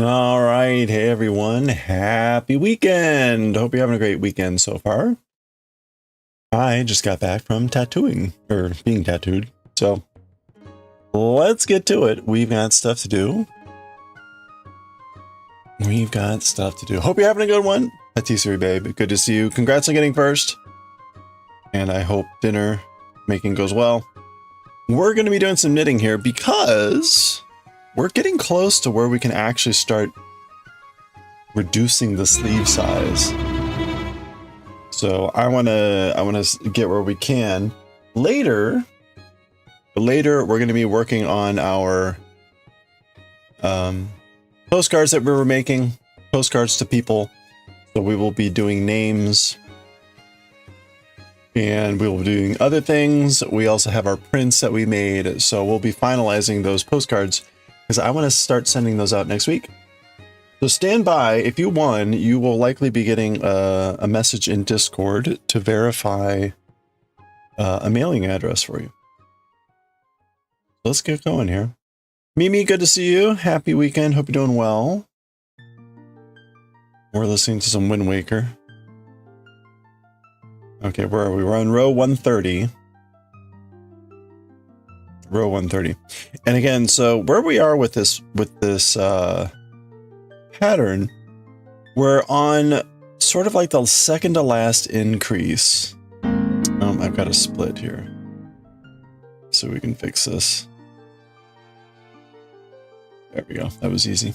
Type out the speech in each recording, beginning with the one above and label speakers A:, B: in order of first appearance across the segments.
A: All right. Hey, everyone. Happy weekend. Hope you're having a great weekend so far. I just got back from tattooing, or being tattooed. So let's get to it. We've got stuff to do. Hope you're having a good one. Patisserie babe. Good to see you. Congrats on getting first. And I hope dinner making goes well. We're going to be doing some knitting here because we're getting close to where we can actually start reducing the sleeve size. So I want to get where we can. Later we're going to be working on our postcards that we were making, postcards to people. So we will be doing names and we will be doing other things. We also have our prints that we made. So we'll be finalizing those postcards because I want to start sending those out next week. So stand by. If you won, you will likely be getting a message in Discord to verify a mailing address for you. Let's get going here. Mimi, good to see you. Happy weekend. Hope you're doing well. We're listening to some Wind Waker. Okay, where are we? We're on row 130. Row 130. And again, so where we are with this pattern, we're on sort of like the second to last increase. I've got a split here, so we can fix this. There we go. That was easy.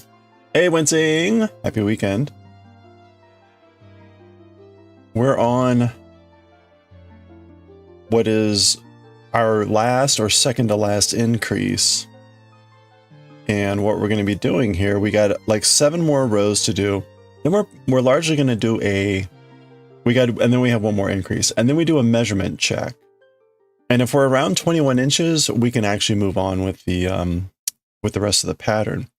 A: Hey, Wincing! Happy weekend. We're on what is our last or second to last increase. And what we're going to be doing here, we got like 7 more rows to do. Then we're largely going to do and then we have 1 more increase, and then we do a measurement check. And if we're around 21 inches, we can actually move on with the rest of the pattern,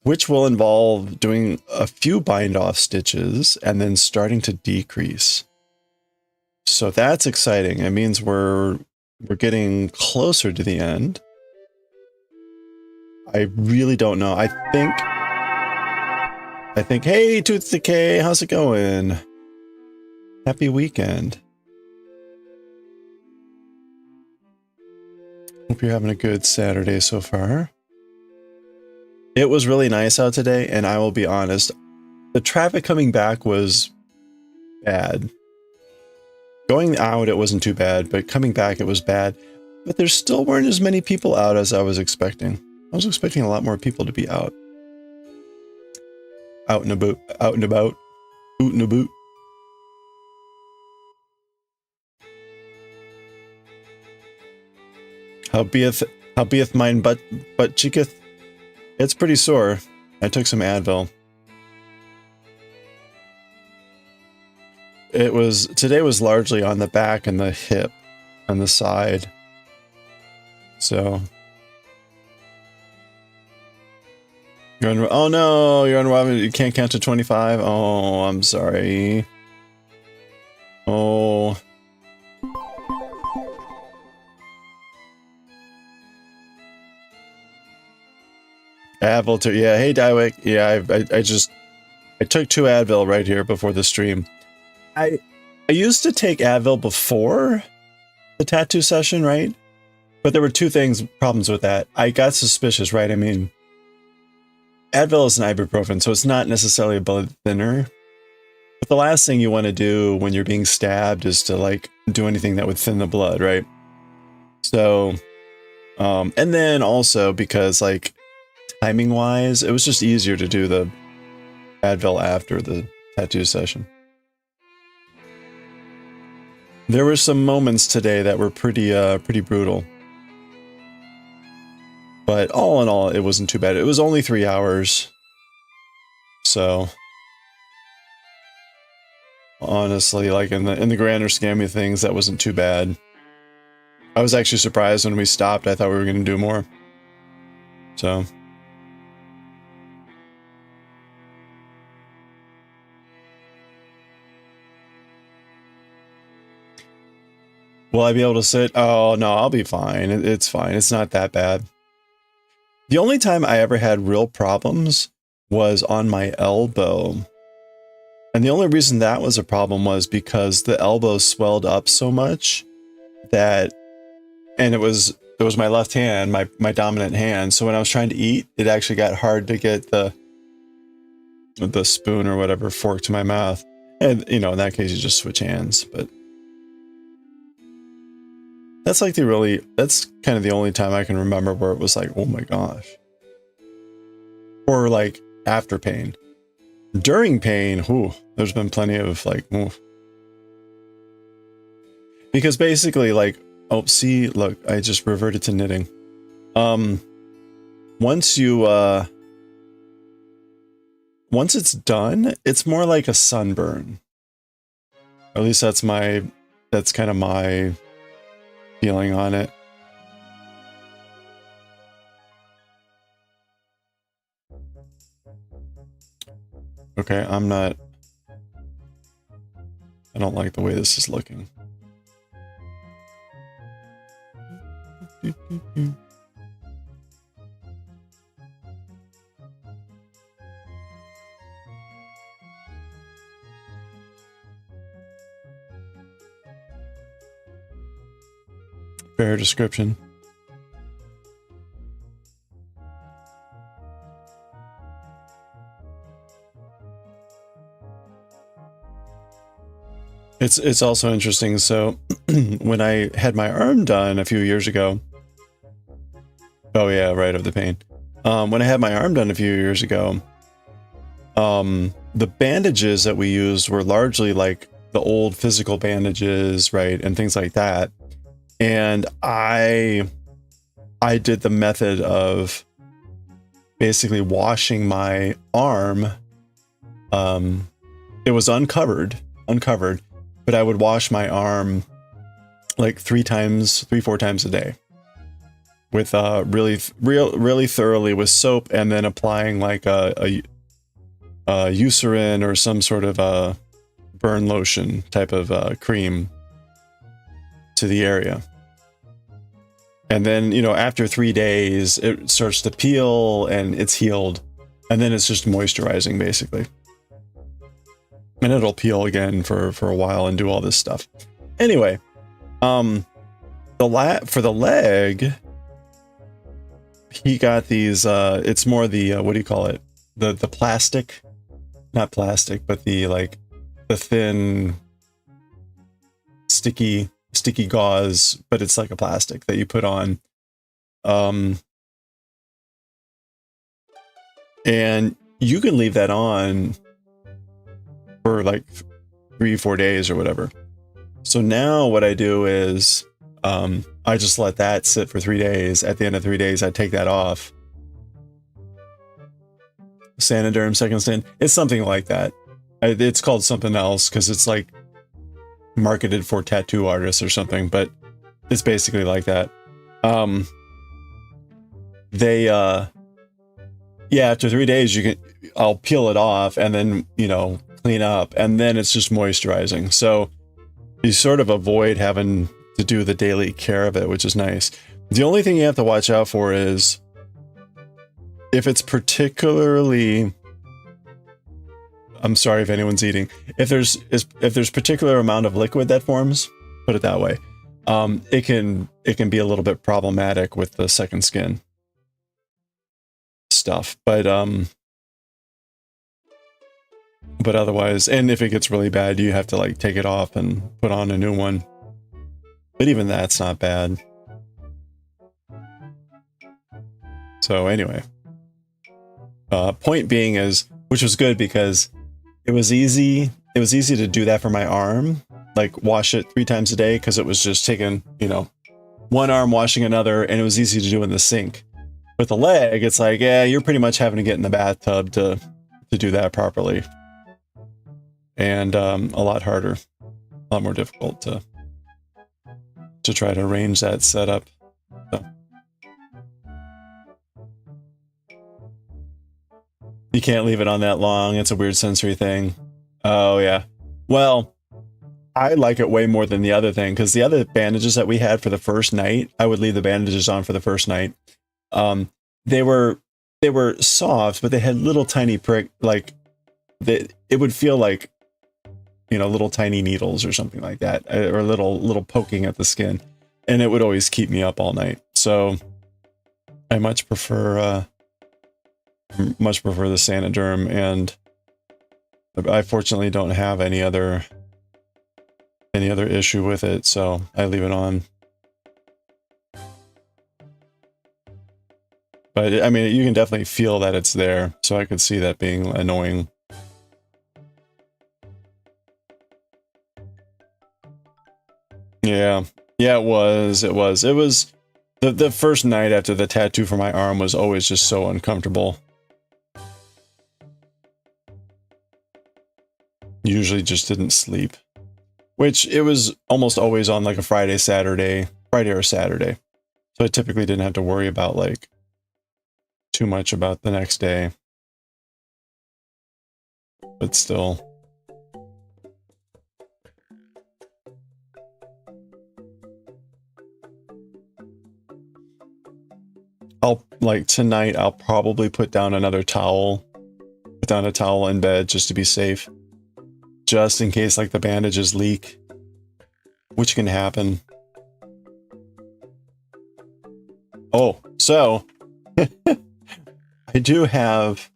A: which will involve doing a few bind off stitches and then starting to decrease. So that's exciting. It means we're getting closer to the end. I really don't know. I think, hey, Tooth Decay, how's it going? Happy weekend. Hope you're having a good Saturday so far. It was really nice out today, and I will be honest, the traffic coming back was bad. Going out, it wasn't too bad, but coming back, it was bad. But there still weren't as many people out as I was expecting. I was expecting a lot more people to be out. Out and about, out and about, oot and about. How beeth mine butt cheeketh? It's pretty sore. I took some Advil. Today was largely on the back and the hip and the side. So. Oh no, you're on, you can't count to 25. Oh, I'm sorry. Oh. Advil too. Yeah, hey Dywick. Yeah, I took 2 Advil right here before the stream. I used to take Advil before the tattoo session, right? But there were 2 problems with that. I got suspicious, right? I mean, Advil is an ibuprofen, so it's not necessarily a blood thinner. But the last thing you want to do when you're being stabbed is to like do anything that would thin the blood, right? So, and then also because like timing wise, it was just easier to do the Advil after the tattoo session. There were some moments today that were pretty brutal. But all in all, it wasn't too bad. It was only 3 hours. So honestly, like in the grander scheme of things, that wasn't too bad. I was actually surprised when we stopped. I thought we were going to do more. So will I be able to sit? Oh no, I'll be fine. It's fine. It's not that bad. The only time I ever had real problems was on my elbow. And the only reason that was a problem was because the elbow swelled up so much that, and it was my left hand, my dominant hand. So when I was trying to eat, it actually got hard to get the spoon or whatever fork to my mouth. And, you know, in that case, you just switch hands. But that's like that's kind of the only time I can remember where it was like, oh my gosh. Or like after pain. During pain, whew, there's been plenty of like, oof. Because basically like, oh, see, look, I just reverted to knitting. Once it's done, it's more like a sunburn. At least that's kind of my feeling on it. Okay, I don't like the way this is looking. Fair description. It's also interesting. So when I had my arm done a few years ago, oh yeah, right, of the pain. When I had my arm done a few years ago, the bandages that we used were largely like the old physical bandages, right, and things like that. And I did the method of basically washing my arm. It was uncovered, but I would wash my arm like 4 times a day with really thoroughly with soap, and then applying like a Eucerin or some sort of a burn lotion type of cream to the area. And then, after 3 days, it starts to peel and it's healed. And then it's just moisturizing, basically. And it'll peel again for a while and do all this stuff. Anyway, for the leg, he got these, it's more the, what do you call it? The plastic, not plastic, but the thin, sticky gauze, but it's like a plastic that you put on. And you can leave that on for like 3-4 days or whatever. So now what I do is, I just let that sit for 3 days. At the end of 3 days, I take that off. Sanoderm second skin. It's something like that. It's called something else because it's like marketed for tattoo artists or something, but it's basically like that. After 3 days, I'll peel it off and then, clean up, and then it's just moisturizing. So you sort of avoid having to do the daily care of it, which is nice. The only thing you have to watch out for is if it's particularly, I'm sorry if anyone's eating, if there's particular amount of liquid that forms, put it that way, it can be a little bit problematic with the second skin stuff, but otherwise, and if it gets really bad, you have to like take it off and put on a new one. But even that's not bad. So anyway, point being is, which was good because it was easy to do that for my arm, like wash it 3 times a day, because it was just taking, one arm washing another, and it was easy to do in the sink. With the leg, it's like, yeah, you're pretty much having to get in the bathtub to do that properly. And a lot harder, a lot more difficult to try to arrange that setup. So. You can't leave it on that long. It's a weird sensory thing. Oh, yeah. Well, I like it way more than the other thing, because the other bandages that we had for the first night, I would leave the bandages on for the first night. They were soft, but they had little tiny prick, like it would feel like, little tiny needles or something like that, or little poking at the skin, and it would always keep me up all night. So I much prefer the Sanoderm, and I fortunately don't have any other issue with it, so I leave it on. But I mean, you can definitely feel that it's there, so I could see that being annoying. Yeah, it was the first night after the tattoo for my arm was always just so uncomfortable. Usually just didn't sleep, which it was almost always on like a Friday or Saturday. So I typically didn't have to worry about like too much about the next day, but still. Tonight, I'll probably put down a towel in bed just to be safe. Just in case like the bandages leak, which can happen. Oh, so I do have,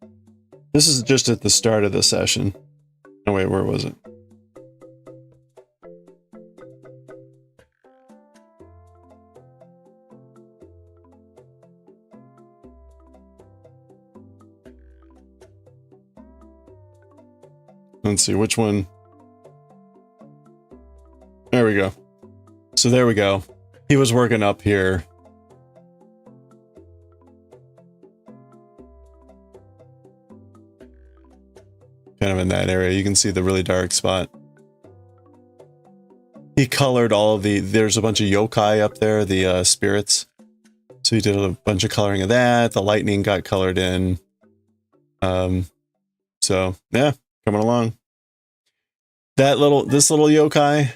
A: this is just at the start of the session. Oh wait, where was it? Let's see, which one? There we go. So there we go. He was working up here. Kind of in that area. You can see the really dark spot. He colored all of the... There's a bunch of yokai up there, the spirits. So he did a bunch of coloring of that. The lightning got colored in. So, yeah, coming along. This little yokai...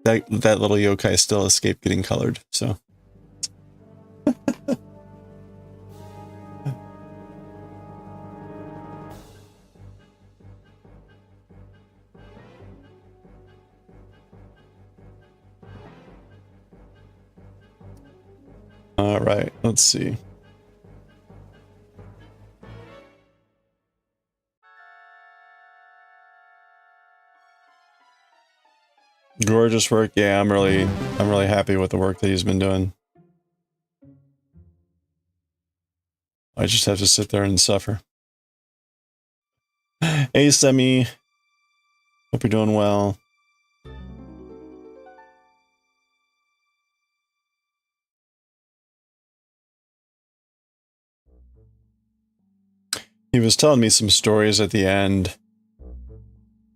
A: That little yokai still escaped getting colored, so... All right, let's see. Gorgeous work. Yeah, I'm really happy with the work that he's been doing. I just have to sit there and suffer. Hey, Semi. Hope you're doing well. He was telling me some stories at the end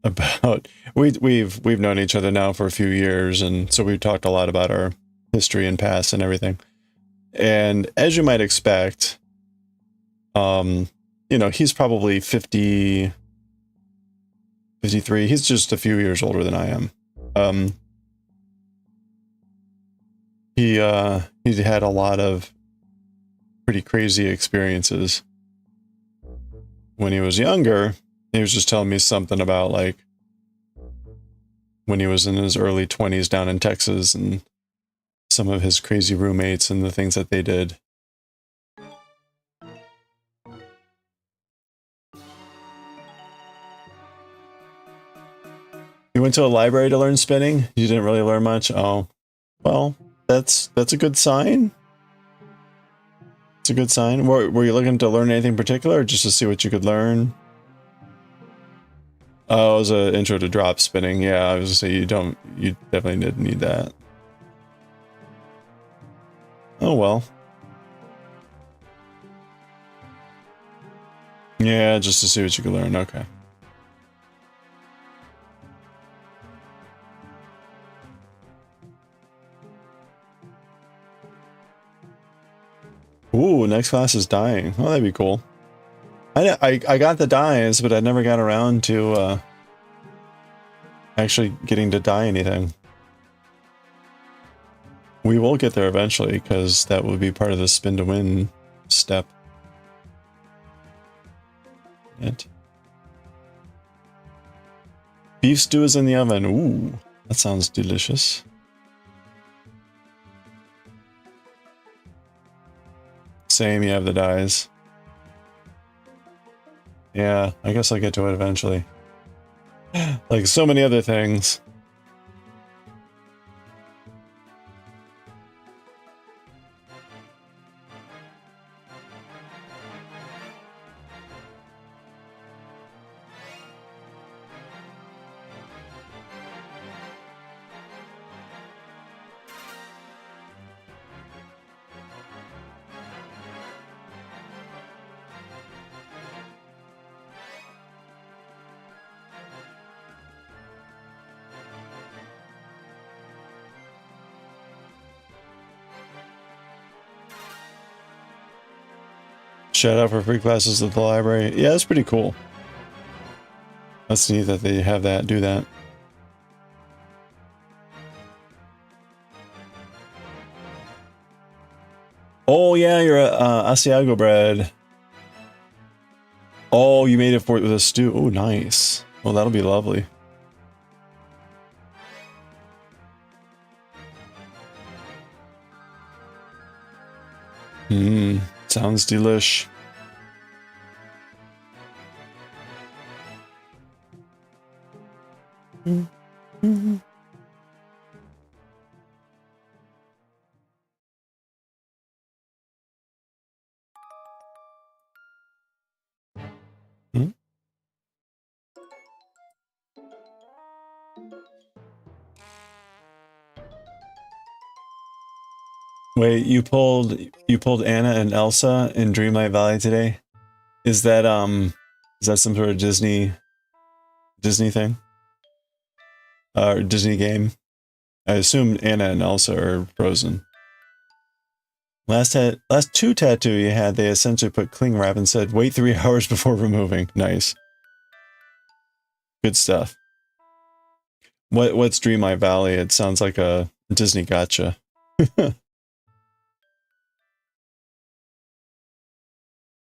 A: about we've known each other now for a few years, and so we've talked a lot about our history and past and everything. And as you might expect, you know, he's probably 50, 53. He's just a few years older than I am. He had a lot of pretty crazy experiences when he was younger. He was just telling me something about, like, when he was in his early 20s down in Texas and some of his crazy roommates and the things that they did. You went to a library to learn spinning? You didn't really learn much? Oh, well, that's a good sign. It's a good sign. Were you looking to learn anything particular, or just to see what you could learn? Oh, it was an intro to drop spinning. Yeah, I was gonna say you definitely didn't need that. Oh well. Yeah, just to see what you could learn. Okay. Ooh, next class is dying. Oh, that'd be cool. I got the dies, but I never got around to actually getting to dye anything. We will get there eventually, because that would be part of the spin to win step. Beef stew is in the oven. Ooh, that sounds delicious. Same, you have the dies. Yeah, I guess I'll get to it eventually. Like so many other things. Shout out for free classes at the library. Yeah, that's pretty cool. That's neat that they have that, do that. Oh yeah, you're a Asiago bread. Oh, you made it for it with a stew. Oh, nice. Well, that'll be lovely. Sounds delish. Wait, you pulled Anna and Elsa in Dreamlight Valley today? Is that some sort of Disney thing? Or Disney game? I assume Anna and Elsa are frozen. Last two tattoo you had, they essentially put cling wrap and said, wait 3 hours before removing. Nice. Good stuff. What's Dreamlight Valley? It sounds like a Disney gotcha.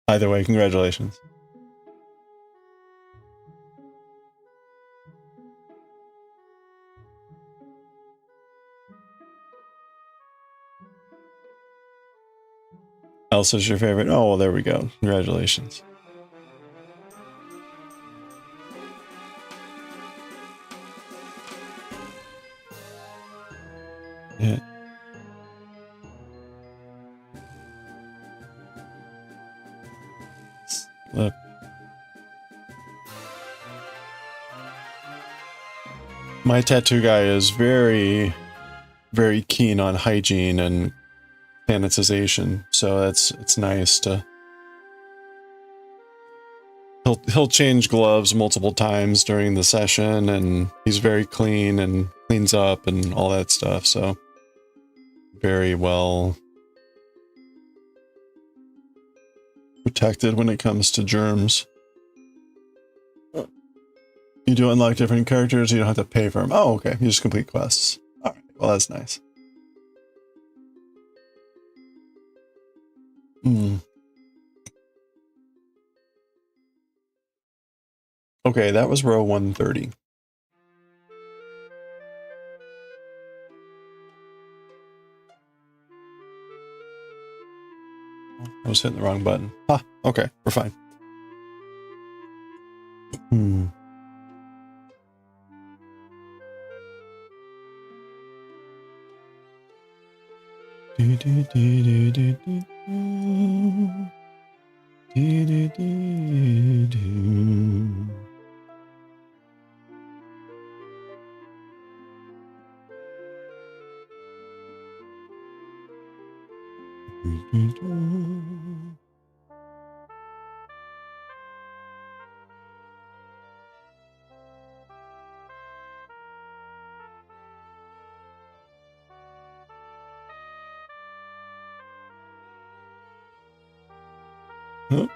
A: Either way, congratulations. Elsa's your favorite? Oh, well, there we go. Congratulations. Yeah. Look. My tattoo guy is very, very keen on hygiene and sanitization, so it's nice to. He'll change gloves multiple times during the session, and he's very clean and cleans up and all that stuff. So very well protected when it comes to germs. You do unlock different characters, you don't have to pay for them. Oh, okay. You just complete quests. Alright, well that's nice. Okay, that was row 130. I was hitting the wrong button. Ah, okay, we're fine. Huh?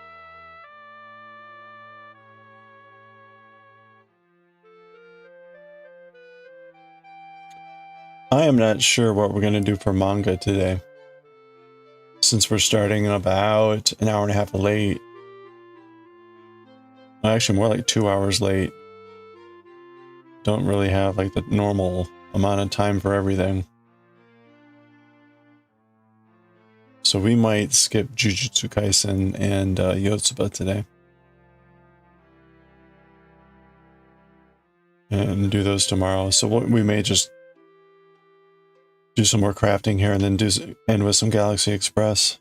A: I am not sure what we're going to do for manga today, since we're starting about an hour and a half late. Actually, more like 2 hours late. Don't really have like the normal amount of time for everything. So we might skip Jujutsu Kaisen and YOTSUBA today. And do those tomorrow. So we may just do some more crafting here and then end with some Galaxy Express.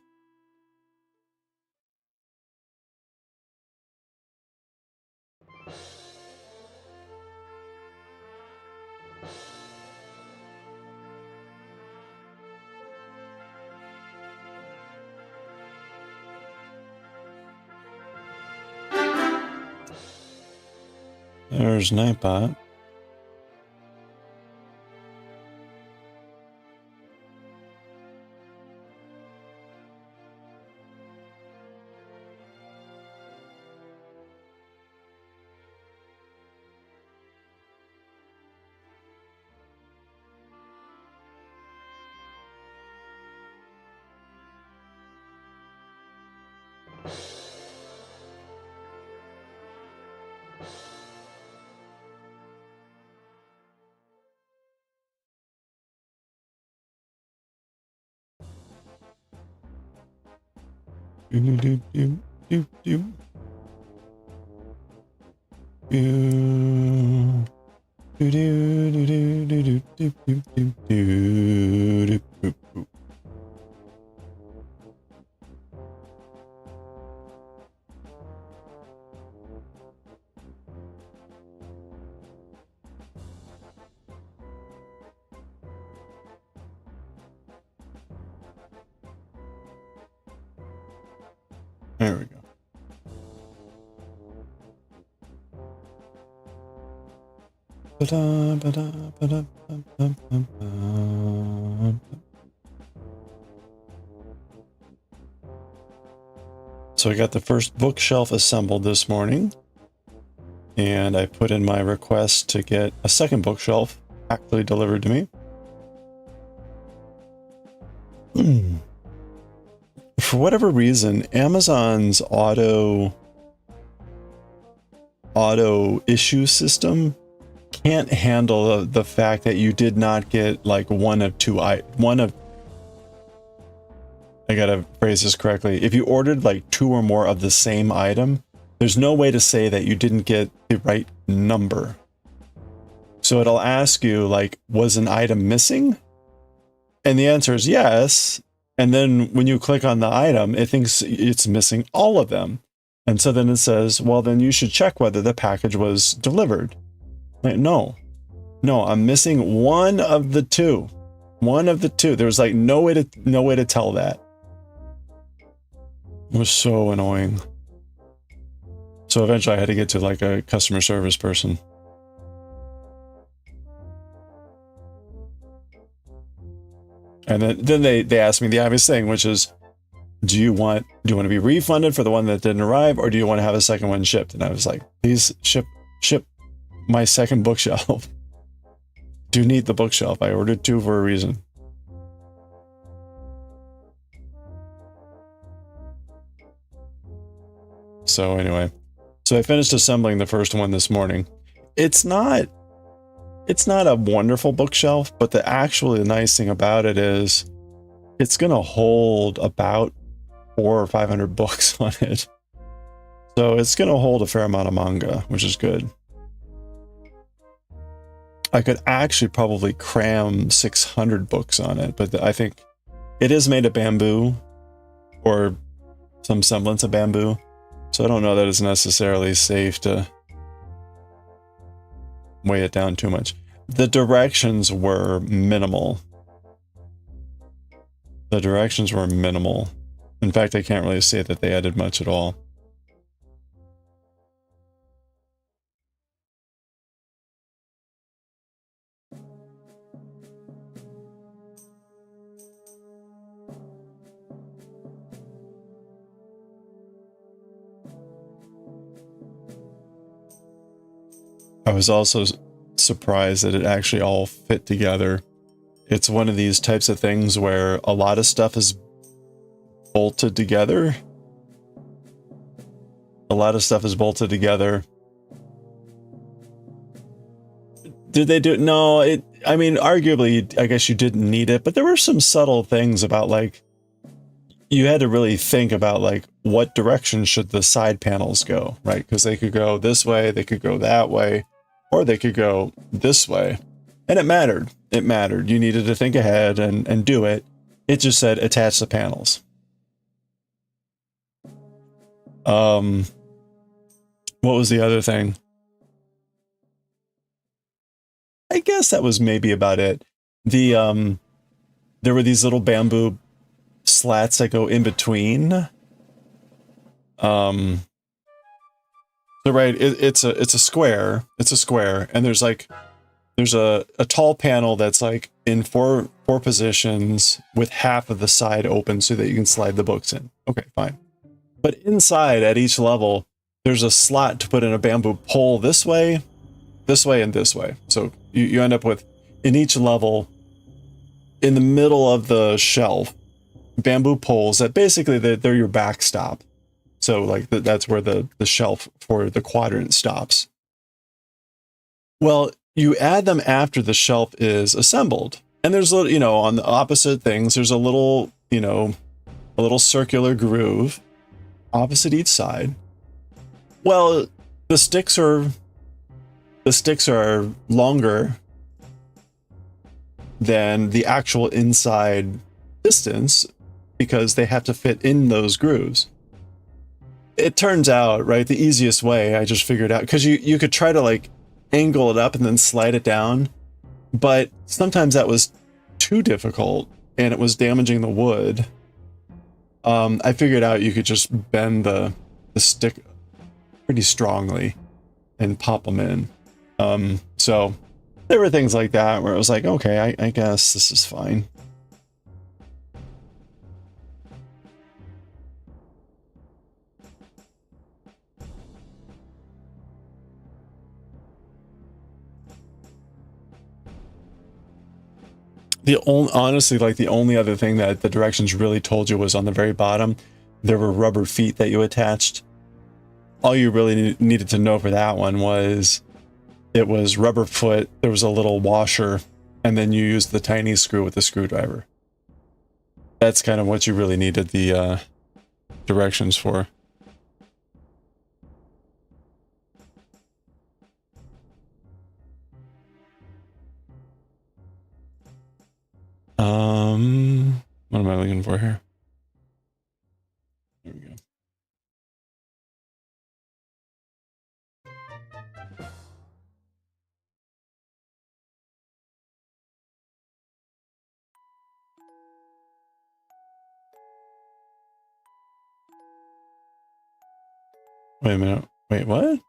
A: There's Nightbot. There we go. So I got the first bookshelf assembled this morning, and I put in my request to get a second bookshelf actually delivered to me. For whatever reason, Amazon's auto issue system can't handle the fact that you did not get like I gotta phrase this correctly. If you ordered like 2 or more of the same item, there's no way to say that you didn't get the right number. So it'll ask you like, was an item missing? And the answer is yes. And then when you click on the item, it thinks it's missing all of them. And so then it says, well, then you should check whether the package was delivered. Like, no, I'm missing one of the two. One of the two. There was like no way to tell that. It was so annoying. So eventually I had to get to like a customer service person. And then they asked me the obvious thing, which is, do you want to be refunded for the one that didn't arrive, or do you want to have a second one shipped? And I was like, please ship my second bookshelf. Do need the bookshelf. I ordered 2 for a reason. So anyway, so I finished assembling the first one this morning. It's not a wonderful bookshelf, but the nice thing about it is it's going to hold about 400 or 500 books on it. So it's going to hold a fair amount of manga, which is good. I could actually probably cram 600 books on it, but I think it is made of bamboo or some semblance of bamboo. So I don't know that it's necessarily safe to weigh it down too much. The directions were minimal. The directions were minimal. In fact, I can't really say that they added much at all. I was also surprised that it actually all fit together. It's one of these types of things where a lot of stuff is bolted together. A lot of stuff is bolted together. Did they do it? No, I mean, arguably, I guess you didn't need it, but there were some subtle things about like, you had to really think about like, what direction should the side panels go, right? Because they could go this way, they could go that way, or they could go this way. And it mattered. It mattered. You needed to think ahead and do it. It just said attach the panels. What was the other thing? I guess that was maybe about it. There were these little bamboo slats that go in between. So right, it's a square. It's a square, and there's a tall panel that's like in four positions with half of the side open so that you can slide the books in. Okay, fine. But inside at each level, there's a slot to put in a bamboo pole this way, and this way. So you end up with, in each level, in the middle of the shelf, bamboo poles that basically they're your backstop. So like that's where the shelf for the quadrant stops. Well, you add them after the shelf is assembled. And there's a little, on the opposite things, there's a little, a little circular groove opposite each side. Well, the sticks are longer than the actual inside distance because they have to fit in those grooves. It turns out, right, the easiest way, I just figured out, because you could try to like angle it up and then slide it down, but sometimes that was too difficult and it was damaging the wood. I figured out you could just bend the stick pretty strongly and pop them in. So there were things like that where it was like, okay, I guess this is fine. Honestly, like the only other thing that the directions really told you was on the very bottom. There were rubber feet that you attached. All you really needed to know for that one was it was rubber foot, there was a little washer, and then you used the tiny screw with the screwdriver. That's kind of what you really needed the directions for. What am I looking for here? There we go. Wait a minute. Wait, what?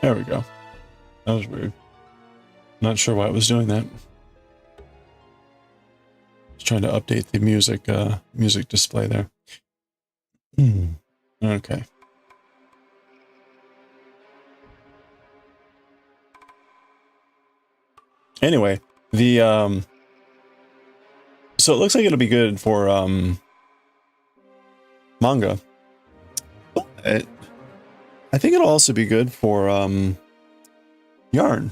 A: There we go. That was weird. Not sure why it was doing that. Just trying to update the music display there. Okay. Anyway, the so it looks like it'll be good for manga. But I think it'll also be good for yarn.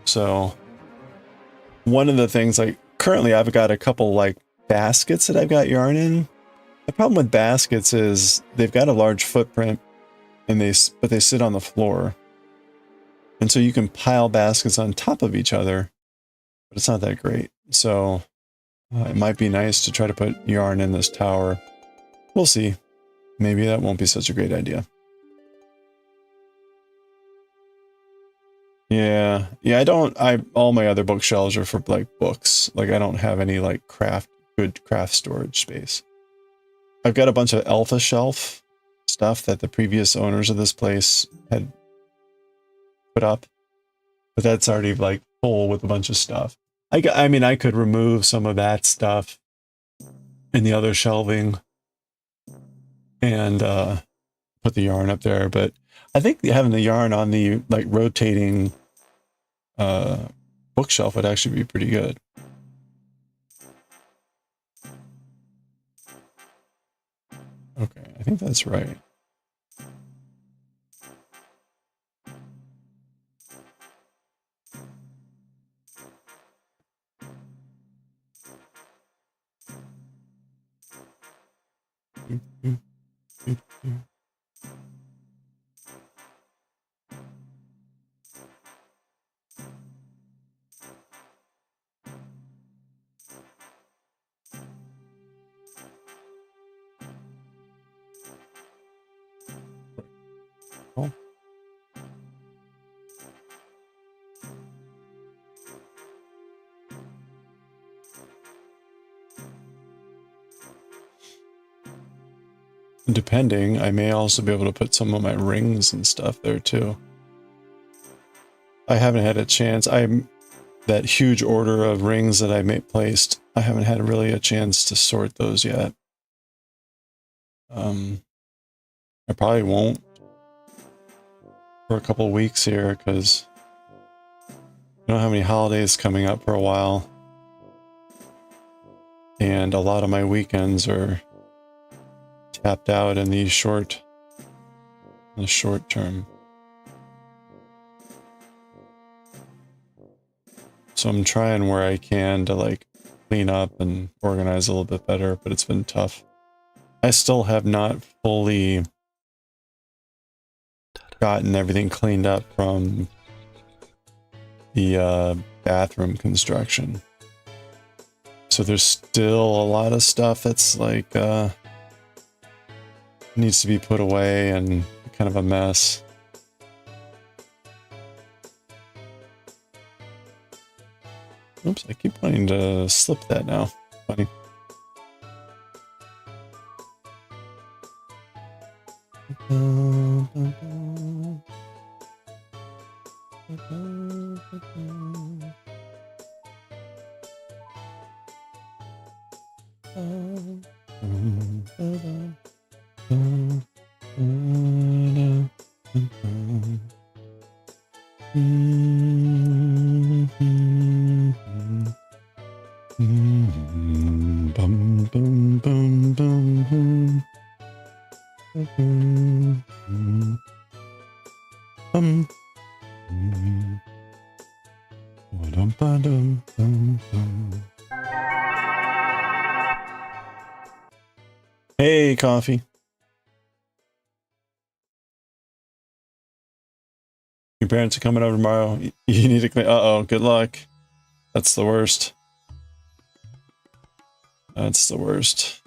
A: So one of the things, like currently I've got a couple like baskets that I've got yarn in. The problem with baskets is they've got a large footprint and but they sit on the floor. And so you can pile baskets on top of each other, but it's not that great. So it might be nice to try to put yarn in this tower. We'll see. Maybe that won't be such a great idea. Yeah, all my other bookshelves are for like books. Like I don't have any like good craft storage space. I've got a bunch of alpha shelf stuff that the previous owners of this place had put up, but that's already like full with a bunch of stuff. I mean, I could remove some of that stuff in the other shelving and put the yarn up there, but I think having the yarn on the like rotating bookshelf would actually be pretty good. Okay, I think that's right. Oh. Depending, I may also be able to put some of my rings and stuff there too. I haven't had a chance. That huge order of rings that I placed, I haven't had really a chance to sort those yet. I probably won't for a couple weeks here because I don't have any holidays coming up for a while. And a lot of my weekends are tapped out in the short term. So I'm trying where I can to like clean up and organize a little bit better, but it's been tough. I still have not fully gotten everything cleaned up from the bathroom construction. So there's still a lot of stuff that's like needs to be put away and kind of a mess. Oops, I keep wanting to slip that now. Funny. Hey, coffee. Your parents are coming over tomorrow. You need to clean. Uh-oh, good luck. That's the worst. That's the worst.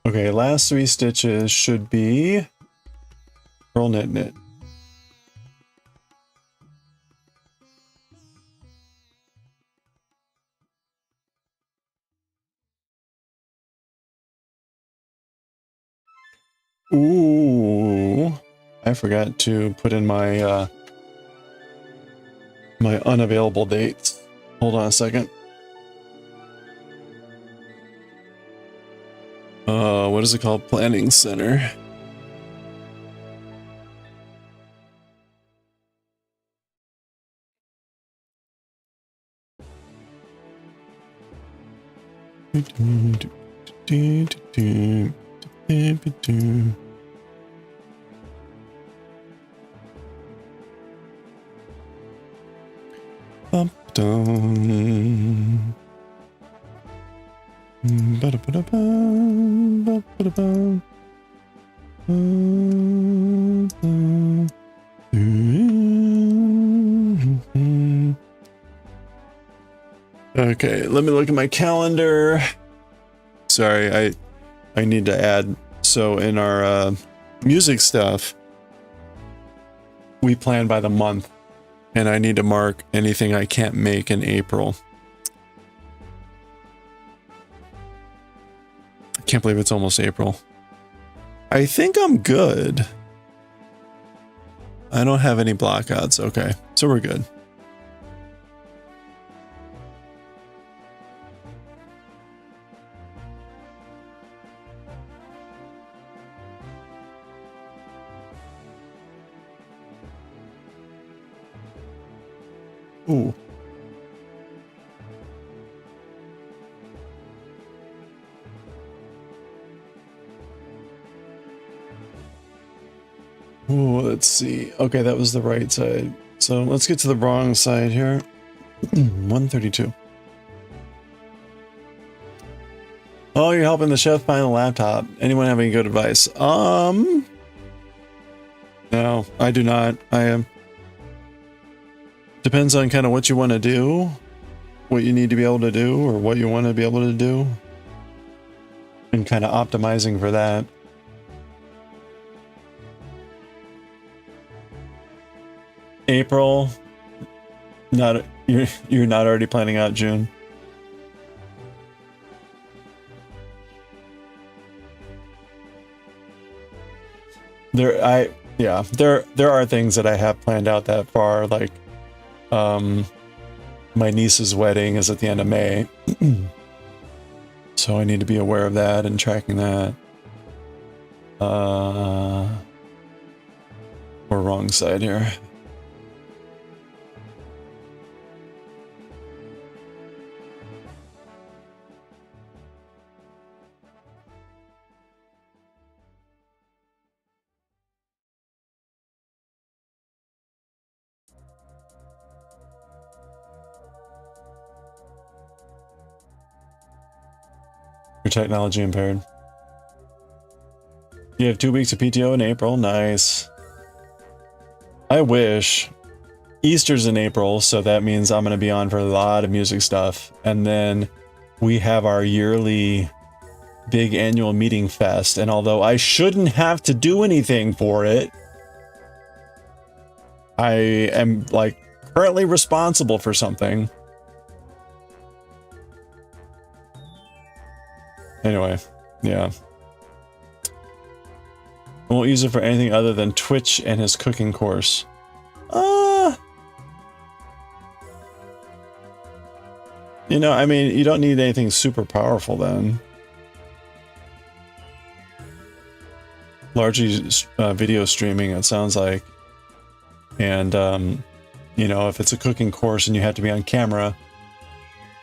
A: Okay, last 3 stitches should be purl knit knit. Ooh, I forgot to put in my my unavailable dates. Hold on a second. What is it called? Planning Center. Bump down. Okay, let me look at my calendar. Sorry, I need to add. So in our music stuff, we plan by the month, and I need to mark anything I can't make in April. I can't believe it's almost April. I think I'm good. I don't have any blockouts. Okay, so we're good. Ooh. Ooh, let's see. Okay, that was the right side. So let's get to the wrong side here. 132. Oh, you're helping the chef find a laptop. Anyone have any good advice? No, I do not. I am. Depends on kind of what you want to do, what you need to be able to do, or what you want to be able to do, and kind of optimizing for that. April, not you're not already planning out June. Yeah, there are things that I have planned out that far, like my niece's wedding is at the end of May. So I need to be aware of that and tracking that. We're wrong side here. You're technology impaired. You have 2 weeks of PTO in April. Nice. I wish. Easter's in April, so that means I'm going to be on for a lot of music stuff. And then we have our yearly big annual meeting fest. And although I shouldn't have to do anything for it, I am like currently responsible for something. Anyway, yeah. I won't use it for anything other than Twitch and his cooking course. You know, I mean, you don't need anything super powerful then. Largely video streaming, it sounds like. And, you know, if it's a cooking course and you have to be on camera,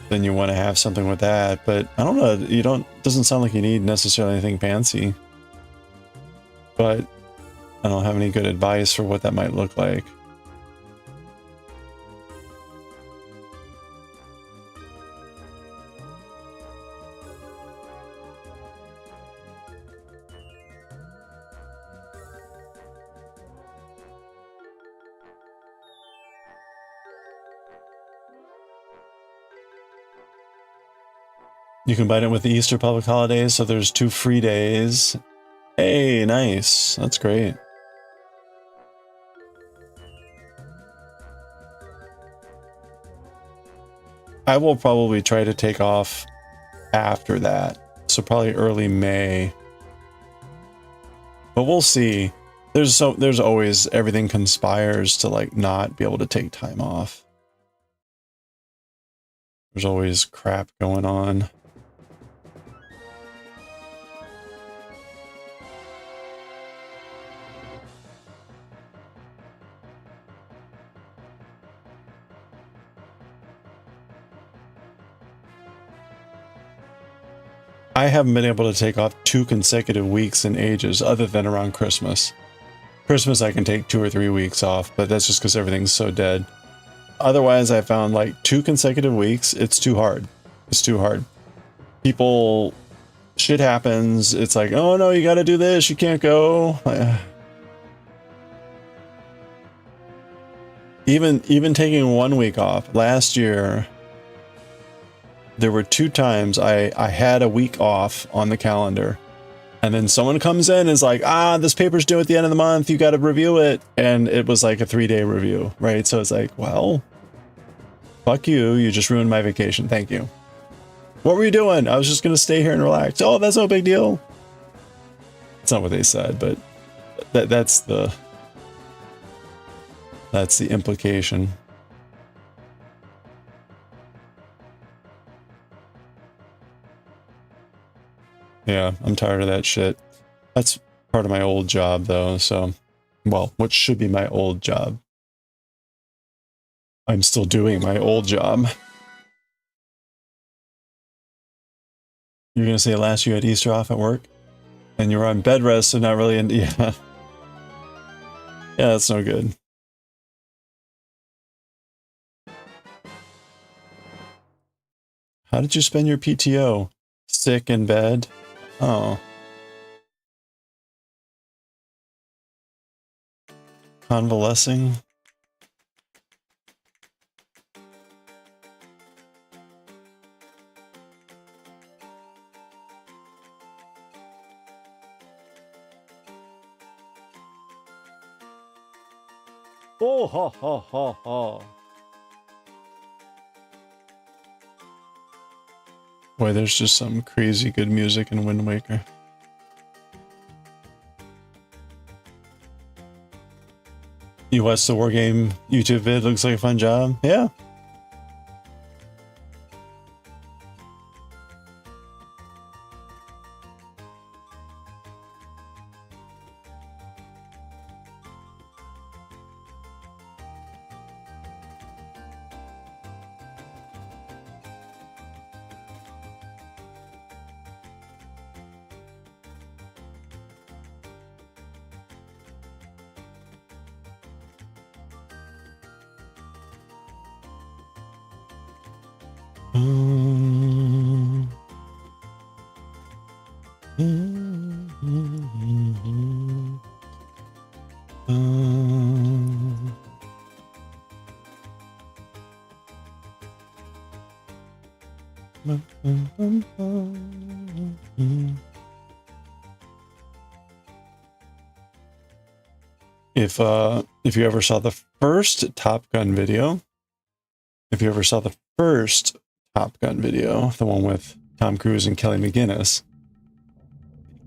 A: then you want to have something with that. But I don't know, doesn't sound like you need necessarily anything fancy. But I don't have any good advice for what that might look like. You combine it with the Easter public holidays, so there's 2 free days. Hey, nice. That's great. I will probably try to take off after that, so probably early May. But we'll see. There's always, everything conspires to like not be able to take time off. There's always crap going on. I haven't been able to take off 2 consecutive weeks in ages other than around Christmas. Christmas I can take 2 or 3 weeks off, but that's just because everything's so dead. Otherwise, I found like 2 consecutive weeks, it's too hard. It's too hard. People, shit happens. It's like, oh no, you gotta do this, you can't go. Even taking 1 week off, last year, there were 2 times I had a week off on the calendar. And then someone comes in and is like, this paper's due at the end of the month, you got to review it. And it was like a 3-day review, right? So it's like, well, fuck you. You just ruined my vacation. Thank you. What were you doing? I was just going to stay here and relax. Oh, that's no big deal. That's not what they said, but that's the implication. Yeah, I'm tired of that shit. That's part of my old job, though, so... Well, what should be my old job? I'm still doing my old job. You're gonna say last you had Easter off at work? And you were on bed rest, so not really in... Yeah. Yeah, that's no good. How did you spend your PTO? Sick in bed? Oh. Convalescing? Oh, ha, ha, ha, ha. Boy, there's just some crazy good music in Wind Waker. You watched the war game YouTube vid. Looks like a fun job. Yeah. If you ever saw the first Top Gun video, the one with Tom Cruise and Kelly McGinnis,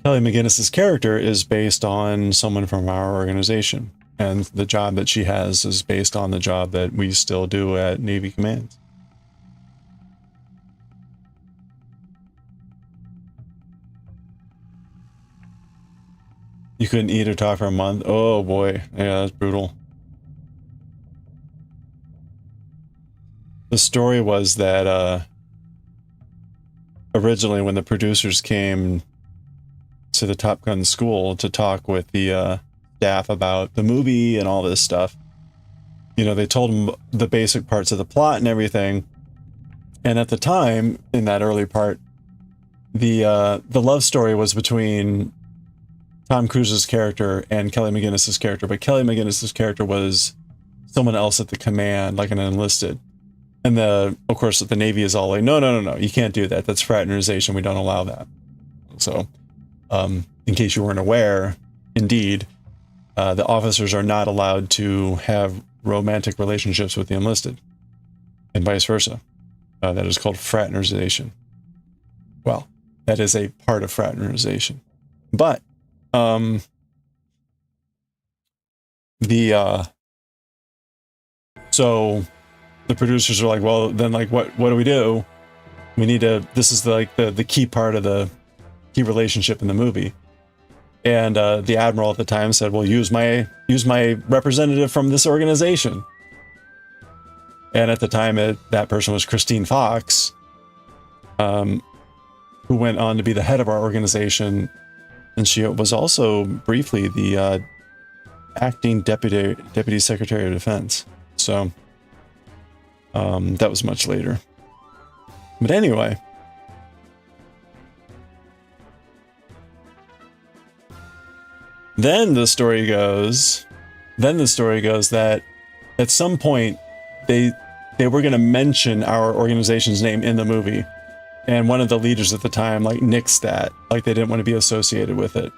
A: Kelly McGinnis's character is based on someone from our organization, and the job that she has is based on the job that we still do at Navy Command. You couldn't eat or talk for a month? Oh boy, yeah, that's brutal. The story was that originally when the producers came to the Top Gun school to talk with the staff about the movie and all this stuff, you know, they told them the basic parts of the plot and everything. And at the time, in that early part, the love story was between Tom Cruise's character and Kelly McGinnis's character, but Kelly McGinnis's character was someone else at the command, like an enlisted. And of course, the Navy is all like, no, you can't do that. That's fraternization. We don't allow that. So, in case you weren't aware, indeed, the officers are not allowed to have romantic relationships with the enlisted, and vice versa. That is called fraternization. Well, that is a part of fraternization. But so the producers are like, well, then like what do we do? We need to, this is the key part of the key relationship in the movie. And the admiral at the time said, well, use my representative from this organization. And at the time that person was Christine Fox, who went on to be the head of our organization. And she was also briefly the acting deputy secretary of defense. So that was much later. But anyway, then the story goes that at some point they were going to mention our organization's name in the movie. And one of the leaders at the time, like, nixed that. Like, they didn't want to be associated with it.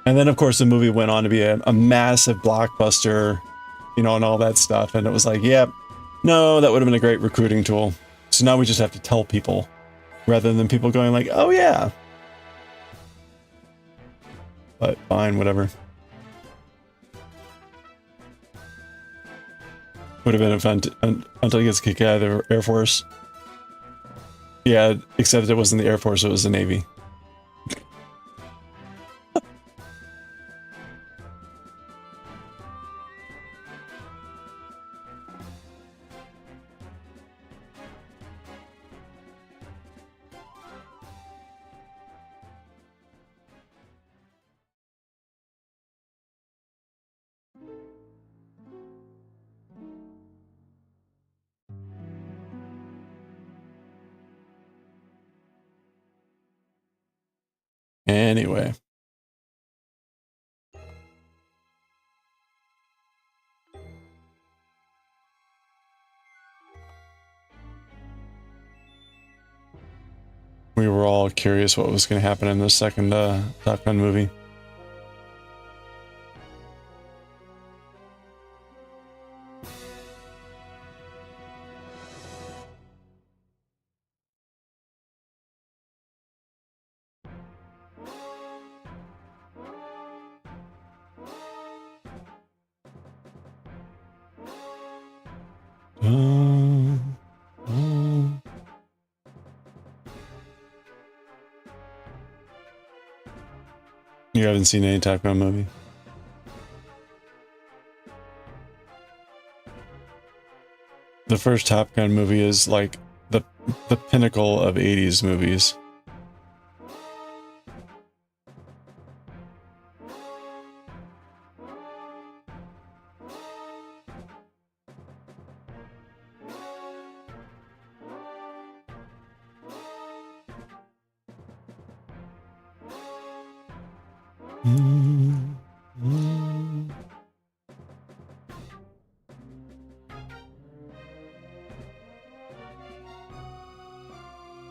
A: And then, of course, the movie went on to be a massive blockbuster, you know, and all that stuff. And it was like, yeah, no, that would have been a great recruiting tool. So now we just have to tell people, rather than people going like, oh, yeah. But fine, whatever. Would have been fun until he gets kicked out of the Air Force. Yeah, except it wasn't the Air Force, it was the Navy. Anyway. We were all curious what was going to happen in the second Top Gun movie. You haven't seen any Top Gun movie? The first Top Gun movie is like the pinnacle of 80s movies.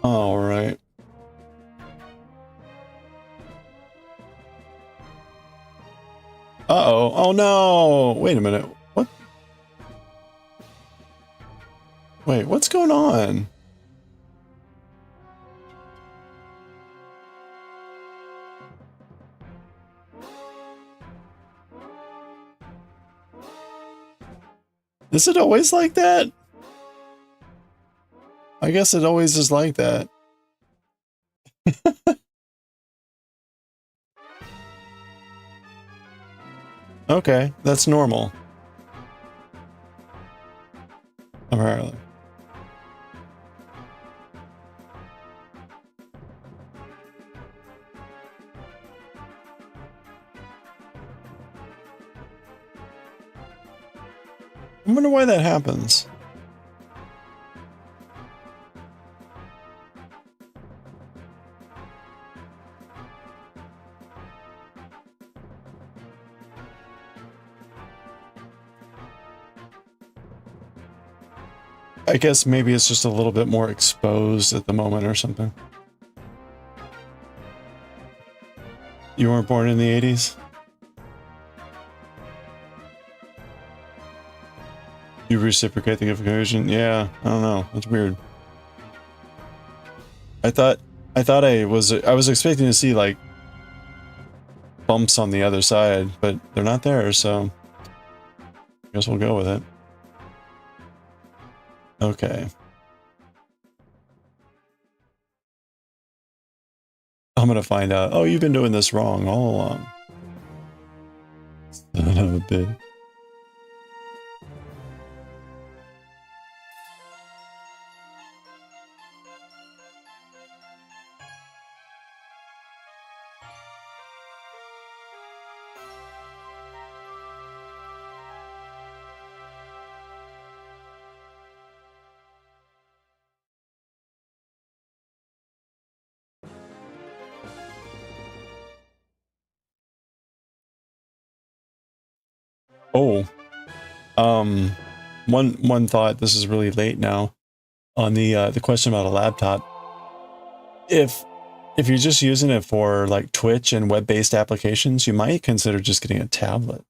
A: All right. Uh-oh. Oh no. Wait a minute. What? Wait, what's going on? Is it always like that? I guess it always is like that. Okay, that's normal. Apparently. I wonder why that happens. I guess maybe it's just a little bit more exposed at the moment or something. You weren't born in the 80s? You reciprocate the confusion? Yeah, I don't know. That's weird. I thought I was expecting to see like bumps on the other side, but they're not there, so I guess we'll go with it. Okay. I'm gonna find out. Oh, you've been doing this wrong all along. Son of a bitch. Oh, one thought. This is really late now. On the question about a laptop, if you're just using it for like Twitch and web-based applications, you might consider just getting a tablet.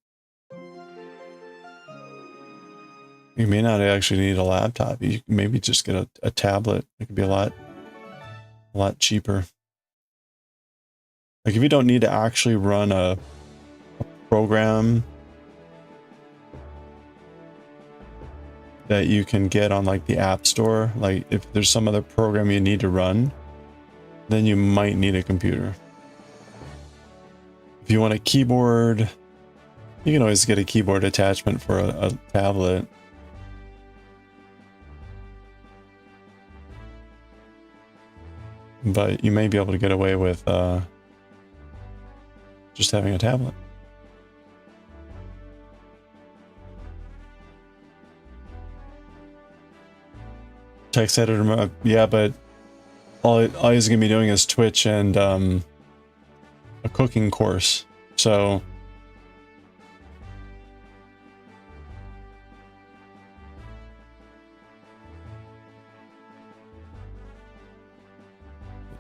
A: You may not actually need a laptop. You can maybe just get a tablet. It could be a lot cheaper. Like if you don't need to actually run a program that you can get on like the App Store, like if there's some other program you need to run, then you might need a computer. If you want a keyboard, you can always get a keyboard attachment for a tablet. But you may be able to get away with just having a tablet. Text editor, yeah, but all he's gonna be doing is Twitch and a cooking course. So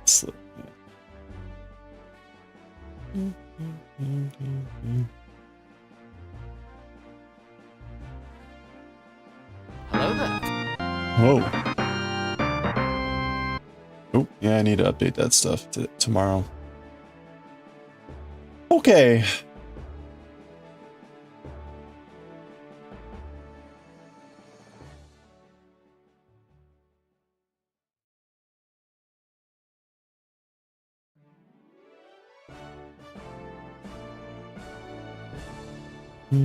A: it's,
B: Hello there.
A: whoa. Oh, yeah, I need to update that stuff tomorrow. Okay. All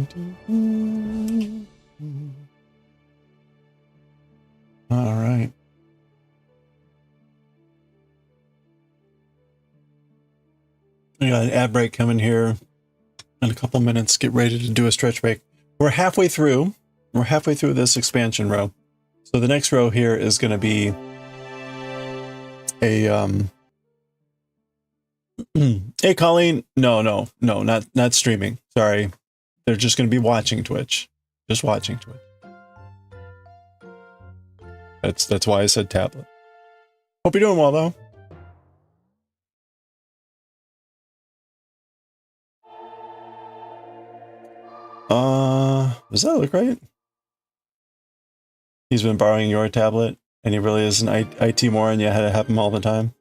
A: right. We got an ad break coming here in a couple minutes. Get ready to do a stretch break. We're halfway through. We're halfway through this expansion row. So the next row here is going to be a hey Colleen, no, not streaming. Sorry. They're just going to be watching Twitch. Just watching Twitch. That's why I said tablet. Hope you're doing well though. Does that look right? He's been borrowing your tablet and he really is an IT moron. You had to have him all the time.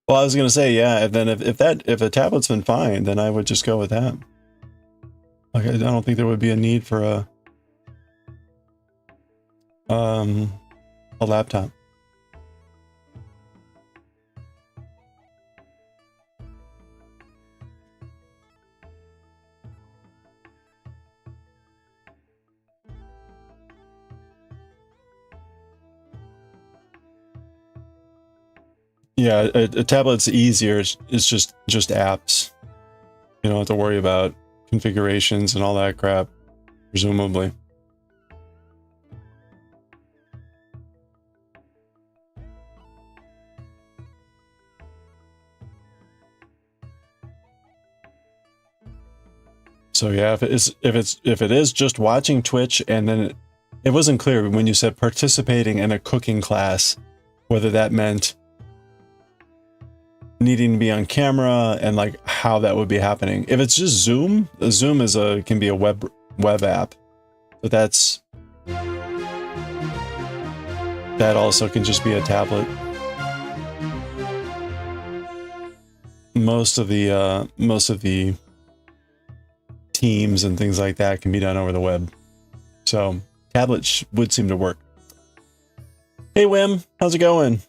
A: Well, I was gonna say, yeah, and then if a tablet's been fine, then I would just go with that. Like I don't think there would be a need for a laptop. Yeah, a tablet's easier. It's just apps. You don't have to worry about configurations and all that crap, presumably. So yeah, if it is just watching Twitch, and then it wasn't clear when you said participating in a cooking class, whether that meant needing to be on camera and like how that would be happening. If it's just Zoom, Zoom can be a web app, but that also can just be a tablet. Most of the Teams and things like that can be done over the web. So tablet would seem to work. Hey Wim, how's it going?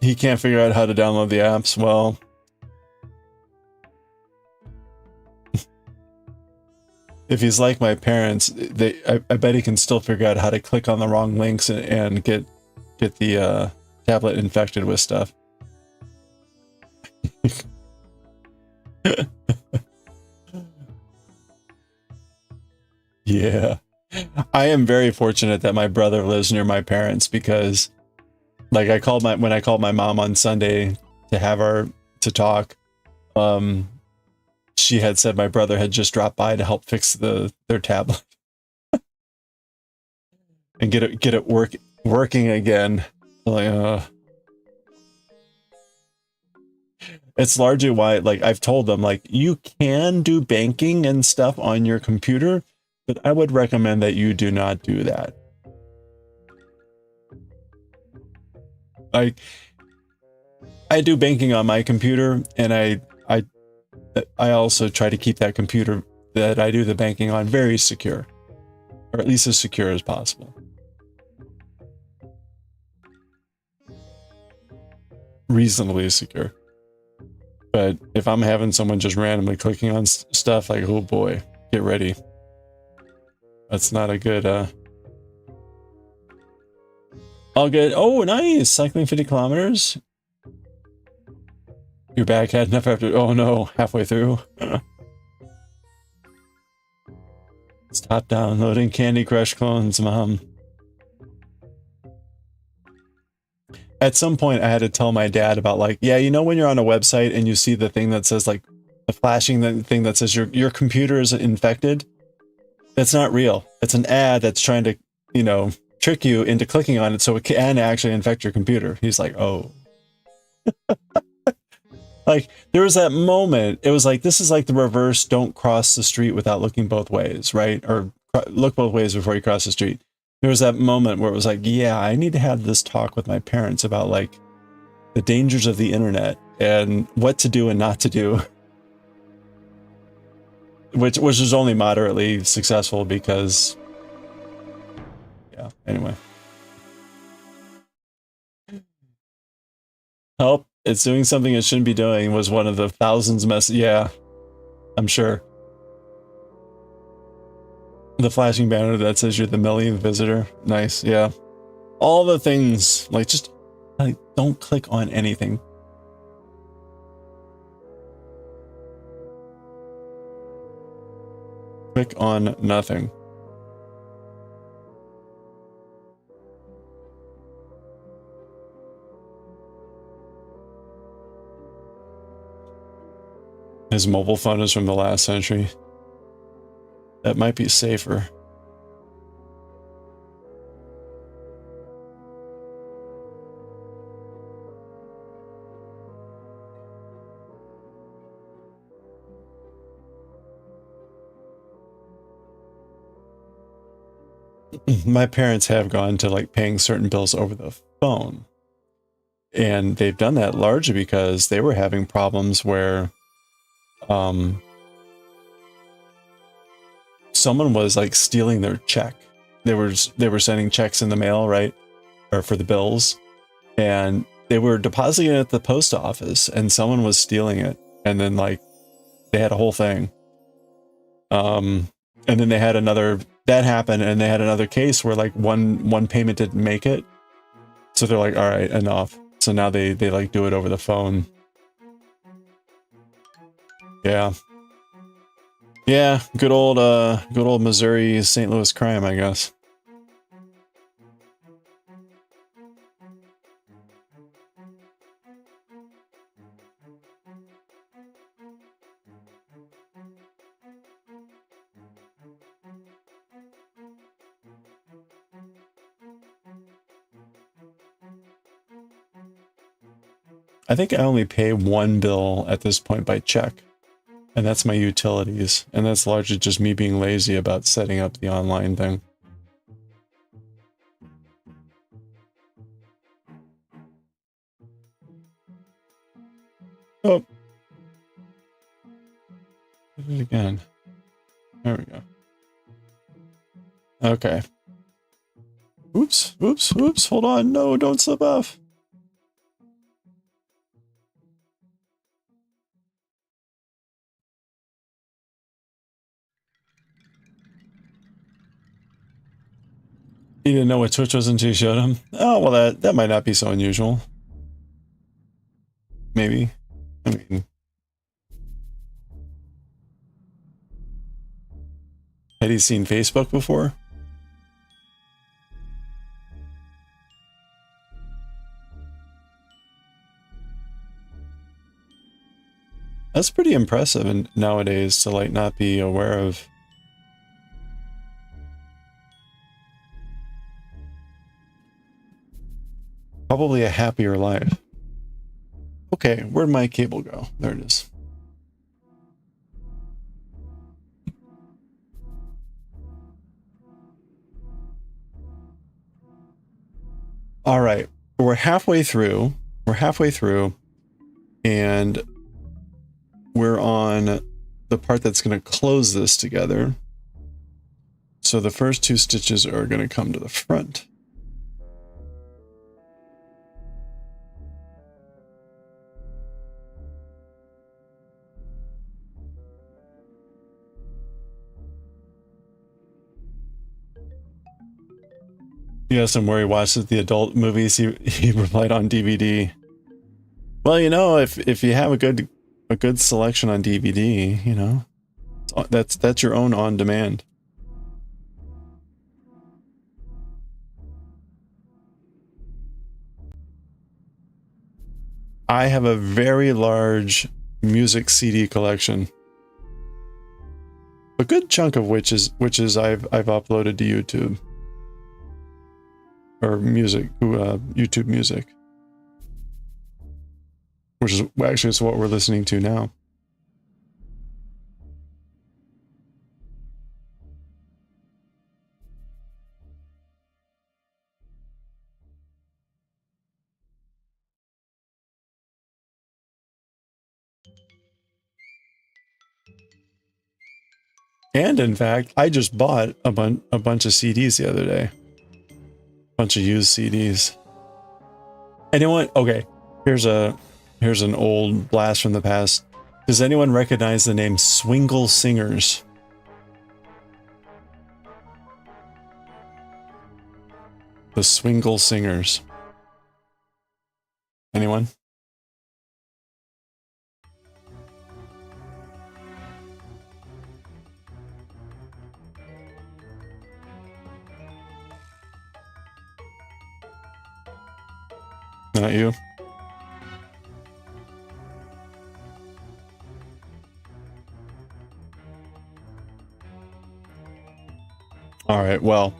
A: He can't figure out how to download the apps. Well, if he's like my parents, I bet he can still figure out how to click on the wrong links and get the tablet infected with stuff. Yeah. I am very fortunate that my brother lives near my parents, because like when I called my mom on Sunday to have her to talk, she had said my brother had just dropped by to help fix their tablet and get it working again. Like, it's largely why, like, I've told them, like, you can do banking and stuff on your computer, but I would recommend that you do not do that. Like, I do banking on my computer, and I also try to keep that computer that I do the banking on very secure, or at least as secure as possible. Reasonably secure. But if I'm having someone just randomly clicking on stuff, like, oh boy, get ready. That's not a good, all good. Oh, nice! Cycling 50 kilometers. Your back had enough after, oh no, halfway through. Stop downloading Candy Crush clones, Mom. At some point, I had to tell my dad about, like, yeah, you know when you're on a website and you see the thing that says, like, the flashing thing that says your computer is infected? That's not real. It's an ad that's trying to, you know, trick you into clicking on it so it can actually infect your computer. He's like, oh. Like, there was that moment, it was like, this is like the reverse, don't cross the street without looking both ways, right? Or look both ways before you cross the street. There was that moment where it was like, yeah, I need to have this talk with my parents about, like, the dangers of the internet and what to do and not to do. Which was only moderately successful because, yeah, anyway. Help, it's doing something it shouldn't be doing was one of the thousands yeah, I'm sure. The flashing banner that says you're the millionth visitor. Nice, yeah. All the things, like, just like, don't click on anything. Click on nothing. His mobile phone is from the last century. That might be safer. My parents have gone to like paying certain bills over the phone. And they've done that largely because they were having problems where someone was like stealing their check. They were sending checks in the mail, right? Or for the bills. And they were depositing it at the post office and someone was stealing it. And then like they had a whole thing. And then they had that happened, and they had another case where like one payment didn't make it. So they're like, all right, enough. So now they like do it over the phone. Yeah. Yeah, good old Missouri St. Louis crime, I guess. I think I only pay one bill at this point by check, and that's my utilities, and that's largely just me being lazy about setting up the online thing. Oh. Did it again. There we go. Okay. Oops, oops, oops, hold on, no, don't slip off. He didn't know what Twitch was until you showed him? Oh, well, that might not be so unusual. Maybe. I mean... Had he seen Facebook before? That's pretty impressive nowadays to like not be aware of. Probably a happier life. Okay, where'd my cable go? There it is. All right, we're halfway through. And we're on the part that's going to close this together. So the first two stitches are going to come to the front. He asked him where he watches the adult movies. He replied on DVD. Well, you know, if you have a good selection on DVD, you know, that's your own on demand. I have a very large music CD collection. A good chunk of which is I've uploaded to YouTube. Or music, YouTube music. Which is actually it's what we're listening to now. And in fact, I just bought a bunch of CDs the other day. Bunch of used CDs. Anyone? Okay. Here's an old blast from the past. Does anyone recognize the name Swingle Singers? The Swingle Singers. Anyone? Not you? All right, well,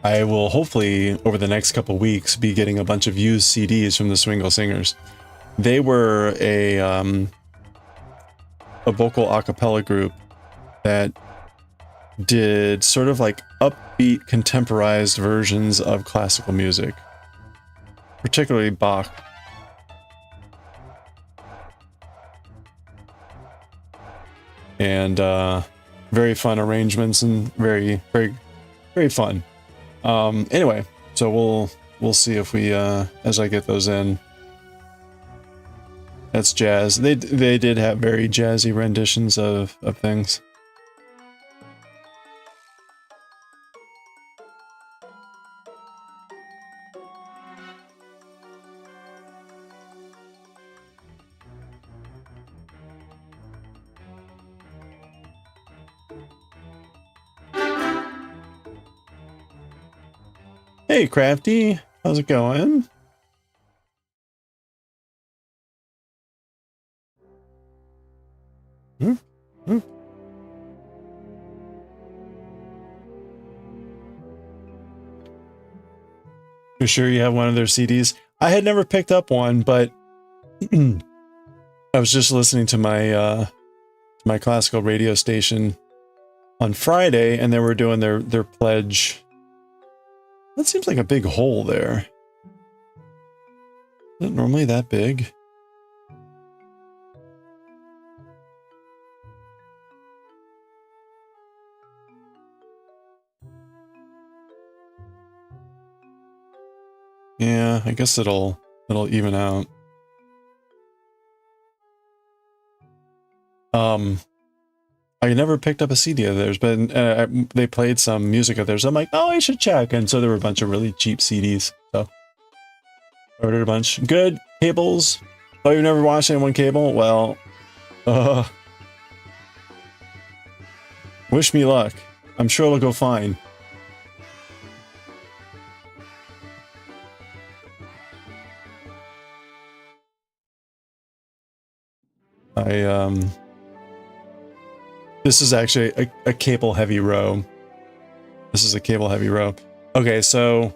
A: I will hopefully over the next couple weeks be getting a bunch of used CDs from the Swingle Singers. They were a vocal a cappella group that did sort of like upbeat contemporized versions of classical music, particularly Bach. And very fun arrangements and very fun. Anyway, so we'll see if we as I get those in. That's jazz. They did have very jazzy renditions of things. Hey, Crafty, how's it going? You sure you have one of their CDs? I had never picked up one, but I was just listening to my classical radio station on Friday, and they were doing their pledge. That seems like a big hole there. Is it normally that big? Yeah, I guess it'll even out. I never picked up a CD of theirs, but they played some music of theirs. I'm like, oh, I should check. And so there were a bunch of really cheap CDs. So ordered a bunch. Good. Cables. Oh, you've never watched anyone cable? Well, wish me luck. I'm sure it'll go fine. This is actually a cable heavy row. This is a cable heavy row. Okay, so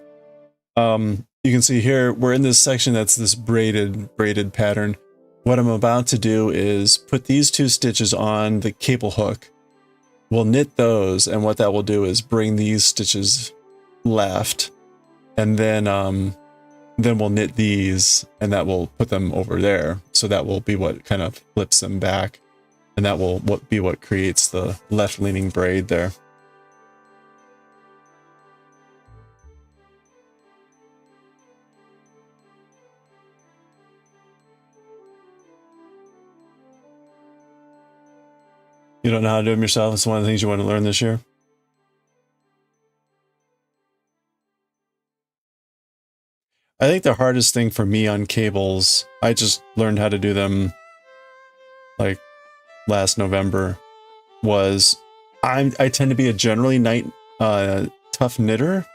A: you can see here we're in this section that's this braided pattern. What I'm about to do is put these two stitches on the cable hook. We'll knit those, and what that will do is bring these stitches left, and then we'll knit these, and that will put them over there. So that will be what kind of flips them back. And that will be what creates the left-leaning braid there. You don't know how to do them yourself? It's one of the things you want to learn this year? I think the hardest thing for me on cables, I just learned how to do them like last November, was I tend to be a generally tough knitter,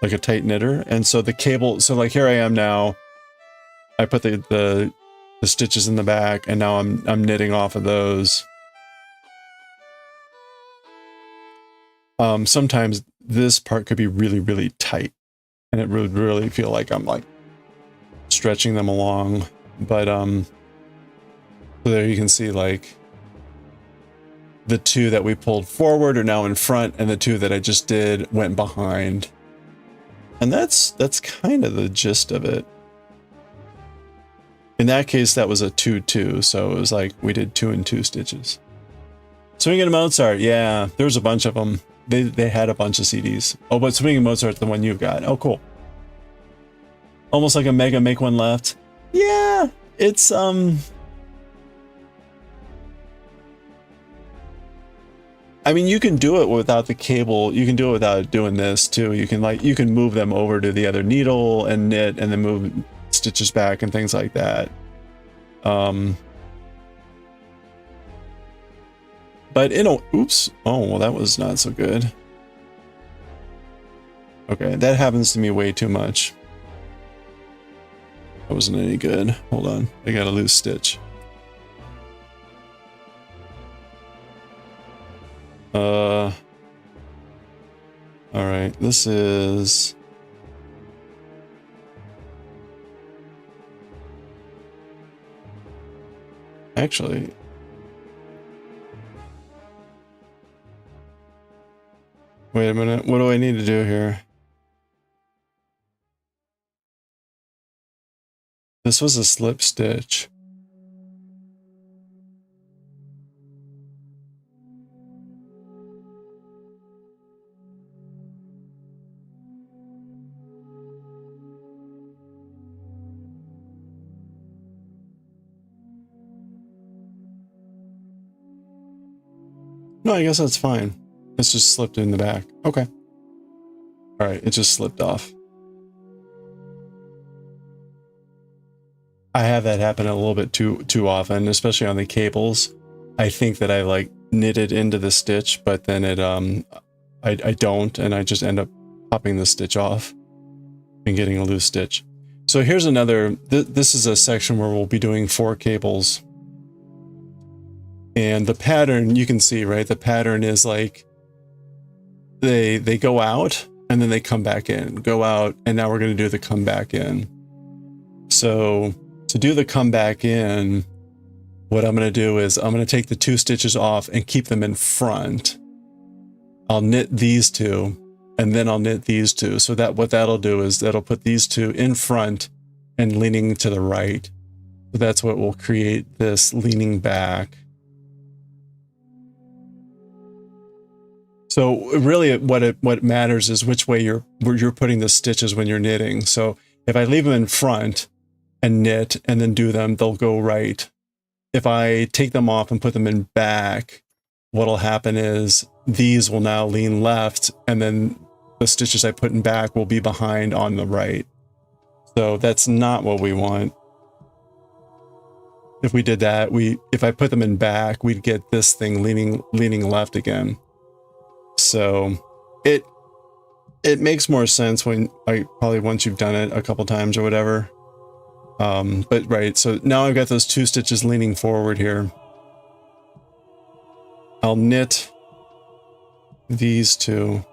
A: like a tight knitter, and so the cable, so like here I am now, I put the stitches in the back, and now I'm knitting off of those. Sometimes this part could be really tight, and it would really feel like I'm like stretching them along, but so there you can see like the two that we pulled forward are now in front, and the two that I just did went behind. And that's kind of the gist of it. In that case, that was a 2-2, so it was like we did 2 and 2 stitches. Swinging a Mozart, yeah, there's a bunch of them. They had a bunch of CDs. Oh, but Swinging Mozart's the one you've got. Oh, cool. Almost like a Mega Make One Left. Yeah, it's I mean, you can do it without the cable. You can do it without doing this too. You can move them over to the other needle and knit and then move stitches back and things like that. But oops. Oh, well, that was not so good. Okay, that happens to me way too much. That wasn't any good. Hold on, I got a loose stitch. All right, this is... Actually... Wait a minute, what do I need to do here? This was a slip stitch. No, I guess that's fine. It's just slipped in the back. Okay. All right, it just slipped off. I have that happen a little bit too often, especially on the cables. I think that I like knitted into the stitch, but then it I don't, and I just end up popping the stitch off and getting a loose stitch. So here's another. This is a section where we'll be doing 4 cables. And the pattern, you can see, right? The pattern is like they go out and then they come back in, go out, and now we're going to do the come back in. So to do the come back in, what I'm going to do is I'm going to take the 2 stitches off and keep them in front. I'll knit these 2 and then I'll knit these 2. So that what that'll do is that'll put these 2 in front and leaning to the right. So that's what will create this leaning back. So really what matters is which way you're putting the stitches when you're knitting. So if I leave them in front and knit and then do them, they'll go right. If I take them off and put them in back, what'll happen is these will now lean left and then the stitches I put in back will be behind on the right. So that's not what we want. If we did that, if I put them in back, we'd get this thing leaning left again. So it makes more sense when probably once you've done it a couple times or whatever. But right, so now I've got those 2 stitches leaning forward here. I'll knit these 2.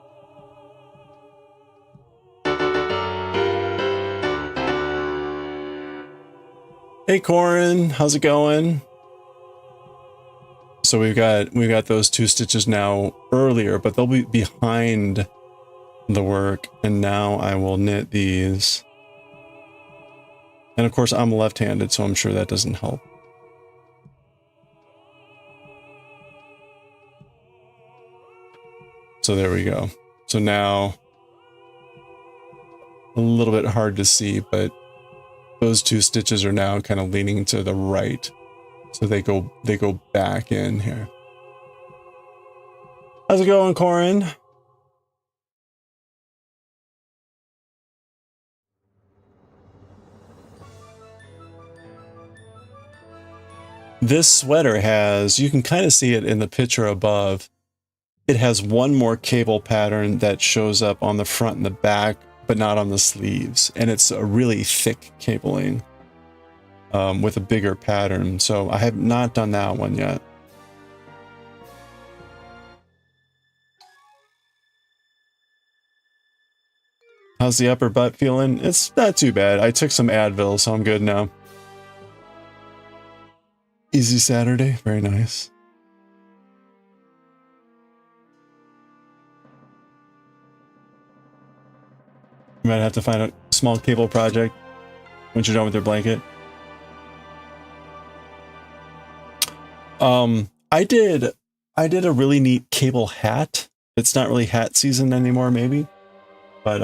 A: Hey Corin, how's it going? So we've got those 2 stitches now earlier, but they'll be behind the work. And now I will knit these. And of course I'm left-handed, so I'm sure that doesn't help. So there we go. So now a little bit hard to see, but those 2 stitches are now kind of leaning to the right. So they go back in here. How's it going, Corin? This sweater has, you can kind of see it in the picture above. It has one more cable pattern that shows up on the front and the back, but not on the sleeves. And it's a really thick cabling. With a bigger pattern, so I have not done that one yet. How's the upper butt feeling? It's not too bad. I took some Advil, so I'm good now. Easy Saturday, very nice. You might have to find a small cable project once you're done with your blanket. I did a really neat cable hat. It's not really hat season anymore, maybe, but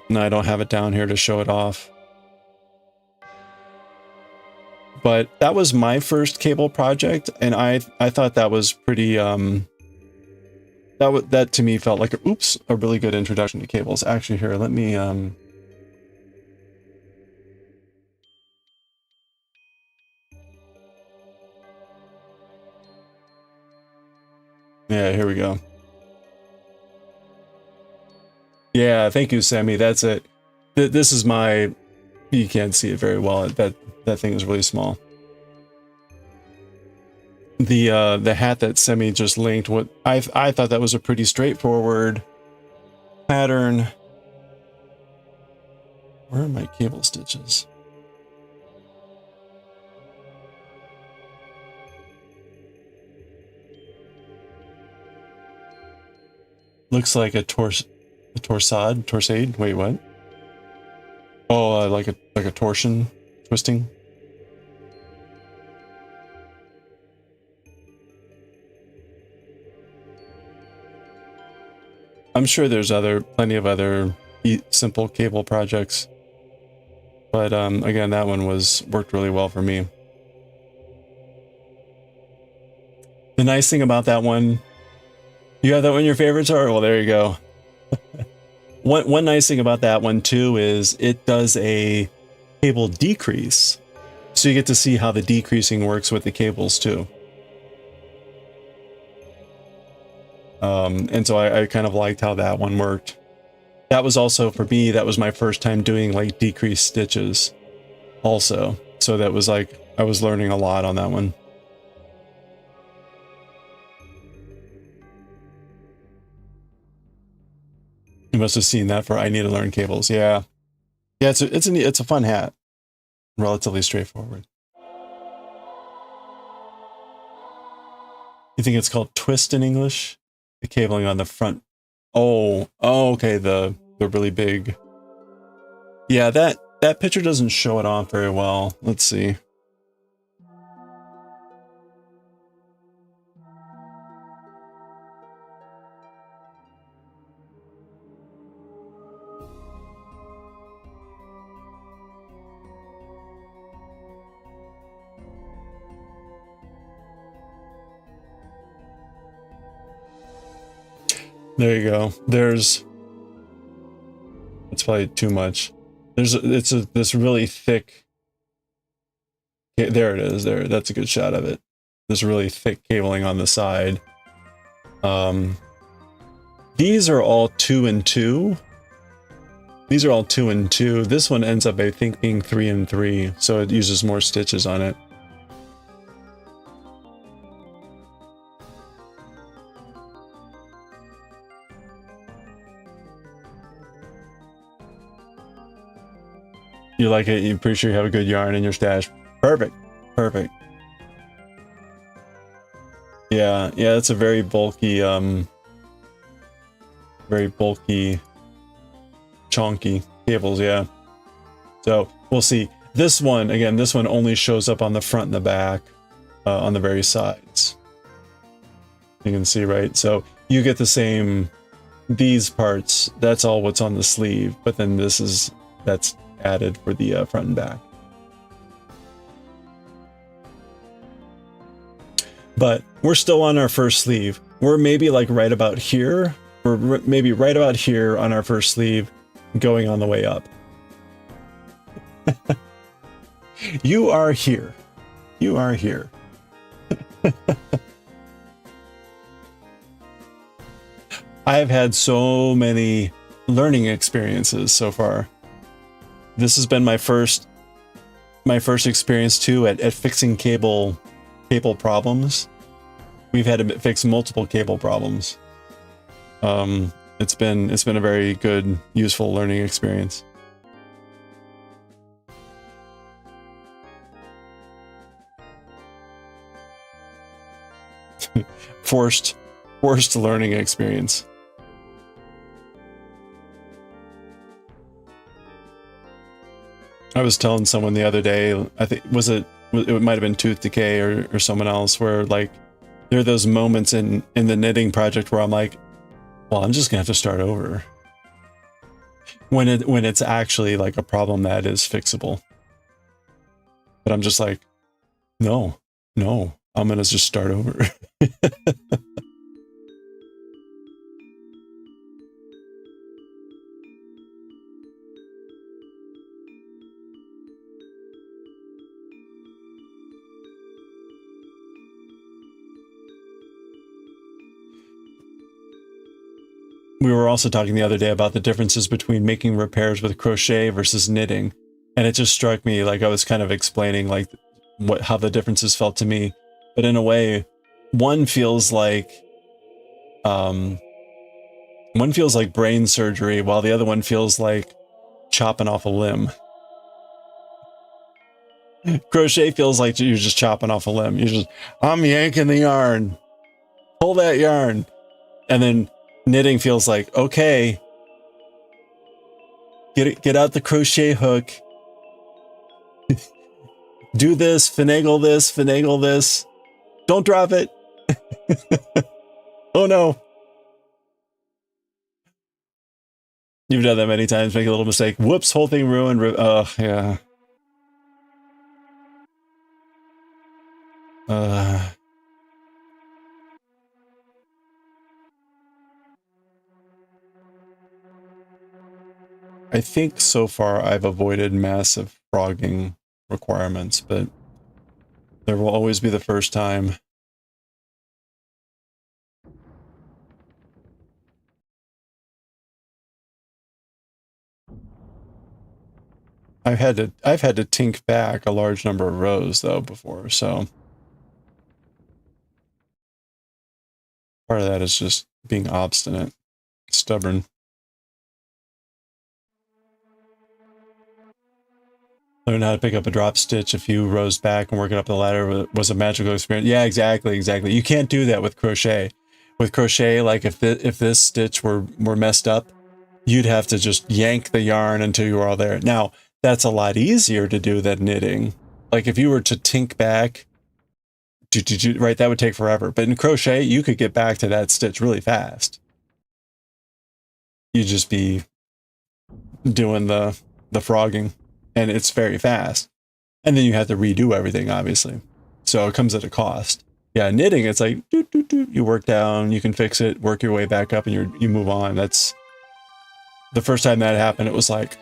A: no, I don't have it down here to show it off. But that was my first cable project, and I thought that was pretty that to me felt like a really good introduction to cables. Actually, here, let me yeah, here we go. Yeah, thank you, Sammy. That's it. This is my, you can't see it very well. That thing is really small. The hat that Semi just linked, what I thought that was a pretty straightforward pattern. Where are my cable stitches? Looks like a torsade. Wait, what? Oh, like a torsion, twisting. I'm sure there's plenty of other simple cable projects, but again, that one worked really well for me. The nice thing about that one, you have that one in your favorites, or well, there you go. One nice thing about that one too is it does a cable decrease, so you get to see how the decreasing works with the cables too. And so I kind of liked how that one worked. That was also, for me, that was my first time doing like decreased stitches also. So that was like, I was learning a lot on that one. You must have seen that for I Need to Learn Cables. Yeah. Yeah, it's a fun hat. Relatively straightforward. You think it's called twist in English? The cabling on the front. Oh, okay, the really big. Yeah, that picture doesn't show it off very well. Let's see. There you go. It's probably too much. This really thick. There it is. There, that's a good shot of it. This really thick cabling on the side. These are all 2 and 2. These are all 2 and 2. This one ends up, I think, being 3 and 3, so it uses more stitches on it. You like it? You're pretty sure you have a good yarn in your stash. Perfect. Perfect. Yeah, it's a very bulky, chonky cables, yeah. So we'll see. This one, again, this one only shows up on the front and the back, on the very sides. You can see, right? So you get the same, these parts, that's all what's on the sleeve, but then that's added for the front and back. But we're still on our first sleeve. We're maybe like right about here. We're maybe right about here on our first sleeve, going on the way up. You are here. You are here. I have had so many learning experiences so far. This has been my first experience too at fixing cable problems. We've had to fix multiple cable problems. It's been a very good, useful learning experience. Forced learning experience. I was telling someone the other day, I think it might have been Tooth Decay or someone else, where like there are those moments in the knitting project where I'm like, well, I'm just gonna have to start over. When it's actually like a problem that is fixable. But I'm just like, No, no, I'm gonna just start over. We were also talking the other day about the differences between making repairs with crochet versus knitting. And it just struck me, like I was kind of explaining like how the differences felt to me. But in a way, one feels like one feels like brain surgery, while the other one feels like chopping off a limb. Crochet feels like you're just chopping off a limb. You're just, I'm yanking the yarn. Pull that yarn. And then knitting feels like, okay, get out the crochet hook. Do this, finagle this, finagle this. Don't drop it. Oh no. You've done that many times, make a little mistake. Whoops, whole thing ruined. Yeah. I think so far I've avoided massive frogging requirements, but there will always be the first time. I've had to tink back a large number of rows though before, so part of that is just being obstinate, stubborn. Learn how to pick up a drop stitch a few rows back and work it up the ladder was a magical experience. Yeah, exactly. You can't do that with crochet. With crochet, like if this stitch were messed up, you'd have to just yank the yarn until you were all there. Now, that's a lot easier to do than knitting. Like if you were to tink back, right, that would take forever. But in crochet, you could get back to that stitch really fast. You'd just be doing the frogging, and it's very fast. And then you have to redo everything, obviously. So it comes at a cost. Yeah, knitting, it's like, you work down, you can fix it, work your way back up, and you move on. That's the first time that happened. It was like,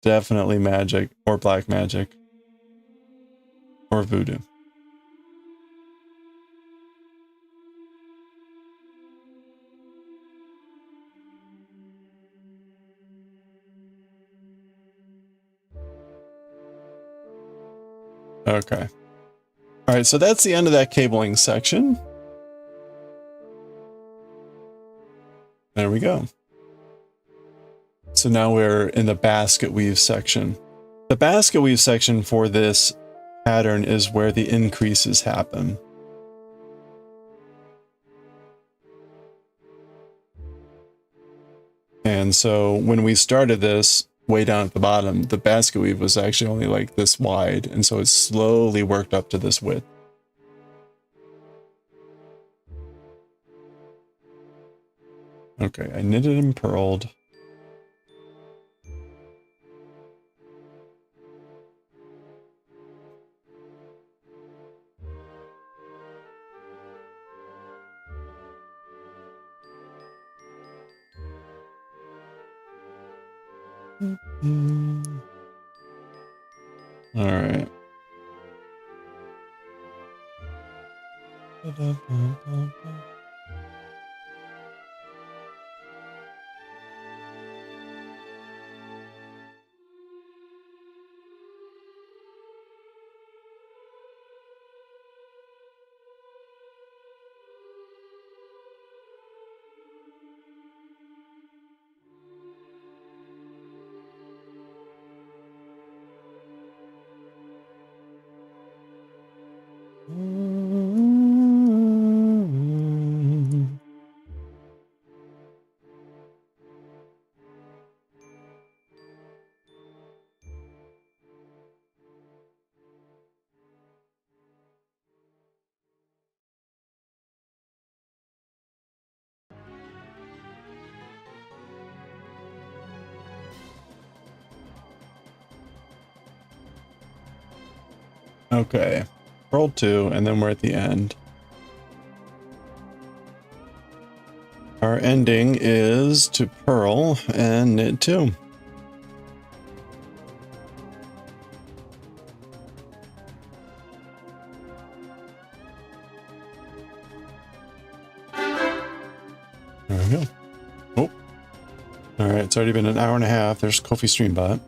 A: definitely magic or black magic or voodoo. Okay. All right, so that's the end of that cabling section. There we go. So now we're in the basket weave section. The basket weave section for this pattern is where the increases happen. And so when we started this, way down at the bottom, the basket weave was actually only like this wide, and so it slowly worked up to this width. Okay, I knitted and purled. All right. Okay. Purl 2, and then we're at the end. Our ending is to purl and knit 2. There we go. Oh. Alright, it's already been an hour and a half. There's Kofi Streambot.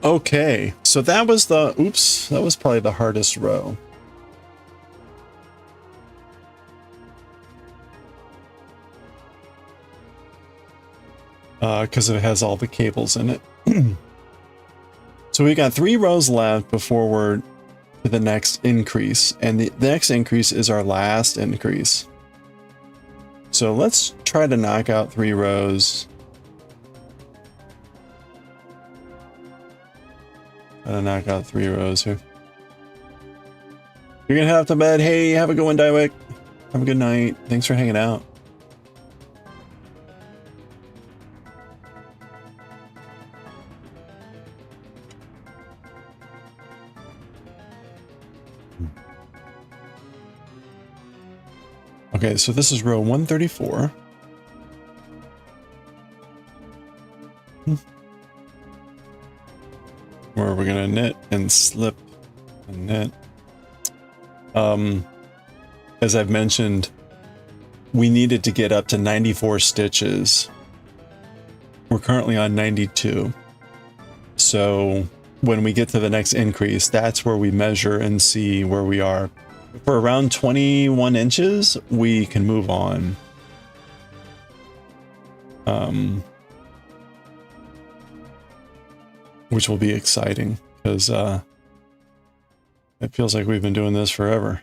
A: Okay, so that was the, oops, that was probably the hardest row. Because it has all the cables in it. So we got 3 rows left before we're to the next increase, and the next increase is our last increase. So let's try to knock out 3 rows. Gotta knock out 3 rows here. You're gonna head off to bed. Hey, have a good one, Daiwick. Have a good night. Thanks for hanging out. Okay, so this is row 134. Where we're gonna knit and slip and knit. As I've mentioned, we needed to get up to 94 stitches. We're currently on 92. So when we get to the next increase, that's where we measure and see where we are. For around 21 inches, we can move on. Which will be exciting because it feels like we've been doing this forever.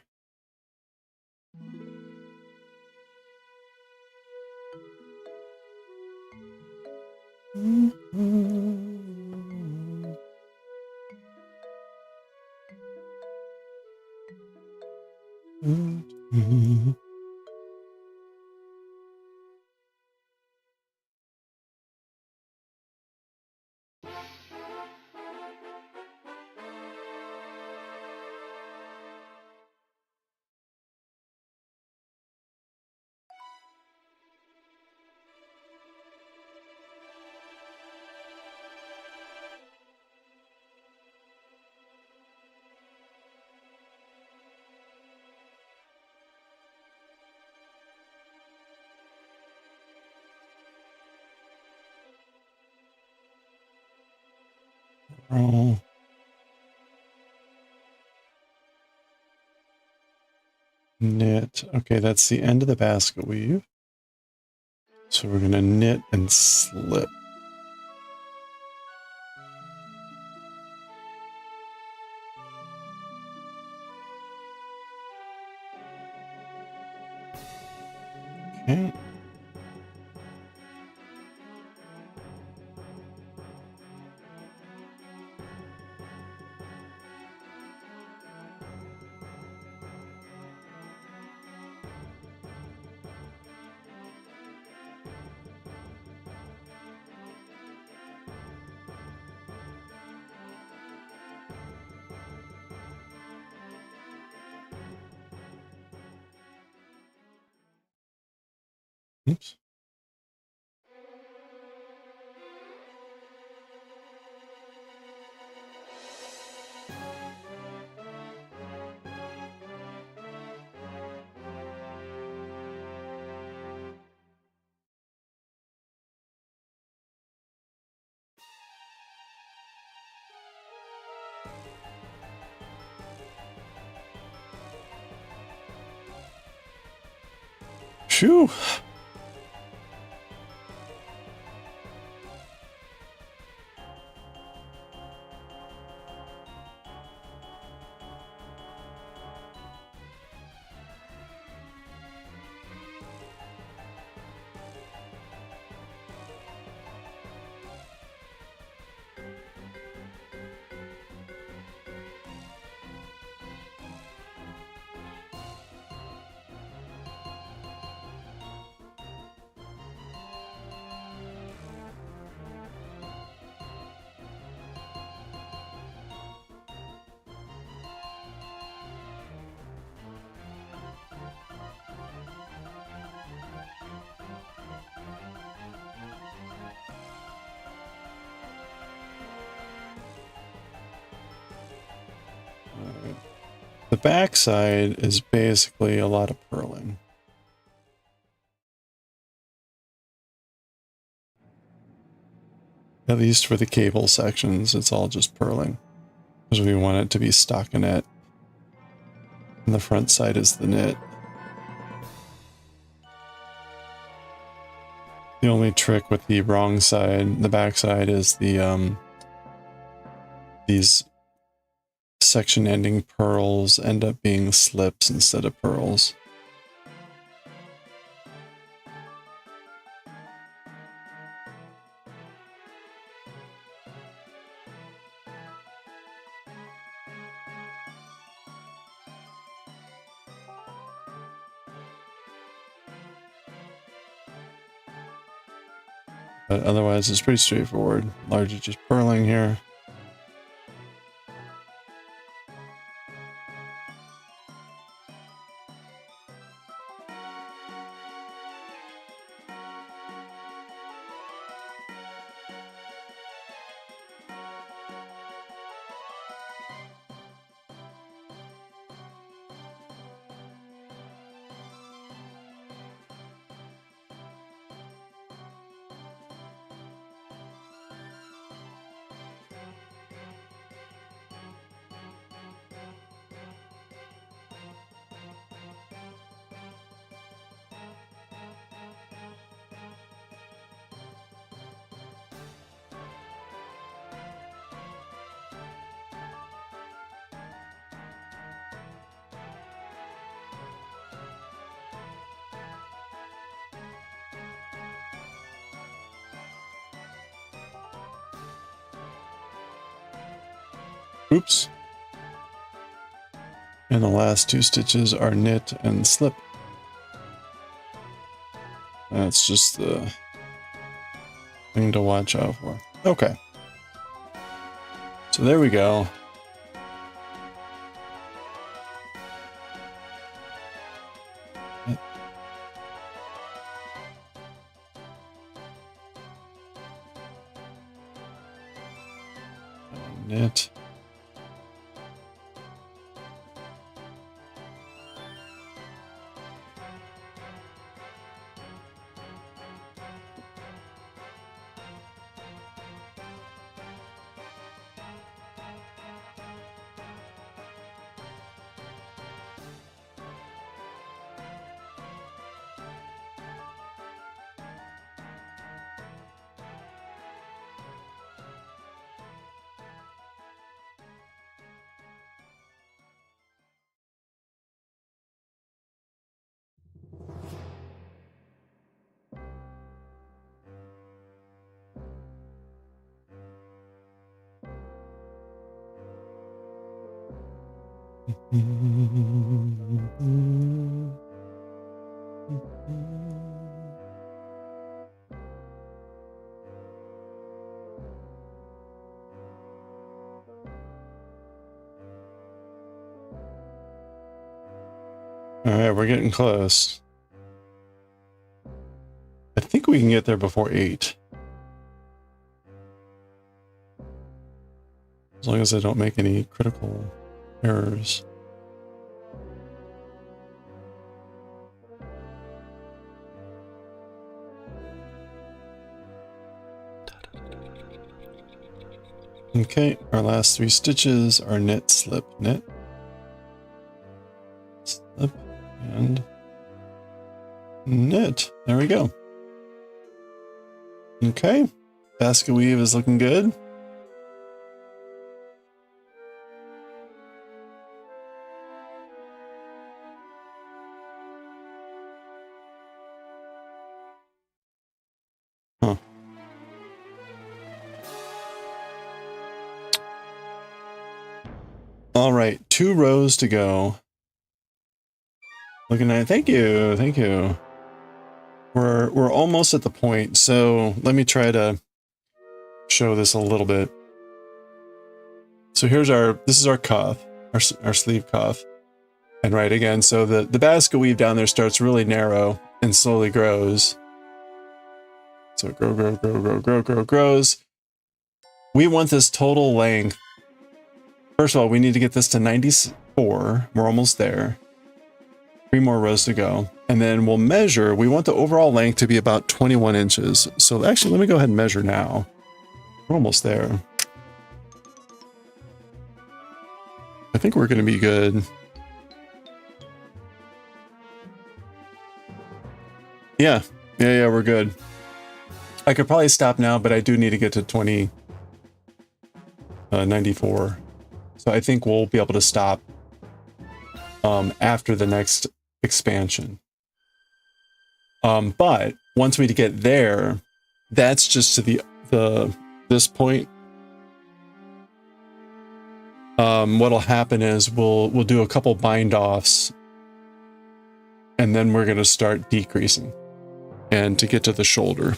A: Oh. Knit. Okay, that's the end of the basket weave. So we're gonna knit and slip. Okay. Oops. Phew. The back side is basically a lot of purling. At least for the cable sections, it's all just purling. Because we want it to be stockinette. And the front side is the knit. The only trick with the wrong side, the back side, is the these section ending purls end up being slips instead of purls. But otherwise, it's pretty straightforward. Largely just purling here. Oops. And the last two stitches are knit and slip. That's just the thing to watch out for. Okay. So there we go. Knit. All right, we're getting close. I think we can get there before 8. As long as I don't make any critical errors. Okay, our last 3 stitches are knit, slip, knit. Slip, and knit. There we go. Okay, basket weave is looking good. Huh. All right, 2 rows to go. Looking at, thank you, thank you. We're almost at the point, so let me try to show this a little bit. So here's this is our cuff, our sleeve cuff. And right again, so the basket weave down there starts really narrow and slowly grows. So it grows. We want this total length. First of all, we need to get this to 4. We're almost there. 3 more rows to go. And then we'll measure. We want the overall length to be about 21 inches. So actually, let me go ahead and measure now. We're almost there. I think we're going to be good. Yeah, we're good. I could probably stop now, but I do need to get to 94. So I think we'll be able to stop after the next expansion. But once we get there, that's just to this point. What'll happen is we'll do a couple bind offs, and then we're going to start decreasing, and to get to the shoulder.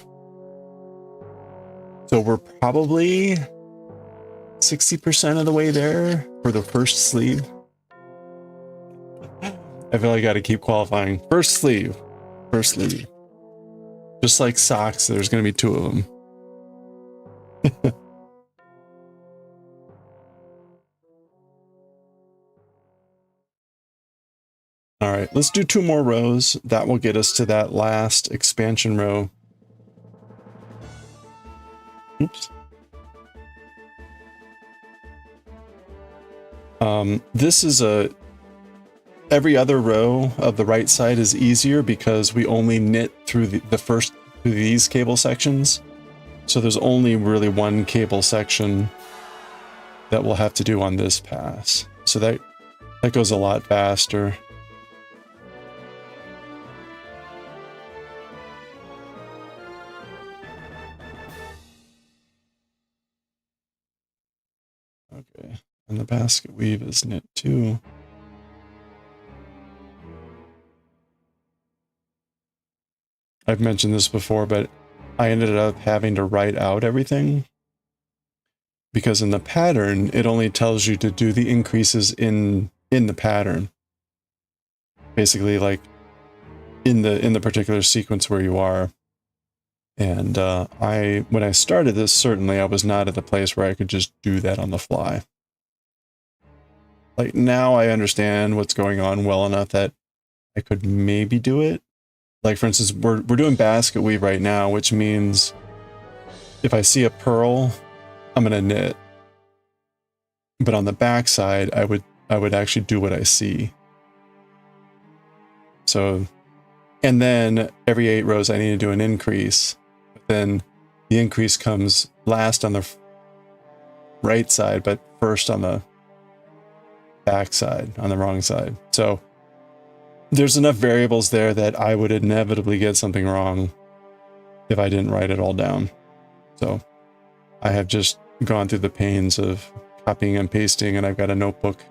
A: So we're probably 60% of the way there for the first sleeve. I feel like I got to keep qualifying. First sleeve. Just like socks, there's going to be 2 of them. All right, let's do 2 more rows. That will get us to that last expansion row. Oops. This is every other row of the right side is easier because we only knit through through these cable sections. So there's only really one cable section that we'll have to do on this pass. So that goes a lot faster. Okay, and the basket weave is knit too. I've mentioned this before, but I ended up having to write out everything because in the pattern, it only tells you to do the increases in the pattern. Basically, like in the particular sequence where you are. And when I started this, certainly I was not at the place where I could just do that on the fly. Like now I understand what's going on well enough that I could maybe do it. Like for instance, we're doing basket weave right now, which means if I see a purl, I'm gonna knit. But on the back side, I would actually do what I see. So, and then every 8 rows I need to do an increase. But then the increase comes last on the right side, but first on the back side, on the wrong side. So there's enough variables there that I would inevitably get something wrong if I didn't write it all down. So I have just gone through the pains of copying and pasting, and I've got a notebook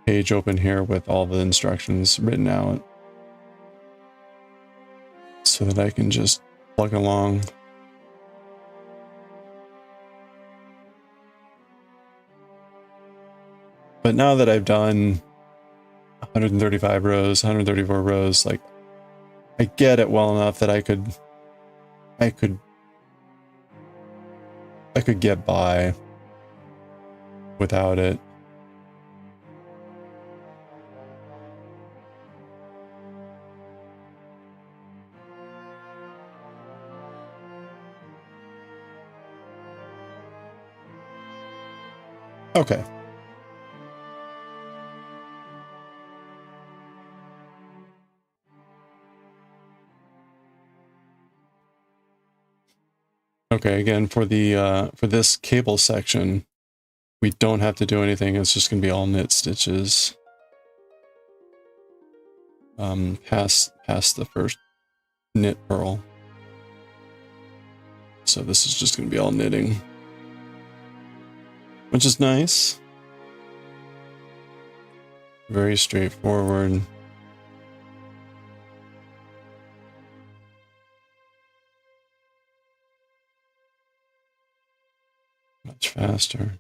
A: page open here with all the instructions written out so that I can just plug along. But now that I've done 135 rows, 134 rows, like I get it well enough that I could get by without it. Okay. Okay, again, for this cable section, we don't have to do anything. It's just going to be all knit stitches past the first knit purl. So this is just going to be all knitting, which is nice. Very straightforward. Much faster.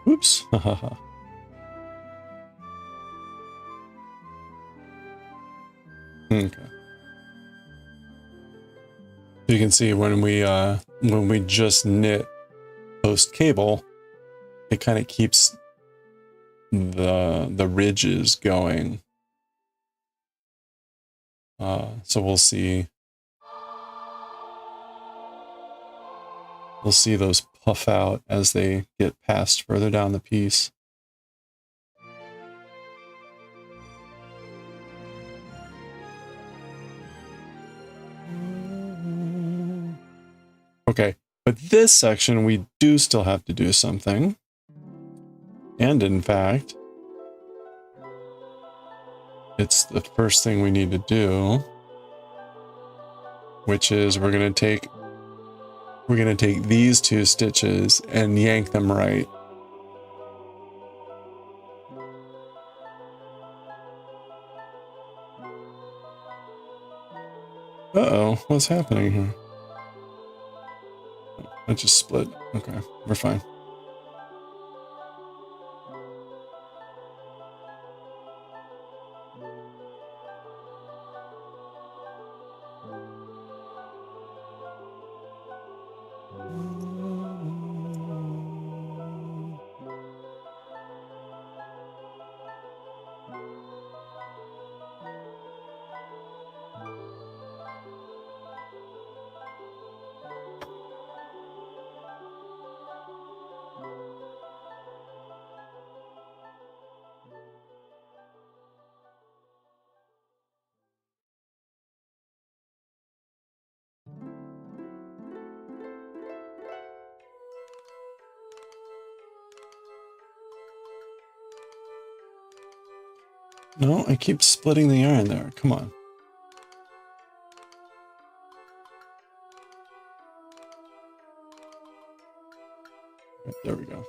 A: Oops. Okay. You can see when we just knit post cable, it kind of keeps the ridges going. So we'll see those puff out as they get passed further down the piece. Okay, but this section we do still have to do something. And in fact, it's the first thing we need to do, which is we're gonna take these two stitches and yank them right. Uh-oh, what's happening here? I just split. Okay, we're fine. No, I keep splitting the yarn there. Come on. There we go.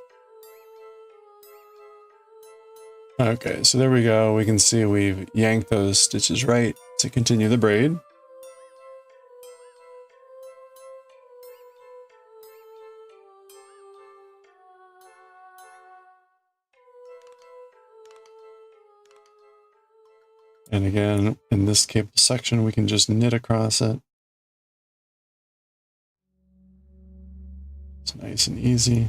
A: Okay, so there we go. We can see we've yanked those stitches right to continue the braid. And again, in this cable section, we can just knit across it. It's nice and easy.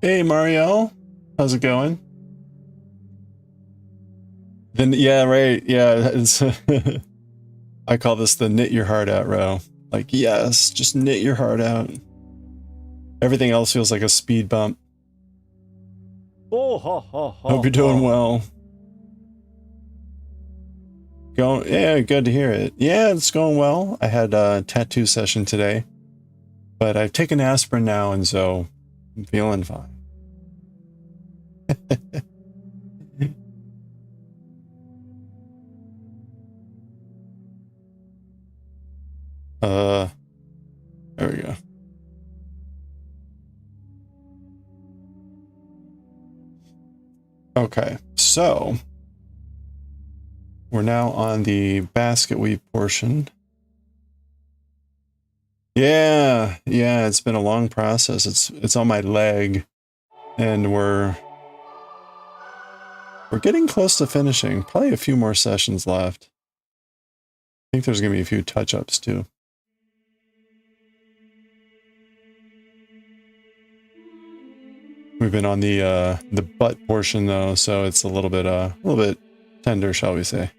A: Hey, Mario. How's it going? Then, yeah, right. Yeah, it's I call this the knit your heart out row. Like, yes, just knit your heart out. Everything else feels like a speed bump.
C: Oh, ha, ha, ha,
A: Hope you're doing well. Yeah, good to hear it. Yeah, it's going well. I had a tattoo session today, but I've taken aspirin now, and so I'm feeling fine. There we go. Okay, so we're now on the basket weave portion. Yeah, it's been a long process. It's on my leg, and we're getting close to finishing. Probably a few more sessions left. I think there's gonna be a few touch-ups too. We've been on the butt portion though, so it's a little bit tender, shall we say.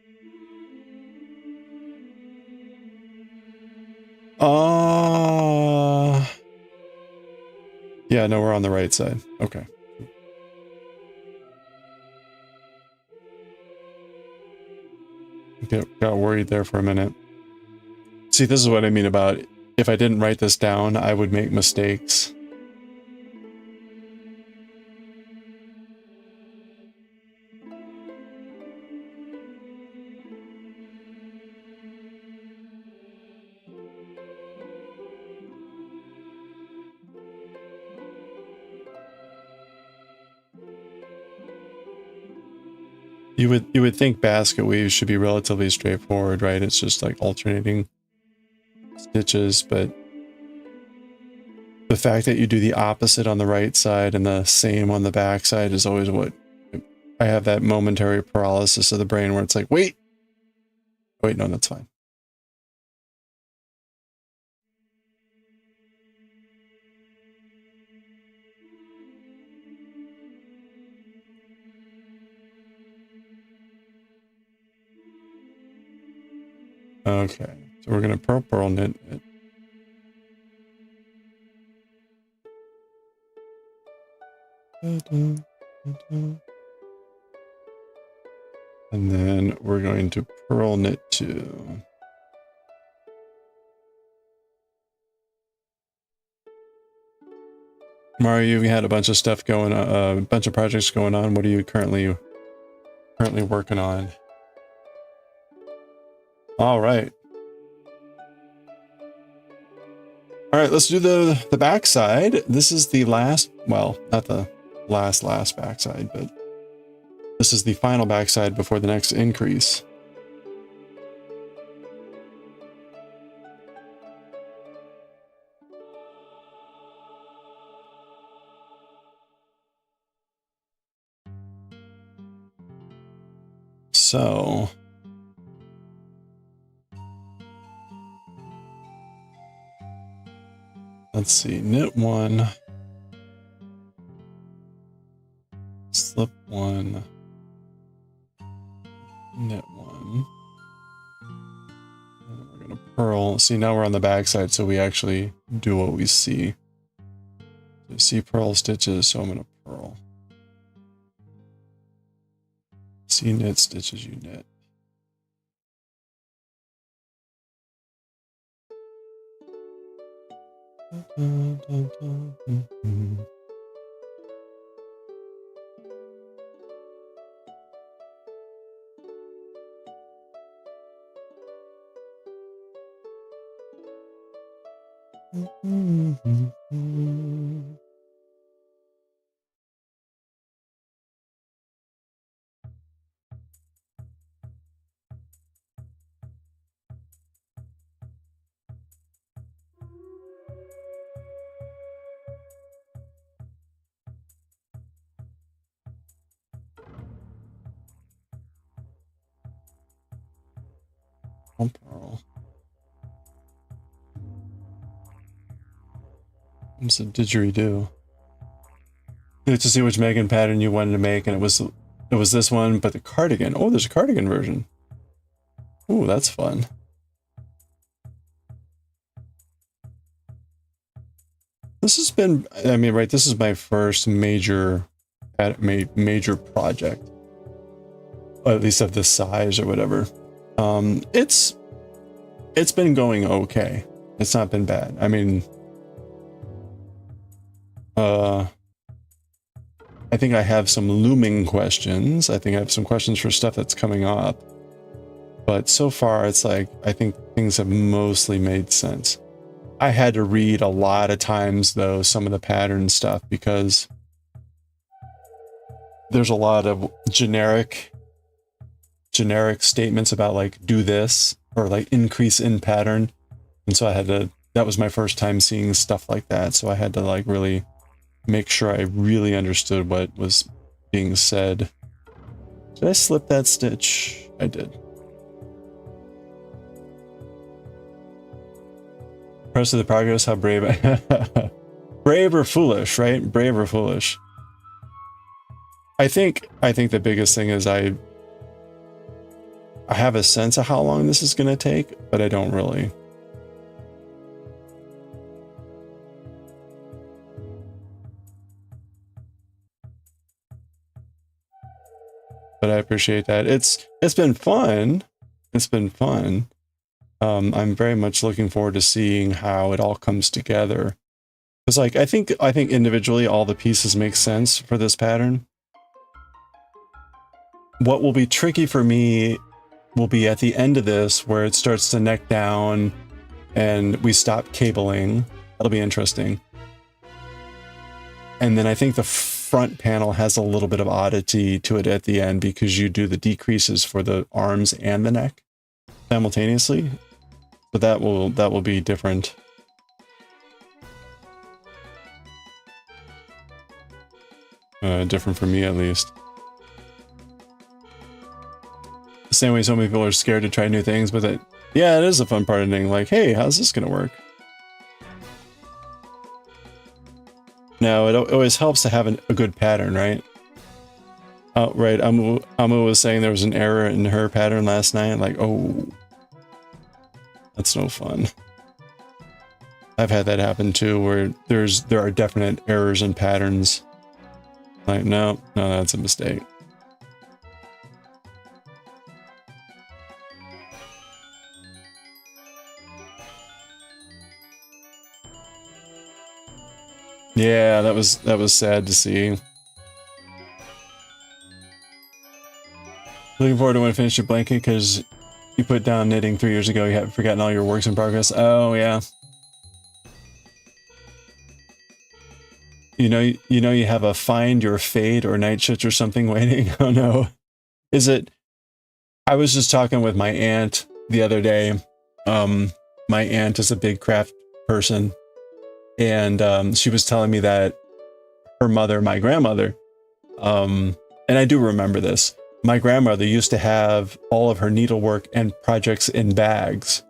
A: Yeah, no, we're on the right side. Okay. got worried there for a minute. See, this is what I mean about if I didn't write this down, I would make mistakes. You would think basket weave should be relatively straightforward, right? It's just like alternating stitches, but the fact that you do the opposite on the right side and the same on the back side is always what I have that momentary paralysis of the brain where it's like, wait, no, that's fine. Okay, so we're gonna purl knit it. And then we're going to purl knit 2. Mario, you had a bunch of stuff going on, a bunch of projects going on. What are you currently working on? All right. All right, let's do the back side. This is the last, well, not the last backside, but this is the final backside before the next increase. So let's see, knit 1, slip 1, knit 1, and we're gonna purl. See, now we're on the back side, so we actually do what we see. So see purl stitches, so I'm gonna purl. See knit stitches, you knit. Purl. So didgeridoo. To see which Megan pattern you wanted to make, and it was this one, but the cardigan. Oh, there's a cardigan version. Ooh, that's fun. This has been, I mean, right, this is my first major project, or at least of this size or whatever. It's been going okay. It's not been bad. I mean, I think I have some looming questions. I think I have some questions for stuff that's coming up. But so far, it's like, I think things have mostly made sense. I had to read a lot of times, though, some of the pattern stuff, because there's a lot of generic statements about, like, do this, or, like, increase in pattern. And so I had to, that was my first time seeing stuff like that. So I had to, like, really make sure I really understood what was being said. Did I slip that stitch? I did. Press of the progress, how brave brave or foolish, right? Brave or foolish. I think the biggest thing is I have a sense of how long this is going to take, but I don't really. But I appreciate that. It's been fun. It's been fun. I'm very much looking forward to seeing how it all comes together. Because like I think individually all the pieces make sense for this pattern. What will be tricky for me will be at the end of this where it starts to neck down and we stop cabling. That'll be interesting. And then I think the front panel has a little bit of oddity to it at the end because you do the decreases for the arms and the neck simultaneously. So that will be different. Different for me at least. The same way so many people are scared to try new things, but yeah, it is a fun part of knitting. Like, hey, how's this gonna work? Now, it always helps to have a good pattern, right? Oh, right. Amu was saying there was an error in her pattern last night. Like, oh, that's no fun. I've had that happen too, where there are definite errors in patterns. Like, no, that's a mistake. Yeah, that was sad to see. Looking forward to when I finish your blanket because you put down knitting 3 years ago. You haven't forgotten all your works in progress. Oh yeah. You know you have a find your fade or night shift or something waiting. Oh no. Is it? I was just talking with my aunt the other day. My aunt is a big craft person. And she was telling me that her mother, my grandmother, and I do remember this, my grandmother used to have all of her needlework and projects in bags.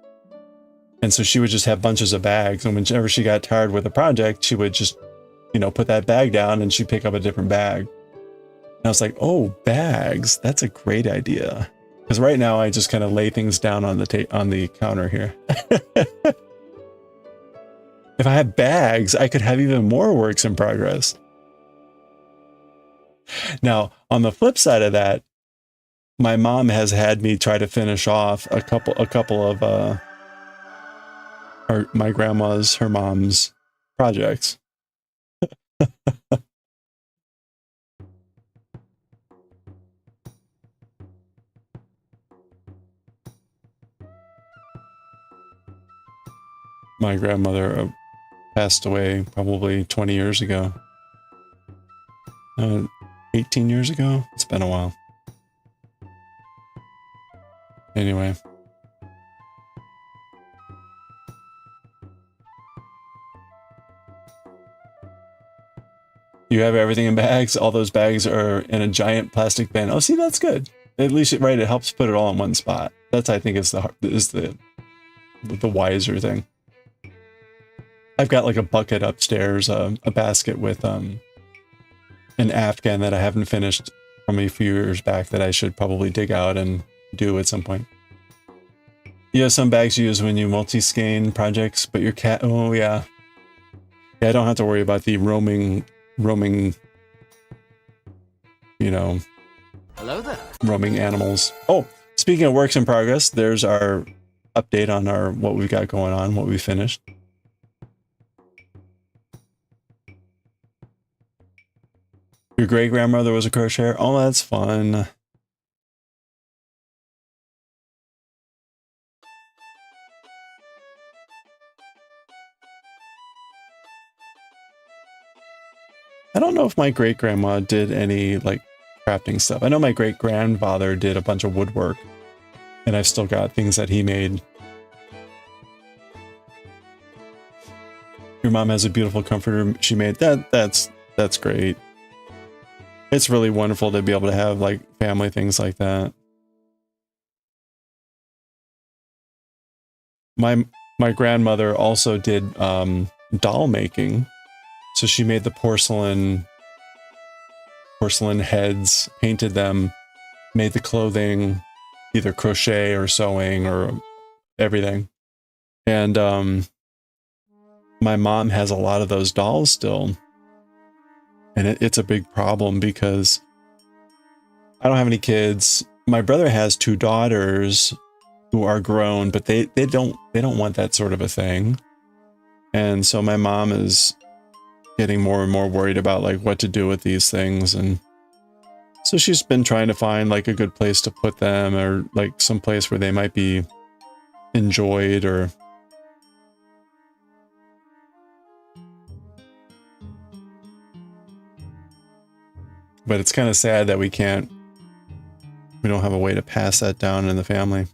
A: And so she would just have bunches of bags. And whenever she got tired with a project, she would just, put that bag down and she'd pick up a different bag. And I was like, oh, bags. That's a great idea. Because right now I just kind of lay things down on the counter here. If I had bags, I could have even more works in progress. Now, on the flip side of that, my mom has had me try to finish off a couple of her mom's projects. My grandmother passed away probably 20 years ago. 18 years ago? It's been a while. Anyway. You have everything in bags? All those bags are in a giant plastic bin. Oh, see, that's good. At least, it helps put it all in one spot. That's, I think, is the wiser thing. I've got like a bucket upstairs, a basket with an Afghan that I haven't finished from a few years back that I should probably dig out and do at some point. You have some bags you use when you multi-skein projects, but your cat, oh yeah. Yeah, I don't have to worry about the roaming,
B: Hello there.
A: roaming animals. Oh, speaking of works in progress, there's our update on what we've got going on, what we finished. Your great-grandmother was a crocheter? Oh, that's fun. I don't know if my great-grandma did any, like, crafting stuff. I know my great-grandfather did a bunch of woodwork, and I've still got things that he made. Your mom has a beautiful comforter she made. That's great. It's really wonderful to be able to have like family things like that. My grandmother also did doll making. So she made the porcelain heads, painted them, made the clothing, either crochet or sewing or everything. And my mom has a lot of those dolls still. And it's a big problem because I don't have any kids. My brother has 2 daughters, who are grown, but they don't want that sort of a thing. And so my mom is getting more and more worried about like what to do with these things, and so she's been trying to find like a good place to put them, or like some place where they might be enjoyed, or but it's kind of sad that we don't have a way to pass that down in the family.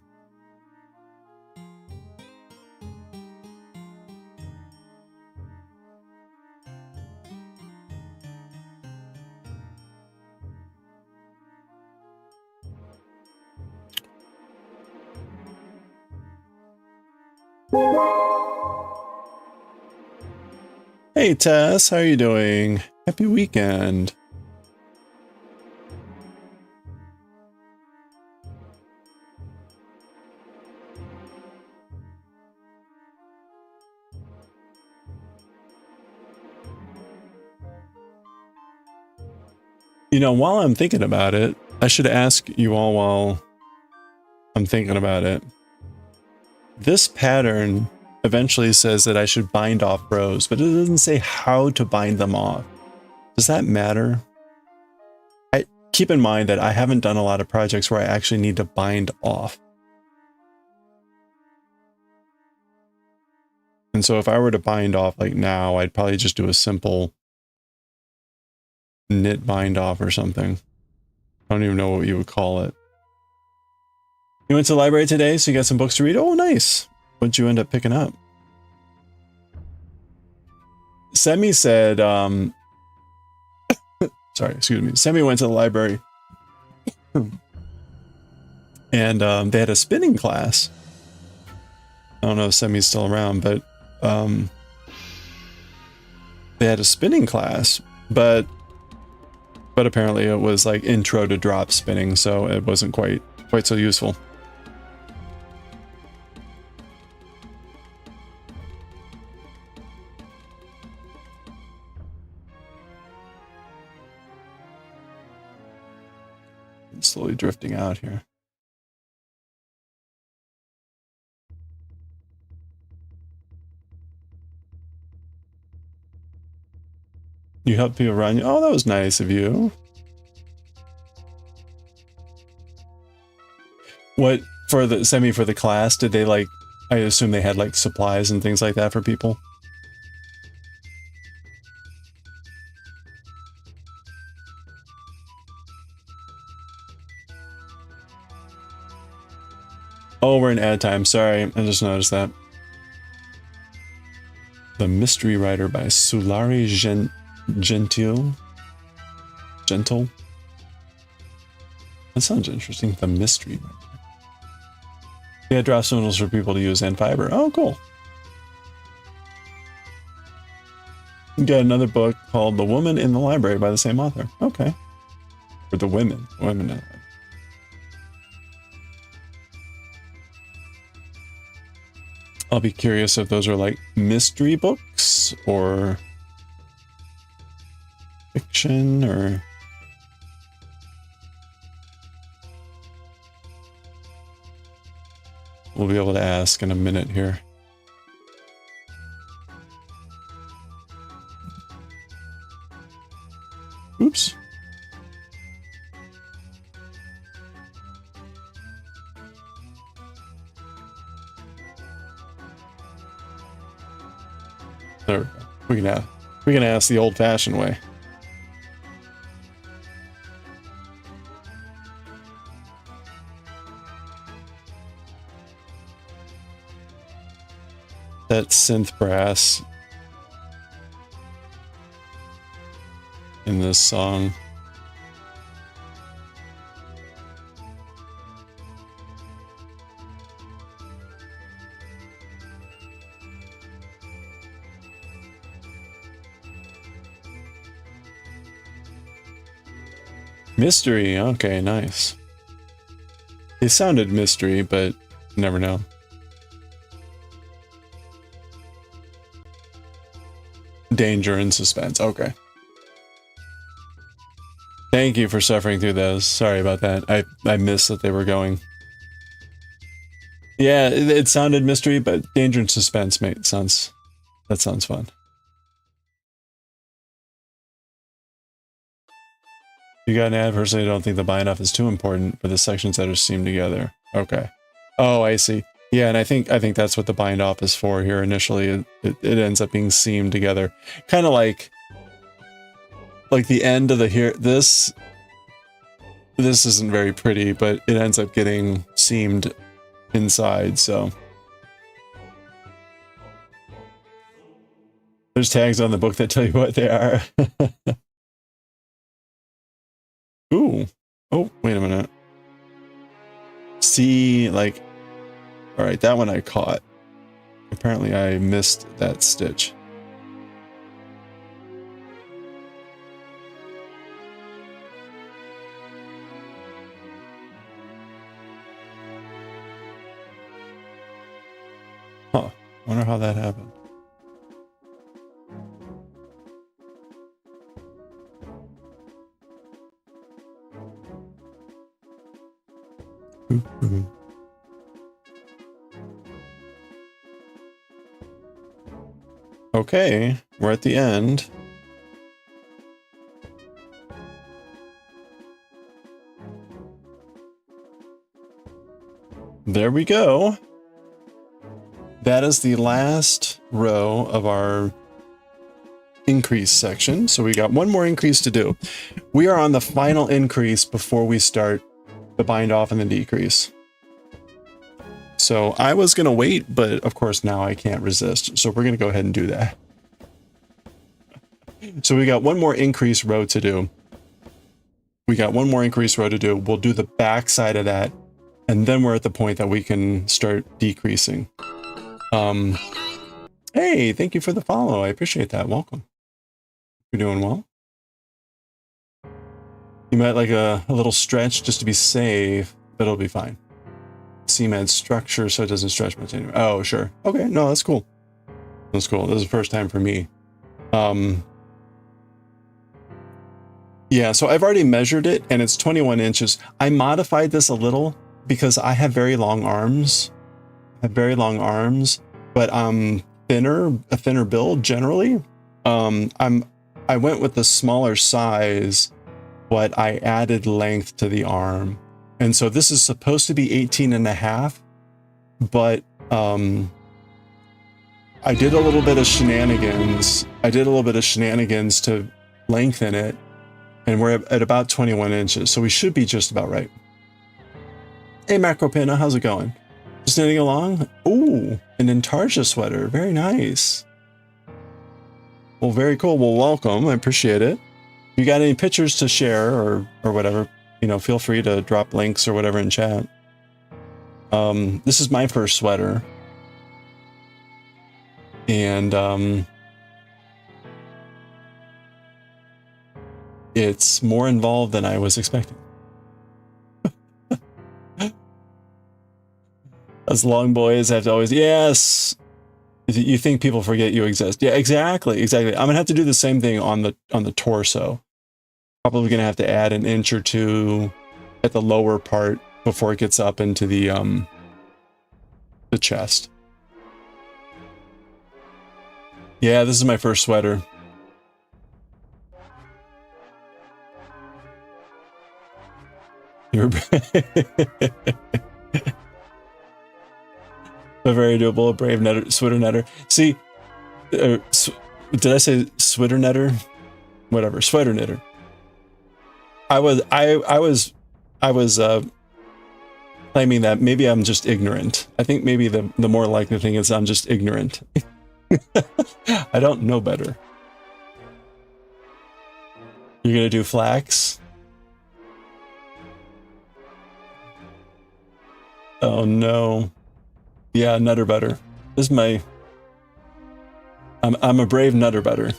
A: Hey Tess, how are you doing? Happy weekend. You know, while I'm thinking about it, I should ask you all while I'm thinking about it. This pattern eventually says that I should bind off rows, but it doesn't say how to bind them off. Does that matter? Keep in mind that I haven't done a lot of projects where I actually need to bind off. And so if I were to bind off like now, I'd probably just do a simple knit bind off or something. I don't even know what you would call it. You went to the library today, so you got some books to read? Oh, nice. What'd you end up picking up? Semi said, sorry, excuse me. Semi went to the library and they had a spinning class. I don't know if Semi's still around, but they had a spinning class, but apparently it was like intro to drop spinning, so it wasn't quite so useful. I'm slowly drifting out here. You helped people around you. Oh, that was nice of you. What for the Semi for the class? Did they like? I assume they had like supplies and things like that for people. Oh, we're in ad time. Sorry, I just noticed that. The Mystery Writer by Sulari Gentil. That sounds interesting. The Mystery Writer. Yeah, draft symbols for people to use and fiber. Oh, cool. You got another book called The Woman in the Library by the same author. Okay. Or The Women. Women in the Library. I'll be curious if those are like mystery books or fiction or... We'll be able to ask in a minute here. Oops. There we go. We can ask the old-fashioned way. That synth brass in this song. Mystery, okay, nice. It sounded mystery, but you never know. Danger and suspense, okay. Thank you for suffering through those. Sorry about that. I missed that they were going. Yeah, it sounded mystery, but danger and suspense, mate. That sounds fun. You got an ad. Personally, I don't think the bind off is too important for the sections that are seamed together. Okay. Oh, I see. Yeah, and I think that's what the bind off is for here initially. It ends up being seamed together. Kind of like the end of the here. This isn't very pretty, but it ends up getting seamed inside, so. There's tags on the book that tell you what they are. Ooh. Oh, wait a minute. See, like, all right, that one I caught. Apparently I missed that stitch. Huh. Wonder how that happened. Okay, we're at the end. There we go. That is the last row of our increase section. So we got one more increase to do. We are on the final increase before we start the bind off and the decrease. So I was going to wait, but of course now I can't resist. So we're going to go ahead and do that. So we got one more increase row to do. We'll do the back side of that. And then we're at the point that we can start decreasing. Hey, thank you for the follow. I appreciate that. Welcome. You're doing well. You might like a little stretch just to be safe, but it'll be fine. Seam adds structure so it doesn't stretch much anyway. Oh, sure. Okay, no, that's cool. That's cool. This is the first time for me. Yeah, so I've already measured it and it's 21 inches. I modified this a little because I have very long arms. But a thinner build generally. I went with the smaller size, but I added length to the arm. And so this is supposed to be 18 and a half, but I did a little bit of shenanigans. To lengthen it, and we're at about 21 inches, so we should be just about right. Hey, Macropina, how's it going? Just knitting along? Ooh, an Intarsia sweater. Very nice. Well, very cool. Well, welcome. I appreciate it. If you got any pictures to share or whatever, you know, feel free to drop links or whatever in chat. This is my first sweater. And it's more involved than I was expecting. As long boys have to always, yes. You think people forget you exist. Yeah, exactly. I'm gonna have to do the same thing on the torso. Probably gonna have to add an inch or two at the lower part before it gets up into the chest. Yeah, this is my first sweater. You're a very doable, brave netter, sweater netter. See, did I say sweater netter? Whatever, sweater knitter. I was claiming that maybe I'm just ignorant. I think maybe the more likely thing is I'm just ignorant. I don't know better. You're gonna do flax? Oh no. Yeah, nutter butter. This is my... I'm a brave nutter butter.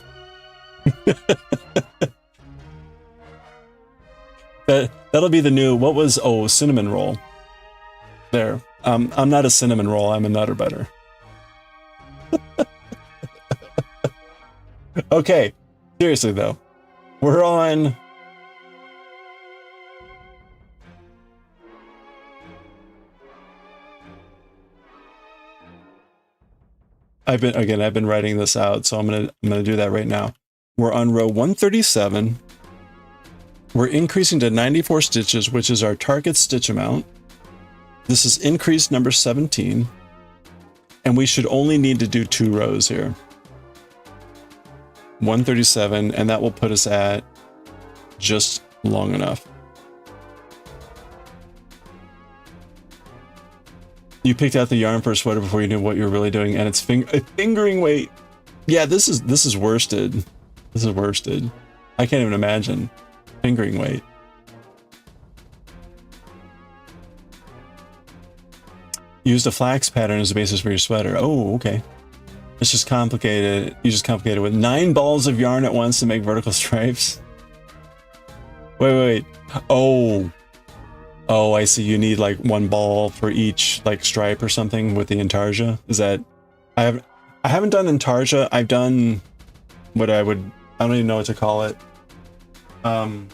A: That'll be the new... What was... Oh, cinnamon roll. There. I'm not a cinnamon roll, I'm a nutter butter. Okay. Seriously, though. We're on... I've been writing this out, so I'm gonna do that right now. We're on row 137. We're increasing to 94 stitches, which is our target stitch amount. This is increase number 17. And we should only need to do 2 rows here. 137, and that will put us at just long enough. You picked out the yarn for a sweater before you knew what you were really doing, and it's fingering weight. Yeah, this is worsted. This is worsted. I can't even imagine fingering weight. Used a flax pattern as a basis for your sweater. Oh, okay. It's just complicated. You just complicate it with 9 balls of yarn at once to make vertical stripes. Wait. Oh, I see. You need like 1 ball for each like stripe or something with the intarsia. Is that? I haven't done intarsia. I've done what I don't even know what to call it. I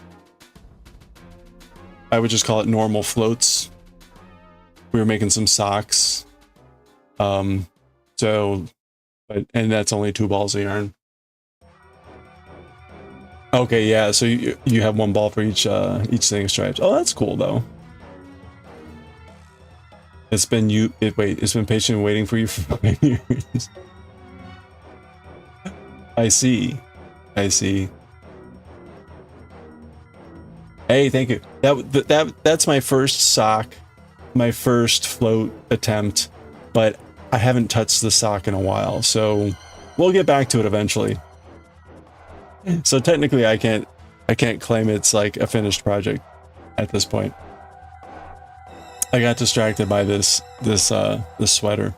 A: would just call it normal floats. We were making some socks. And that's only 2 balls of yarn. Okay, yeah, so you have 1 ball for each thing stripes. Oh, that's cool though. It's been patiently waiting for you for 5 years. I see. Hey, thank you. That's my first sock, my first float attempt, but I haven't touched the sock in a while, so we'll get back to it eventually. So technically I can't claim it's like a finished project at this point. I got distracted by this sweater.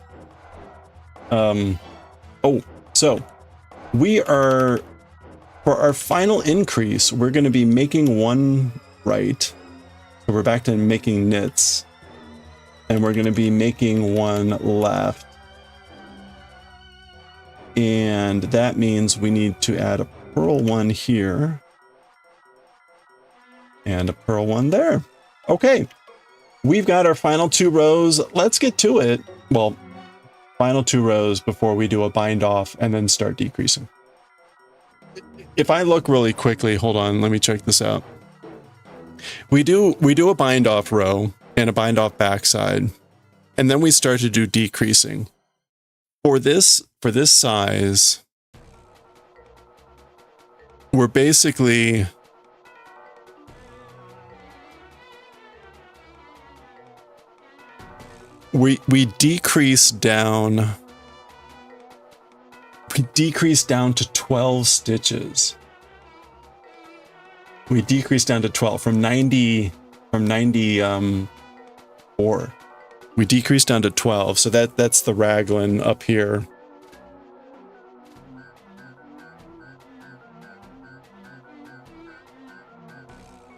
A: So we are, for our final increase, we're going to be making 1 right. So we're back to making knits. And we're going to be making 1 left. And that means we need to add a purl 1 here. And a purl 1 there. Okay. We've got our final 2 rows. Let's get to it. Well, final 2 rows before we do a bind off and then start decreasing. If I look really quickly, hold on, let me check this out. We do a bind off row and a bind off backside, and then we start to do decreasing. For this size, we're basically we decrease down to 12 stitches. We decrease down to 12 from 94. We decrease down to 12, so that's the raglan up here.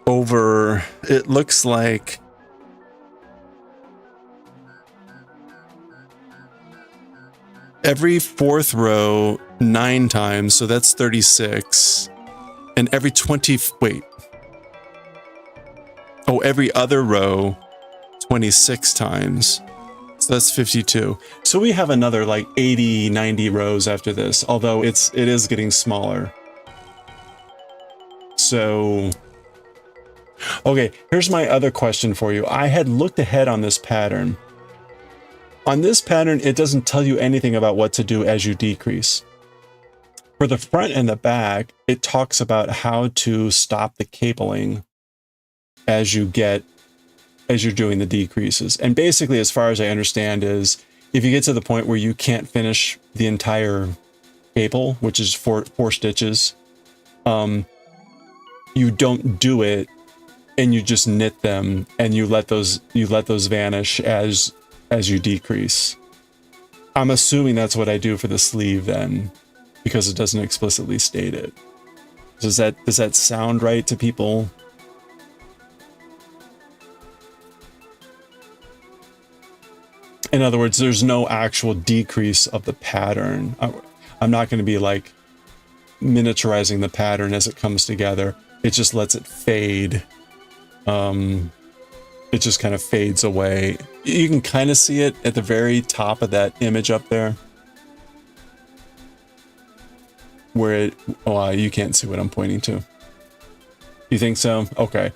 A: Over, it looks like every 4th row 9 times, so that's 36. And every 20, every other row 26 times. So that's 52. So we have another like 80, 90 rows after this, although it is getting smaller. So, okay, here's my other question for you. I had looked ahead on this pattern. On this pattern, it doesn't tell you anything about what to do as you decrease. For the front and the back, it talks about how to stop the cabling as you're doing the decreases. And basically, as far as I understand, is if you get to the point where you can't finish the entire cable, which is four stitches, you don't do it, and you just knit them, and you let those vanish as you decrease. I'm assuming that's what I do for the sleeve then, because it doesn't explicitly state it. Does that sound right to people? In other words, there's no actual decrease of the pattern. I'm not going to be like miniaturizing the pattern as it comes together. It just lets it fade. It just kind of fades away. You can kind of see it at the very top of that image up there. where it, oh, you can't see what I'm pointing to. You think so? Okay.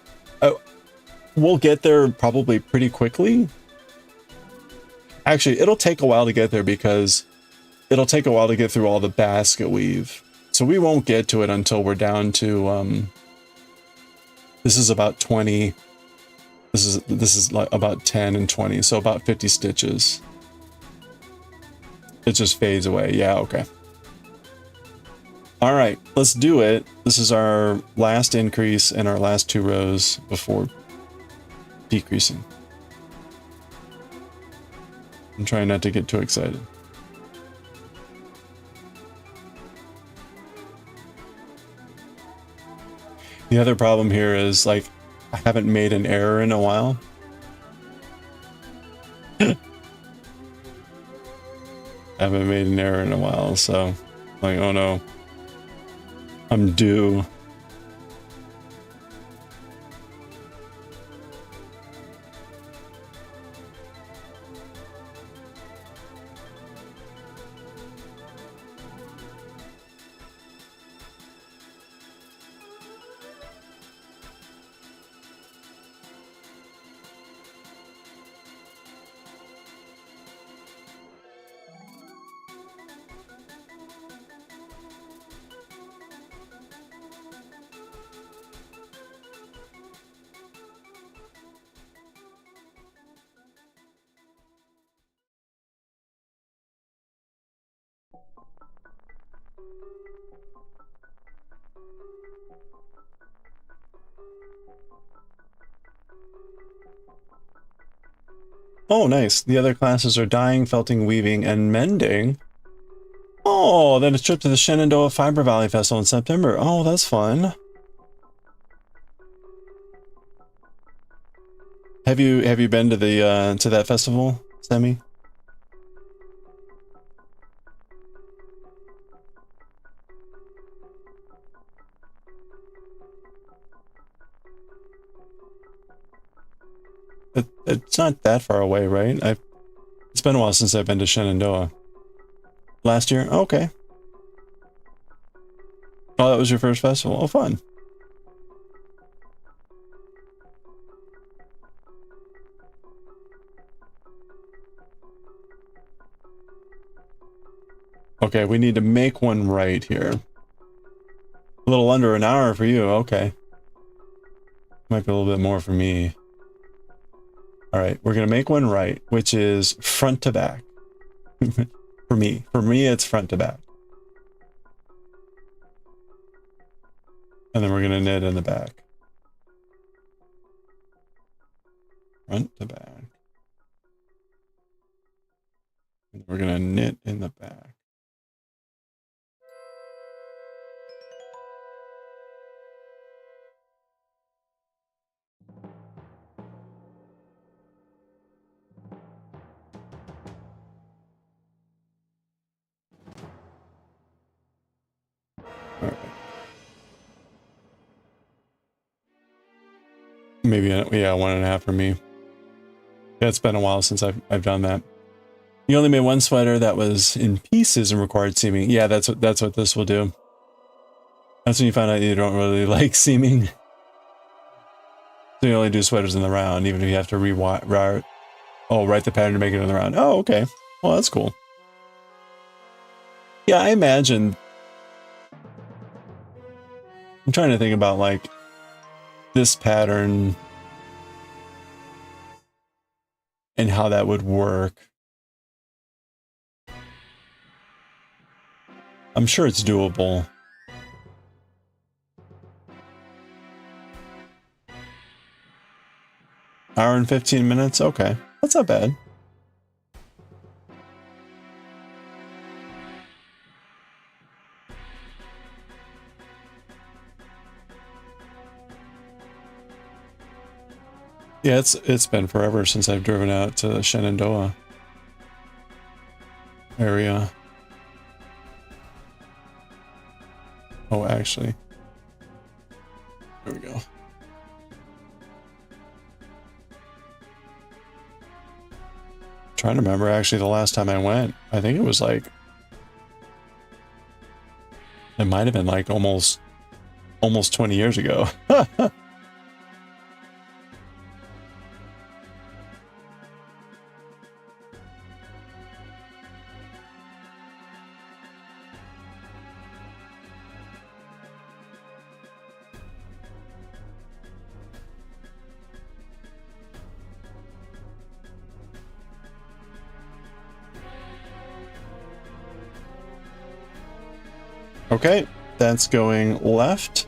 A: We'll get there probably pretty quickly. Actually, it'll take a while to get there because it'll take a while to get through all the basket weave. So we won't get to it until we're down to, this is about 20. This is like about 10 and 20, so about 50 stitches. It just fades away. Yeah, okay. All right, let's do it. This is our last increase in our last 2 rows before decreasing. I'm trying not to get too excited. The other problem here is, like, I haven't made an error in a while. I haven't made an error in a while, so, like, oh no. I'm due. Oh, nice. The other classes are dyeing, felting, weaving, and mending. Oh, then a trip to the Shenandoah Fiber Valley Festival in September. Oh, that's fun. Have you been to the to that festival, Sammy? It's not that far away, right? It's been a while since I've been to Shenandoah. Last year? Okay. Oh, that was your first festival. Oh, fun. Okay, we need to make one right here. A little under an hour for you. Okay. Might be a little bit more for me. All right, we're going to make one right, which is front to back. For me, it's front to back. And then we're going to knit in the back. Front to back. And we're going to knit in the back. All right. Maybe, yeah, 1.5 for me. Yeah, it's been a while since I've done that. You only made one sweater that was in pieces and required seaming. Yeah, that's what this will do. That's when you find out you don't really like seaming. So you only do sweaters in the round, even if you have to write the pattern to make it in the round. Oh, okay. Well, that's cool. Yeah, I imagine. I'm trying to think about, like, this pattern and how that would work. I'm sure it's doable. Hour and 15 minutes? Okay. That's not bad. Yeah, it's been forever since I've driven out to the Shenandoah area. Oh, actually. There we go. Trying to remember actually the last time I went. I think it was like It might have been like almost 20 years ago. Okay, that's going left.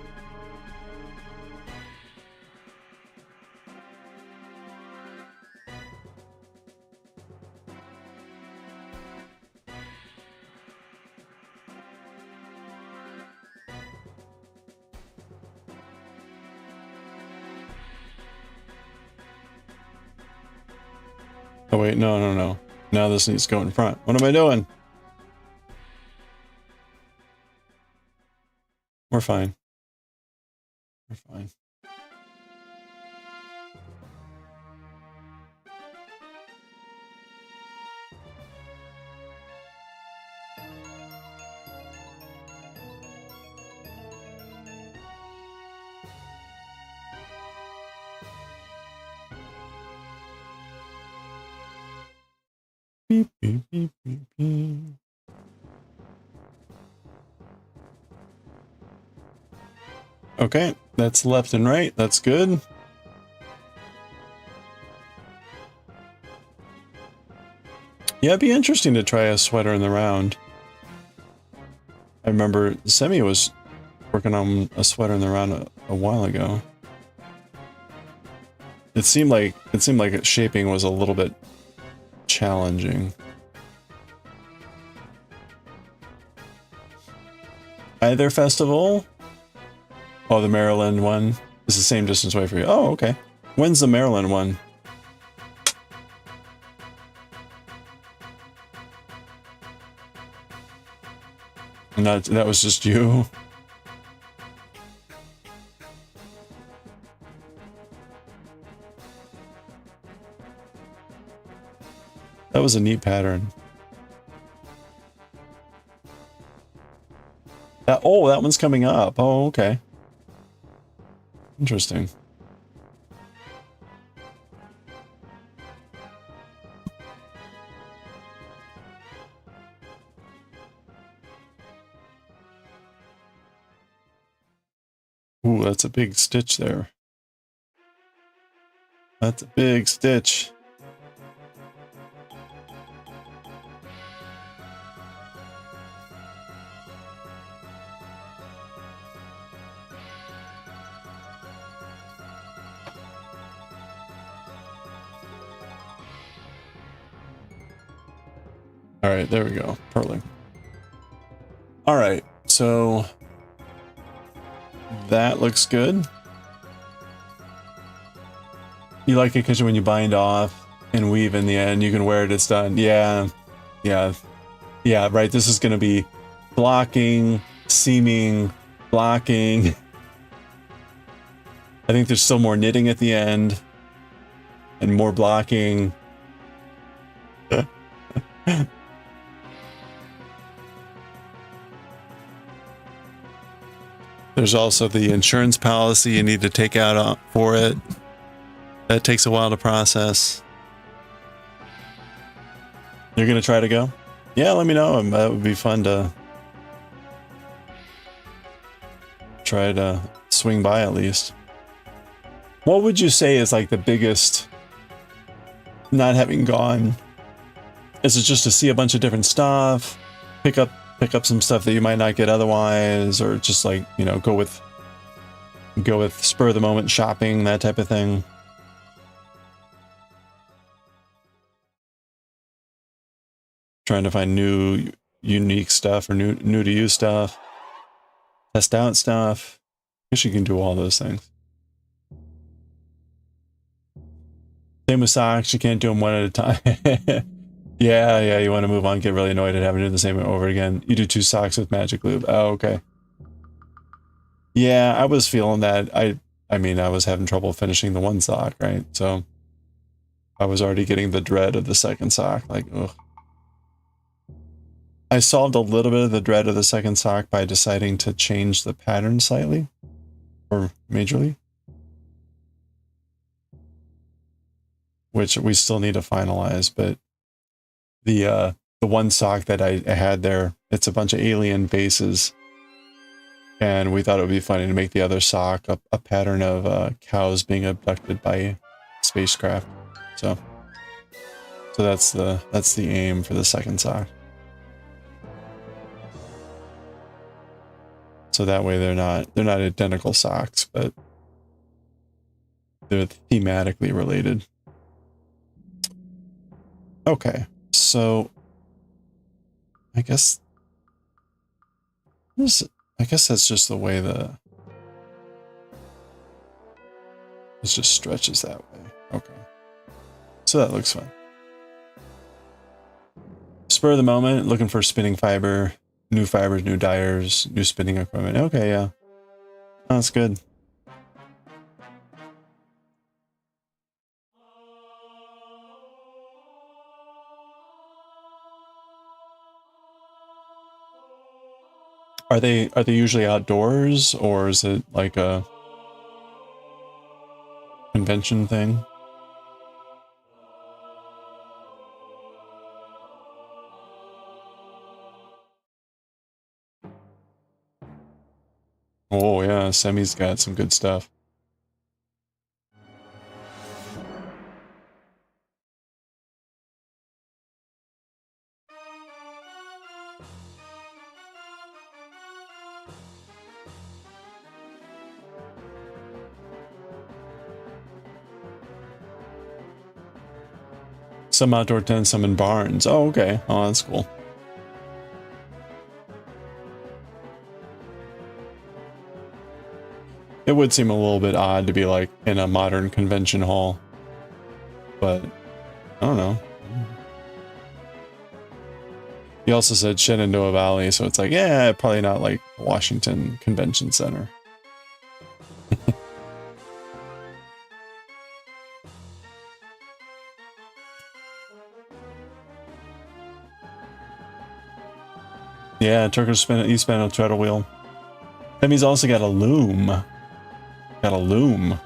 A: Oh wait, no. Now this needs to go in front. What am I doing? We're fine. We're fine. Beep, beep, beep, beep, beep. Okay, that's left and right. That's good. Yeah, it'd be interesting to try a sweater in the round. I remember Semi was working on a sweater in the round a while ago. It seemed like its shaping was a little bit challenging. Either festival? Oh, the Maryland one is the same distance away for you. Oh, okay. When's the Maryland one? And that was just you. That was a neat pattern. That one's coming up. Oh, okay. Interesting. Ooh, that's a big stitch there. That's a big stitch. All right, there we go. Purling. All right, so that looks good. You like it because when you bind off and weave in the end, you can wear it, it's done. Yeah, right. This is going to be blocking, seaming, blocking. I think there's still more knitting at the end and more blocking. There's also the insurance policy you need to take out for it. That takes a while to process. You're going to try to go? Yeah, let me know. That would be fun to try to swing by at least. What would you say is like the biggest not having gone? Is it just to see a bunch of different stuff, pick up some stuff that you might not get otherwise, or just like, you know, go with spur of the moment shopping, that type of thing? Trying to find new, unique stuff or new to you stuff, test out stuff. I guess you can do all those things. Same with socks, you can't do them one at a time. Yeah, you want to move on, get really annoyed at having to do the same over again. You do 2 socks with magic lube. Oh, okay. Yeah, I was feeling that. I mean, I was having trouble finishing the 1 sock, right? So I was already getting the dread of the 2nd sock. Like, ugh. I solved a little bit of the dread of the second sock by deciding to change the pattern slightly, or majorly, which we still need to finalize. But the one sock that I had there, it's a bunch of alien faces, and we thought it would be funny to make the other sock a pattern of cows being abducted by spacecraft. So that's the aim for the second sock. So that way they're not identical socks, but they're thematically related. Okay, so I guess that's just the way it just stretches that way. Okay, so that looks fine. Spur of the moment, looking for spinning fiber, new fibers, new dyers, new spinning equipment. Okay, yeah, that's good. Are they usually outdoors, or is it like a convention thing? Oh yeah, Semi's got some good stuff. Some outdoor tents, some in barns. Oh, okay. Oh, that's cool. It would seem a little bit odd to be like in a modern convention hall, but I don't know. He also said Shenandoah Valley, so it's like, yeah, probably not like Washington Convention Center. Yeah, Turkish spin, you spin a treadle wheel. That means also got a loom. Got a loom.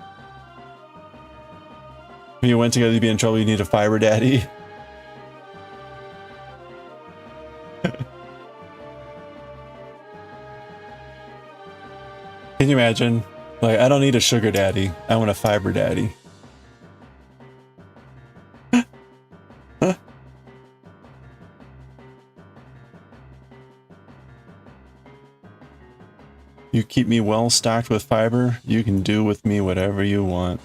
A: If you went together to be in trouble, you need a fiber daddy. Can you imagine? Like, I don't need a sugar daddy. I want a fiber daddy. Huh? You keep me well stocked with fiber, you can do with me whatever you want.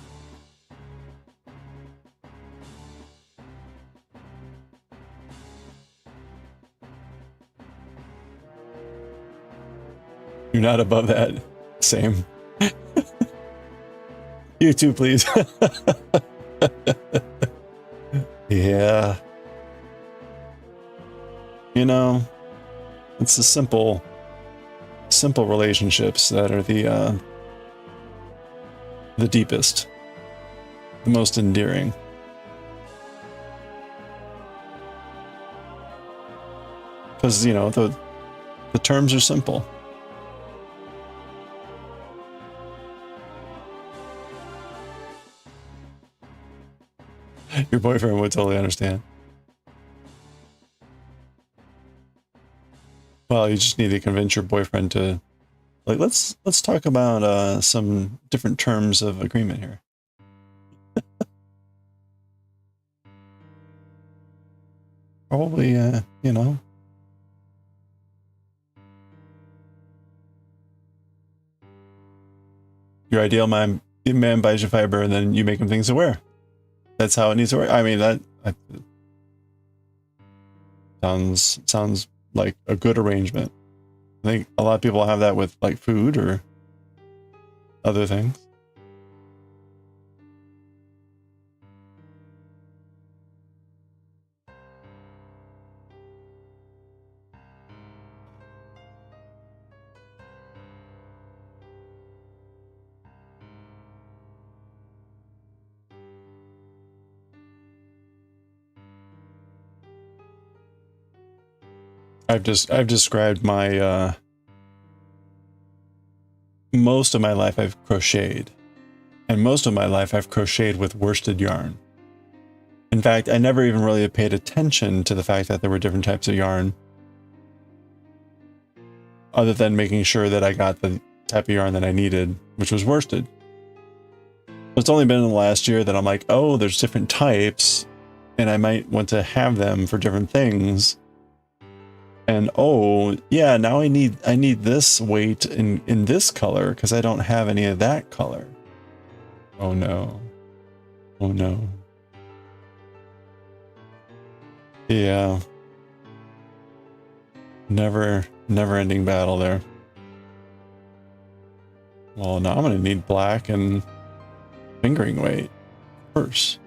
A: You're not above that. Same. You too, please. Yeah. You know, it's the simple relationships that are the deepest, the most endearing. Because, you know, the terms are simple. Your boyfriend would totally understand. Well, you just need to convince your boyfriend to, like, let's talk about some different terms of agreement here. Probably, you know. Your ideal man buys you fiber, and then you make him things to wear. That's how it needs to work. I mean, that sounds like a good arrangement. I think a lot of people have that with like food or other things. I've described my most of my life I've crocheted, and most of my life I've crocheted with worsted yarn. In fact, I never even really paid attention to the fact that there were different types of yarn, other than making sure that I got the type of yarn that I needed, which was worsted. It's only been in the last year that I'm like, oh, there's different types, and I might want to have them for different things. And oh, yeah, now I need this weight in this color because I don't have any of that color. Oh no. Oh no. Yeah. Never ending battle there. Well, now I'm gonna need black and fingering weight first.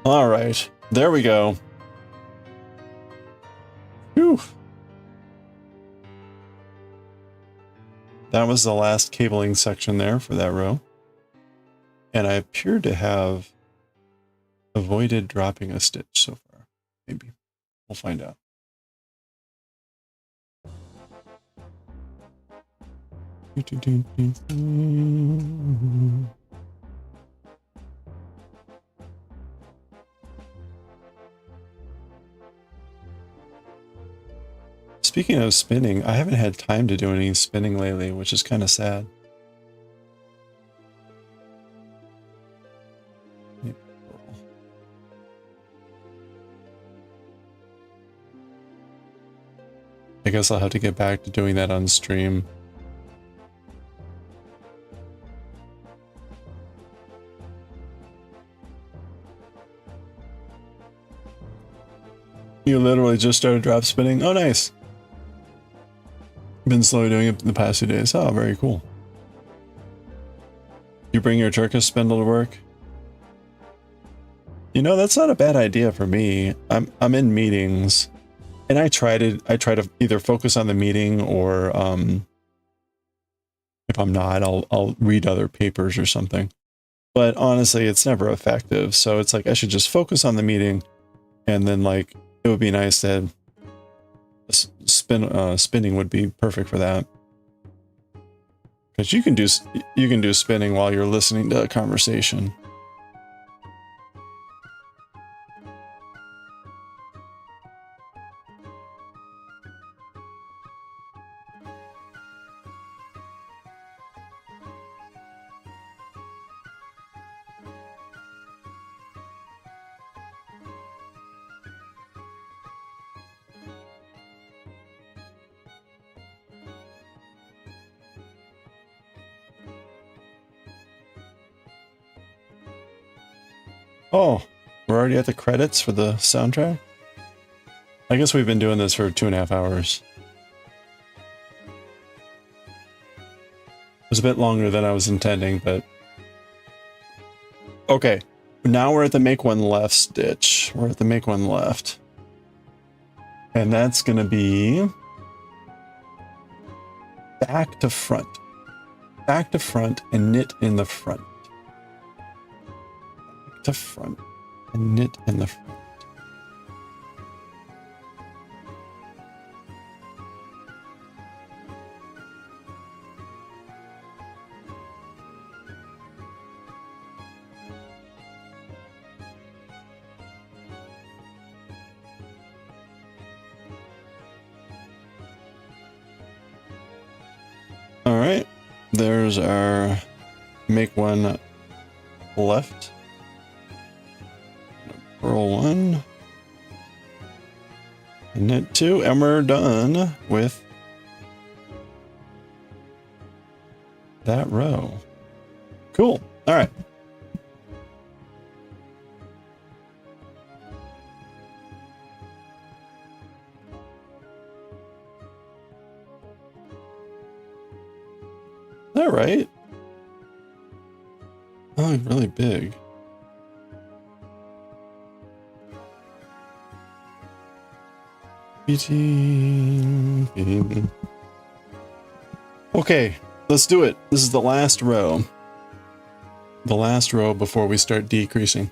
A: All right, there we go. Whew. That was the last cabling section there for that row. And I appear to have avoided dropping a stitch so far. Maybe. We'll find out. Speaking of spinning, I haven't had time to do any spinning lately, which is kind of sad. I guess I'll have to get back to doing that on stream. You literally just started drop spinning? Oh, nice. Been slowly doing it the past 2 days. Oh, very cool. You bring your Turkish spindle to work? You know, that's not a bad idea for me. I'm in meetings, and I try to either focus on the meeting or if I'm not, I'll read other papers or something. But honestly, it's never effective. So it's like I should just focus on the meeting, and then like it would be nice to spinning would be perfect for that. Because you can do spinning while you're listening to a conversation. Oh, we're already at the credits for the soundtrack? I guess we've been doing this for 2.5 hours. It was a bit longer than I was intending, but... Okay, now we're at the make one left stitch. We're at the make one left. And that's gonna be... back to front. Back to front and knit in the front. To front and knit in the front. All right, there's our make one left. Purl 1 and knit 2, and we're done with that row. Cool. All right. All right. Oh, really big. Okay, Let's do it. This is the last row. The last row before we start decreasing.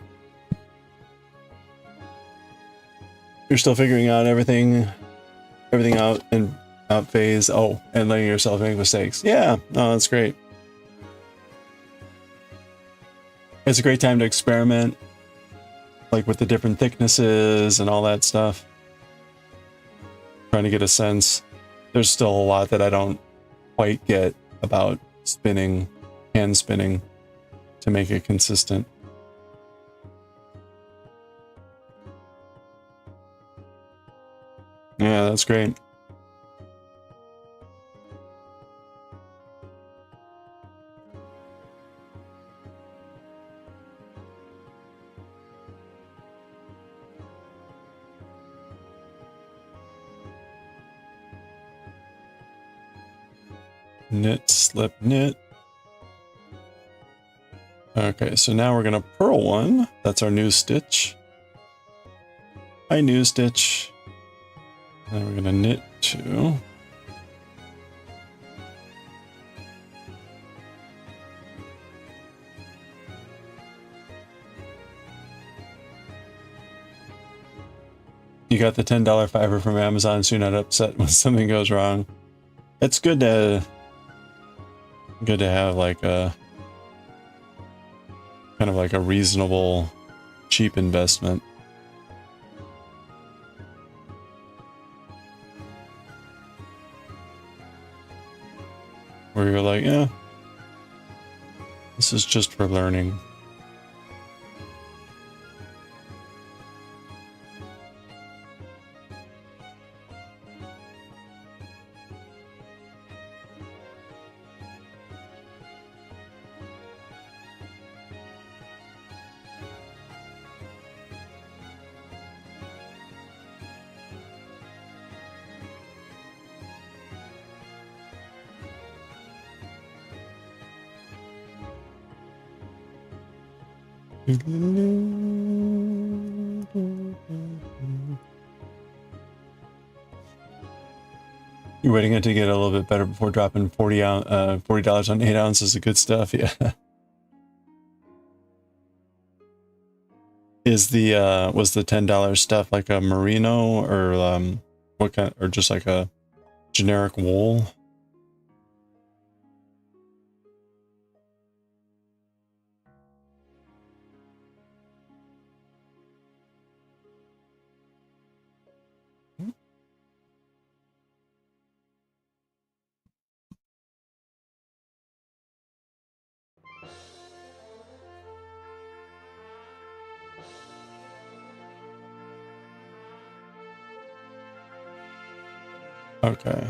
A: You're still figuring out everything out and out phase. Oh, and letting yourself make mistakes. Yeah, no, that's great. It's a great time to experiment, like with the different thicknesses and all that stuff. Trying to get a sense. There's still a lot that I don't quite get about spinning, hand spinning, to make it consistent. Yeah, that's great. Knit, slip, knit. Okay, so now we're gonna purl one. That's our new stitch. Hi, new stitch. Then we're gonna knit two. You got the $10 fiber from Amazon, so you're not upset when something goes wrong. It's good to have like a kind of like a reasonable, cheap investment. Where you're like, yeah, this is just for learning. You're waiting it to get a little bit better before dropping $40 on 8 ounces of good stuff. Yeah. Was the $10 stuff like a merino or what kind, or just like a generic wool? Okay.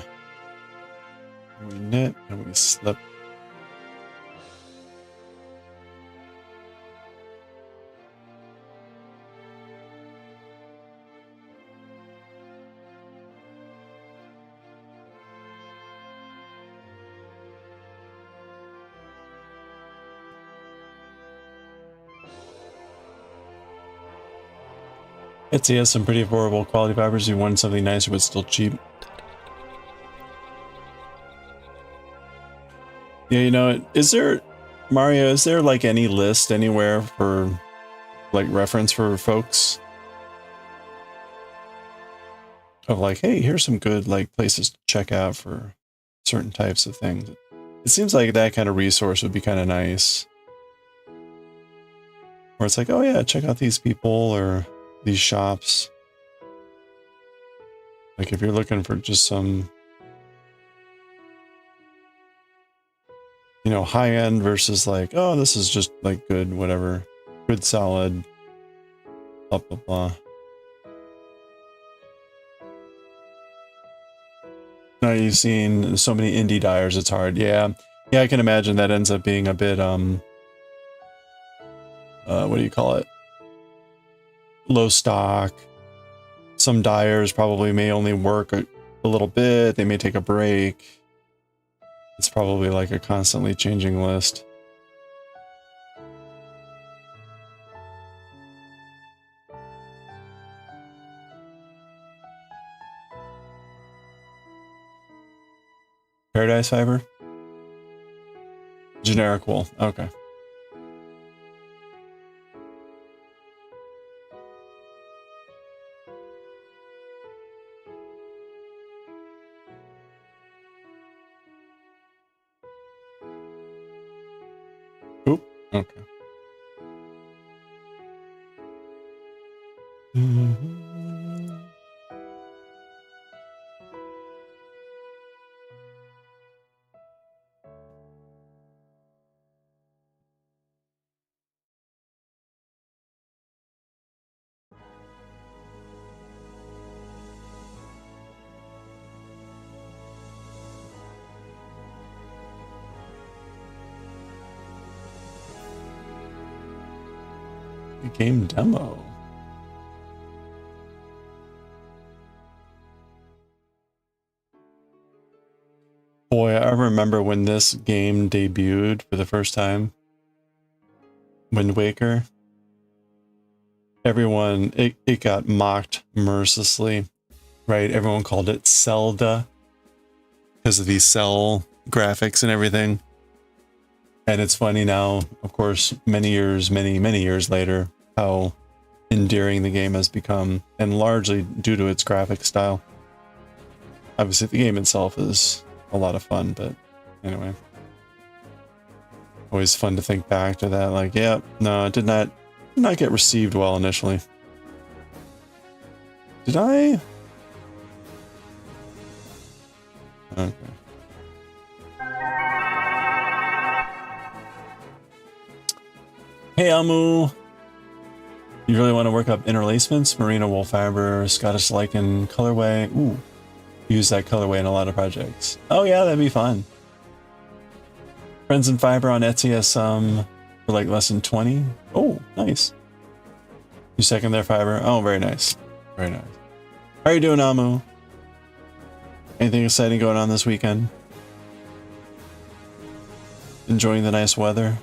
A: We knit and we slip. Etsy has some pretty affordable quality fibers. You want something nicer but still cheap. Yeah, you know, Mario, is there like any list anywhere for like reference for folks? Of like, hey, here's some good like places to check out for certain types of things. It seems like that kind of resource would be kind of nice. Where it's like, oh yeah, check out these people or these shops. Like if you're looking for just some, you know, high end versus like, oh, this is just like good, whatever, good solid, blah, blah, blah. Now you've seen so many indie dyers, it's hard. Yeah. Yeah, I can imagine that ends up being a bit, what do you call it? Low stock. Some dyers probably may only work a little bit. They may take a break. It's probably like a constantly changing list. Paradise Fiber? Generic wool. Okay. Oop. Okay. Game demo. Boy, I remember when this game debuted for the first time. Wind Waker. Everyone, it got mocked mercilessly, right? Everyone called it Zelda because of these cell graphics and everything. And it's funny now, of course, many years later, how endearing the game has become, and largely due to its graphic style. Obviously, the game itself is a lot of fun, but anyway. Always fun to think back to that, like, yeah, no, it did not get received well initially. Did I? Okay. Hey, Amu. You really want to work up interlacements? Merino wool fiber, Scottish lichen colorway. Ooh. Use that colorway in a lot of projects. Oh yeah, that'd be fun. Friends and Fiber on Etsy has some for like less than 20. Oh, nice. You second their fiber. Oh, very nice. Very nice. How are you doing, Amu? Anything exciting going on this weekend? Enjoying the nice weather?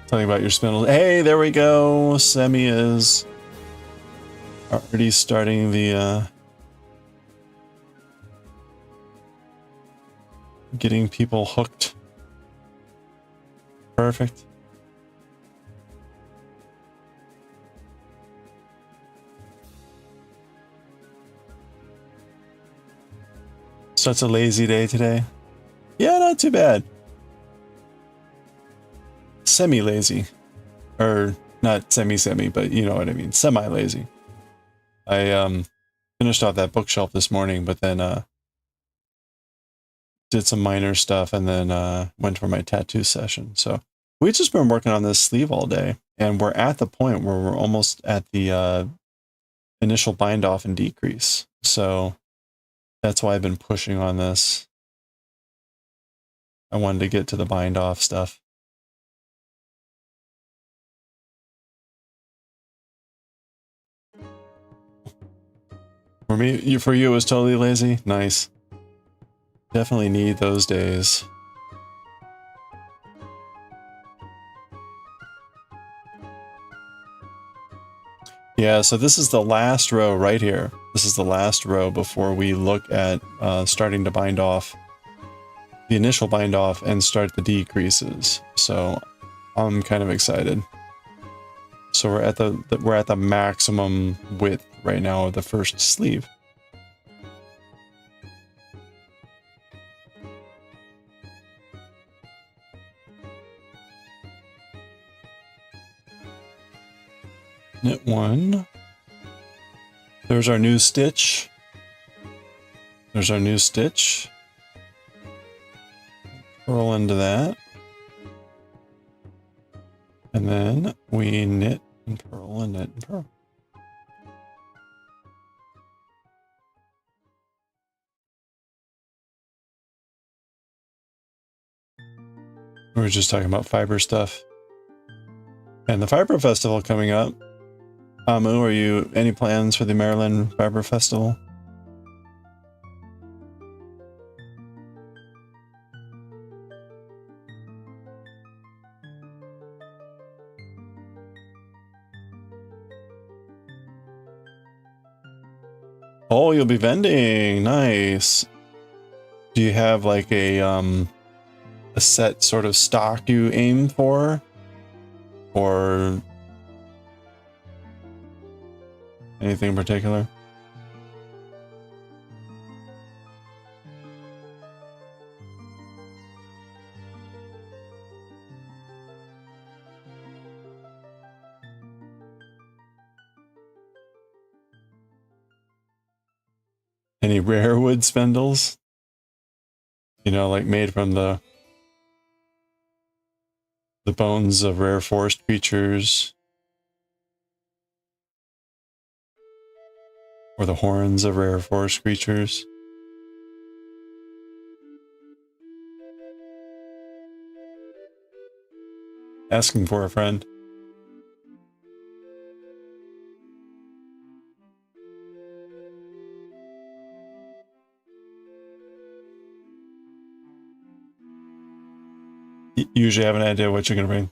A: Tell me about your spindle. Hey, there we go. Semi is already starting the getting people hooked. Perfect. Such a lazy day today. Yeah, not too bad. Semi-lazy. Or not semi-semi, but you know what I mean. Semi-lazy. I finished off that bookshelf this morning, but then did some minor stuff and then went for my tattoo session. So we've just been working on this sleeve all day, and we're at the point where we're almost at the initial bind off and decrease. So that's why I've been pushing on this. I wanted to get to the bind off stuff. For me, for you, it was totally lazy. Nice. Definitely need those days. Yeah, so this is the last row right here. This is the last row before we look at starting to bind off the initial bind off and start the decreases. So I'm kind of excited. So we're at the maximum width right now of the first sleeve. Knit one. There's our new stitch. There's our new stitch. Purl into that. And then we knit and purl and knit and purl. We were just talking about fiber stuff. And the Fiber Festival coming up. Amu, are you any plans for the Maryland Fiber Festival? Oh, you'll be vending. Nice. Do you have like a set sort of stock you aim for? Or anything in particular? Any rare wood spindles? You know, like made from the bones of rare forest creatures, or the horns of rare forest creatures. Asking for a friend. You usually have an idea what you're gonna bring.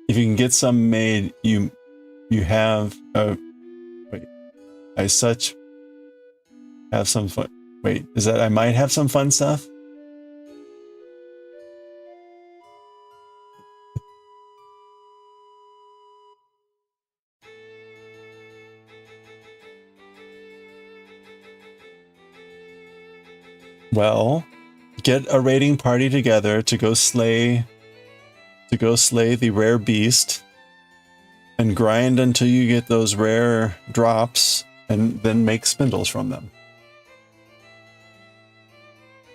A: If you can get some made, you have wait. I such have some fun. Wait, is that I might have some fun stuff? Well, get a raiding party together to go slay the rare beast and grind until you get those rare drops and then make spindles from them.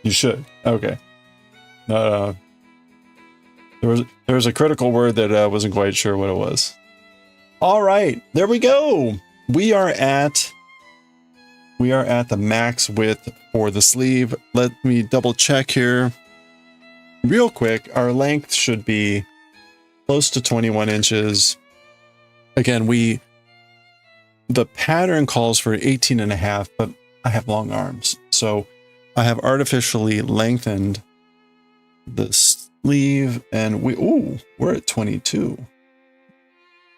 A: You should. Okay. There was a critical word that I wasn't quite sure what it was. All right, there we go. We are at the max width for the sleeve. Let me double check here real quick. Our length should be close to 21 inches. Again, the pattern calls for 18 and a half, but I have long arms. So I have artificially lengthened the sleeve and we're at 22.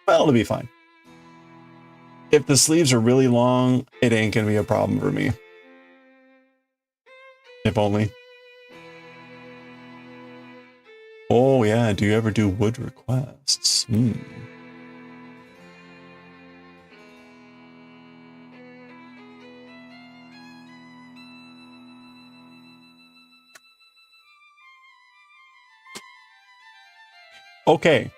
A: Well, it'll be fine. If the sleeves are really long, it ain't gonna be a problem for me. If only. Oh yeah, do you ever do wood requests? Okay.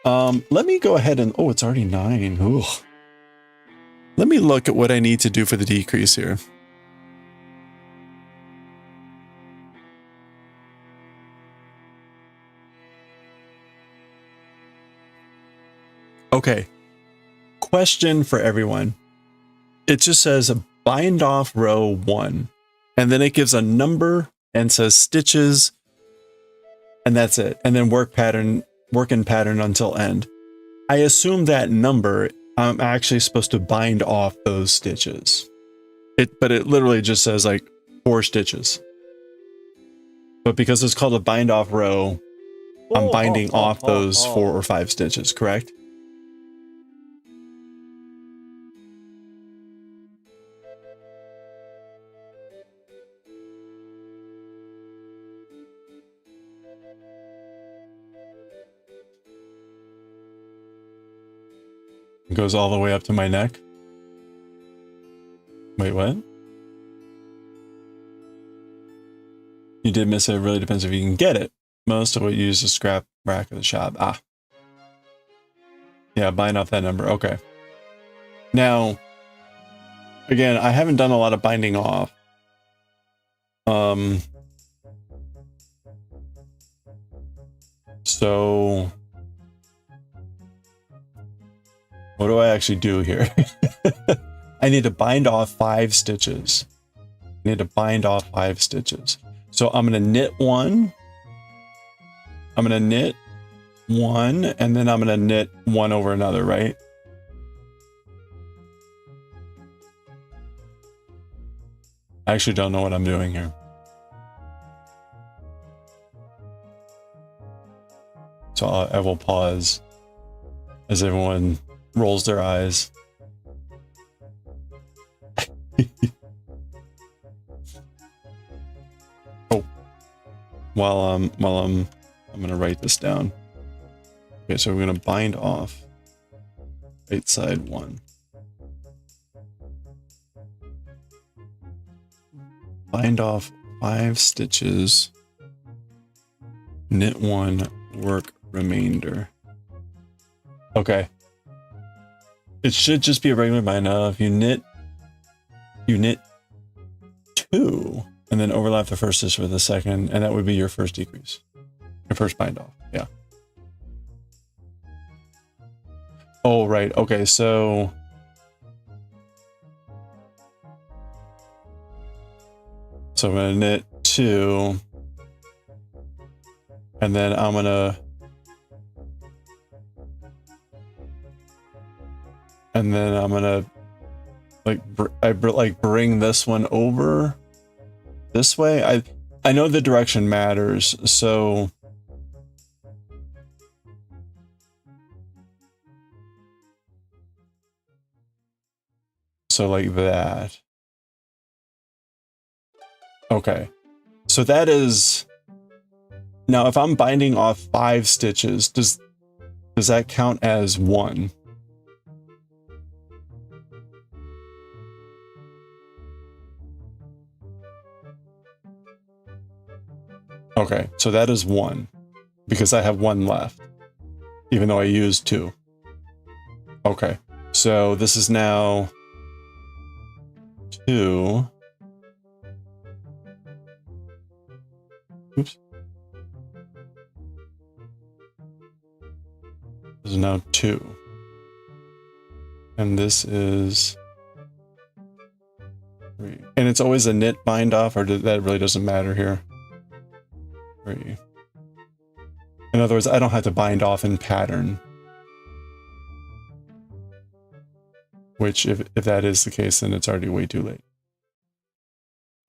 A: Let me go ahead and it's already 9. Ooh. Let me look at what I need to do for the decrease here. Okay. Question for everyone. It just says bind off row 1, and then it gives a number and says stitches, and that's it. And then work in pattern until end. I assume that number, I'm actually supposed to bind off those stitches. But it literally just says like 4 stitches. But because it's called a bind off row, I'm binding off those 4 or 5 stitches, correct? It goes all the way up to my neck. Wait, what? You did miss it. It really depends if you can get it. Most of what you use is scrap rack of the shop. Ah. Yeah, bind off that number. Okay. Now, again, I haven't done a lot of binding off. So what do I actually do here? I need to bind off 5 stitches. I need to bind off 5 stitches. So I'm going to knit 1. I'm going to knit 1, and then I'm going to knit 1 over another, right? I actually don't know what I'm doing here. So I will pause as everyone rolls their eyes. I'm gonna write this down. Okay, so we're gonna bind off right side 1. Bind off 5 stitches, knit 1, work remainder. Okay. It should just be a regular bind off. You knit 2 and then overlap the first stitch with the second, and that would be your first decrease. Your first bind off, yeah. Oh, right, okay, so I'm gonna knit 2, and then I'm gonna like bring this one over this way. I know the direction matters, so like that. Okay, so that is now if I'm binding off 5 stitches, does that count as 1? Okay, so that is 1 because I have 1 left, even though I used 2. Okay, so this is now 2. Oops. This is now 2. And this is 3. And it's always a knit bind off, or that really doesn't matter here? 3. In other words, I don't have to bind off in pattern. Which, if that is the case, then it's already way too late.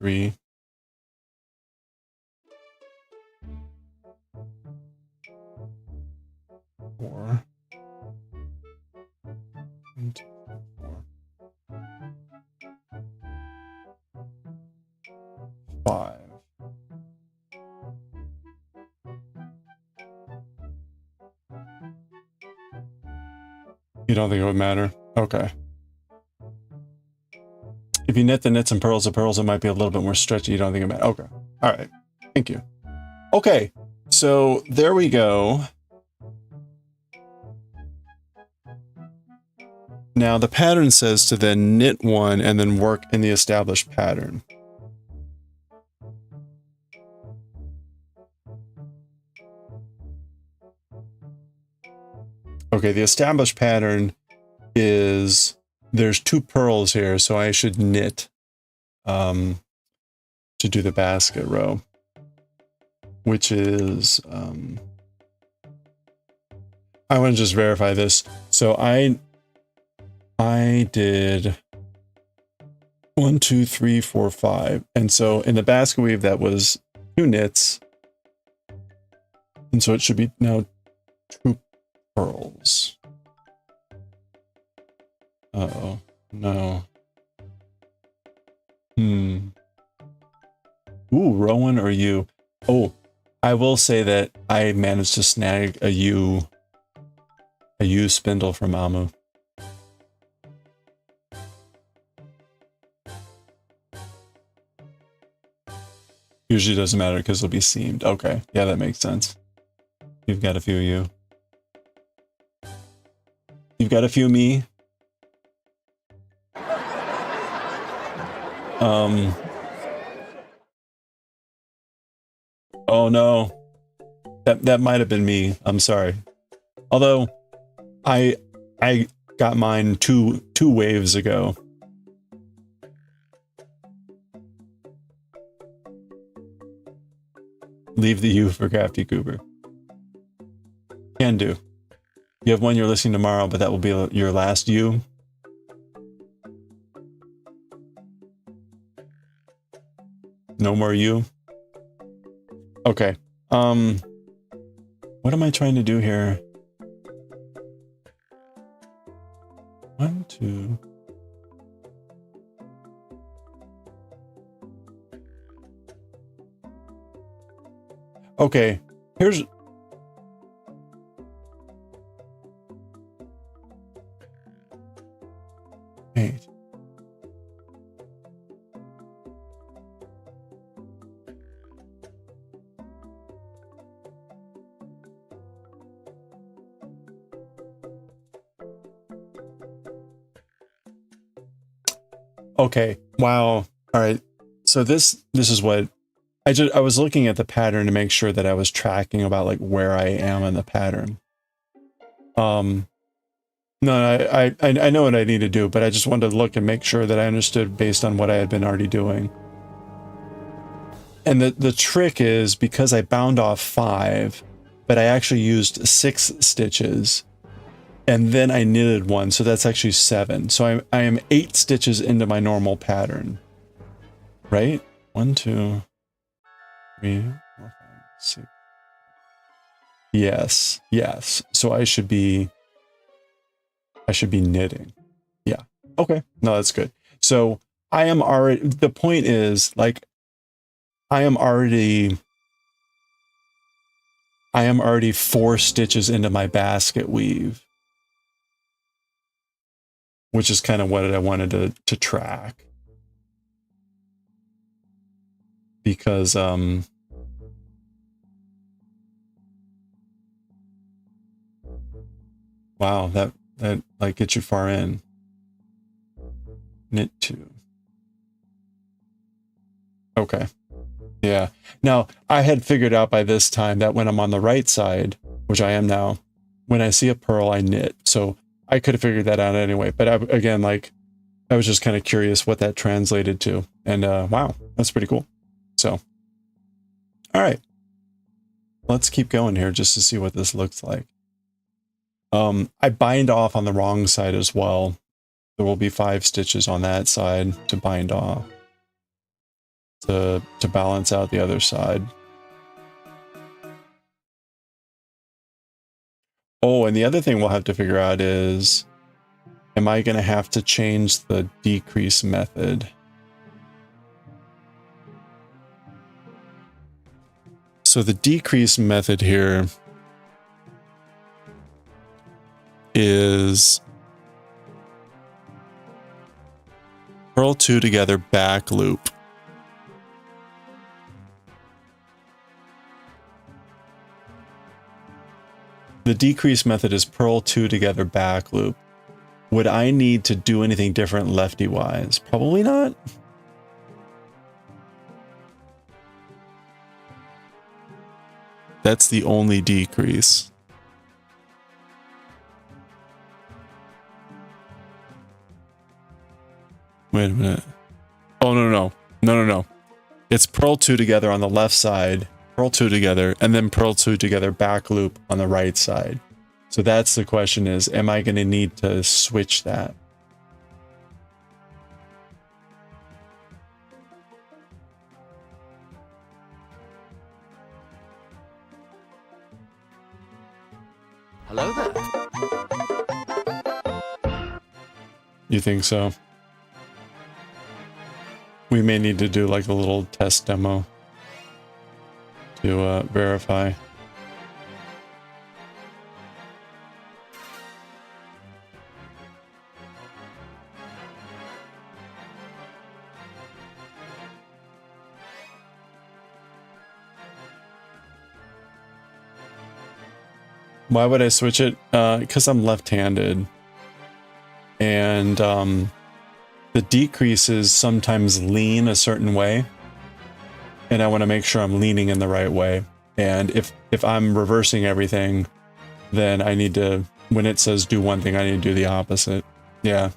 A: 3. 4. 1, 2, 4. 5. You don't think it would matter? Okay. If you knit the knits and pearls the pearls, it might be a little bit more stretchy. You don't think it matters? Okay. All right. Thank you. Okay. So there we go. Now the pattern says to then knit 1 and then work in the established pattern. Okay, the established pattern is there's 2 pearls here, so I should knit to do the basket row, which is I want to just verify this. So I did 1, 2, 3, 4, 5, and so in the basket weave that was 2 knits, and so it should be now 2 pearls. Uh-oh. No. Ooh, Rowan or you? Oh, I will say that I managed to snag a U spindle from Amu. Usually doesn't matter because it'll be seamed. Okay, yeah, that makes sense. You've got a few you. You've got a few me. Oh no. That might have been me. I'm sorry. Although I got mine two waves ago. Leave the U for Crafty Cooper. Can do. You have one you're listening tomorrow, but that will be your last U. No more U. Okay. What am I trying to do here? 1, 2. Okay, here's... Hey. Okay, wow. All right. So this is what I was looking at the pattern to make sure that I was tracking about like where I am in the pattern. No, I know what I need to do, but I just wanted to look and make sure that I understood based on what I had been already doing. And the trick is because I bound off 5, but I actually used 6 stitches, and then I knitted 1, so that's actually 7. So I am 8 stitches into my normal pattern. Right? 1, 2, 3, 4, 5, 6. Yes, yes. So I should be knitting. Yeah. Okay. No, that's good. So I am already, the point is like, I am already 4 stitches into my basket weave, which is kind of what I wanted to track. Because, wow, that like gets you far in. Knit 2. Okay. Yeah. Now, I had figured out by this time that when I'm on the right side, which I am now, when I see a purl, I knit. So I could have figured that out anyway. But again, like, I was just kind of curious what that translated to. And wow, that's pretty cool. So, all right. Let's keep going here just to see what this looks like. I bind off on the wrong side as well. There will be 5 stitches on that side to bind off. To balance out the other side. Oh, and the other thing we'll have to figure out is, am I going to have to change the decrease method? So the decrease method here is purl 2 together, back loop. The decrease method is purl 2 together, back loop. Would I need to do anything different lefty-wise? Probably not. That's the only decrease. Wait a minute. Oh, no. It's purl 2 together on the left side, purl 2 together, and then purl 2 together back loop on the right side. So that's the question is, am I going to need to switch that?
B: Hello there.
A: You think so? We may need to do like a little test demo to verify. Why would I switch it? Because I'm left-handed. And the decreases sometimes lean a certain way. And I want to make sure I'm leaning in the right way. And if I'm reversing everything, then I need to, when it says do one thing, I need to do the opposite. Yeah.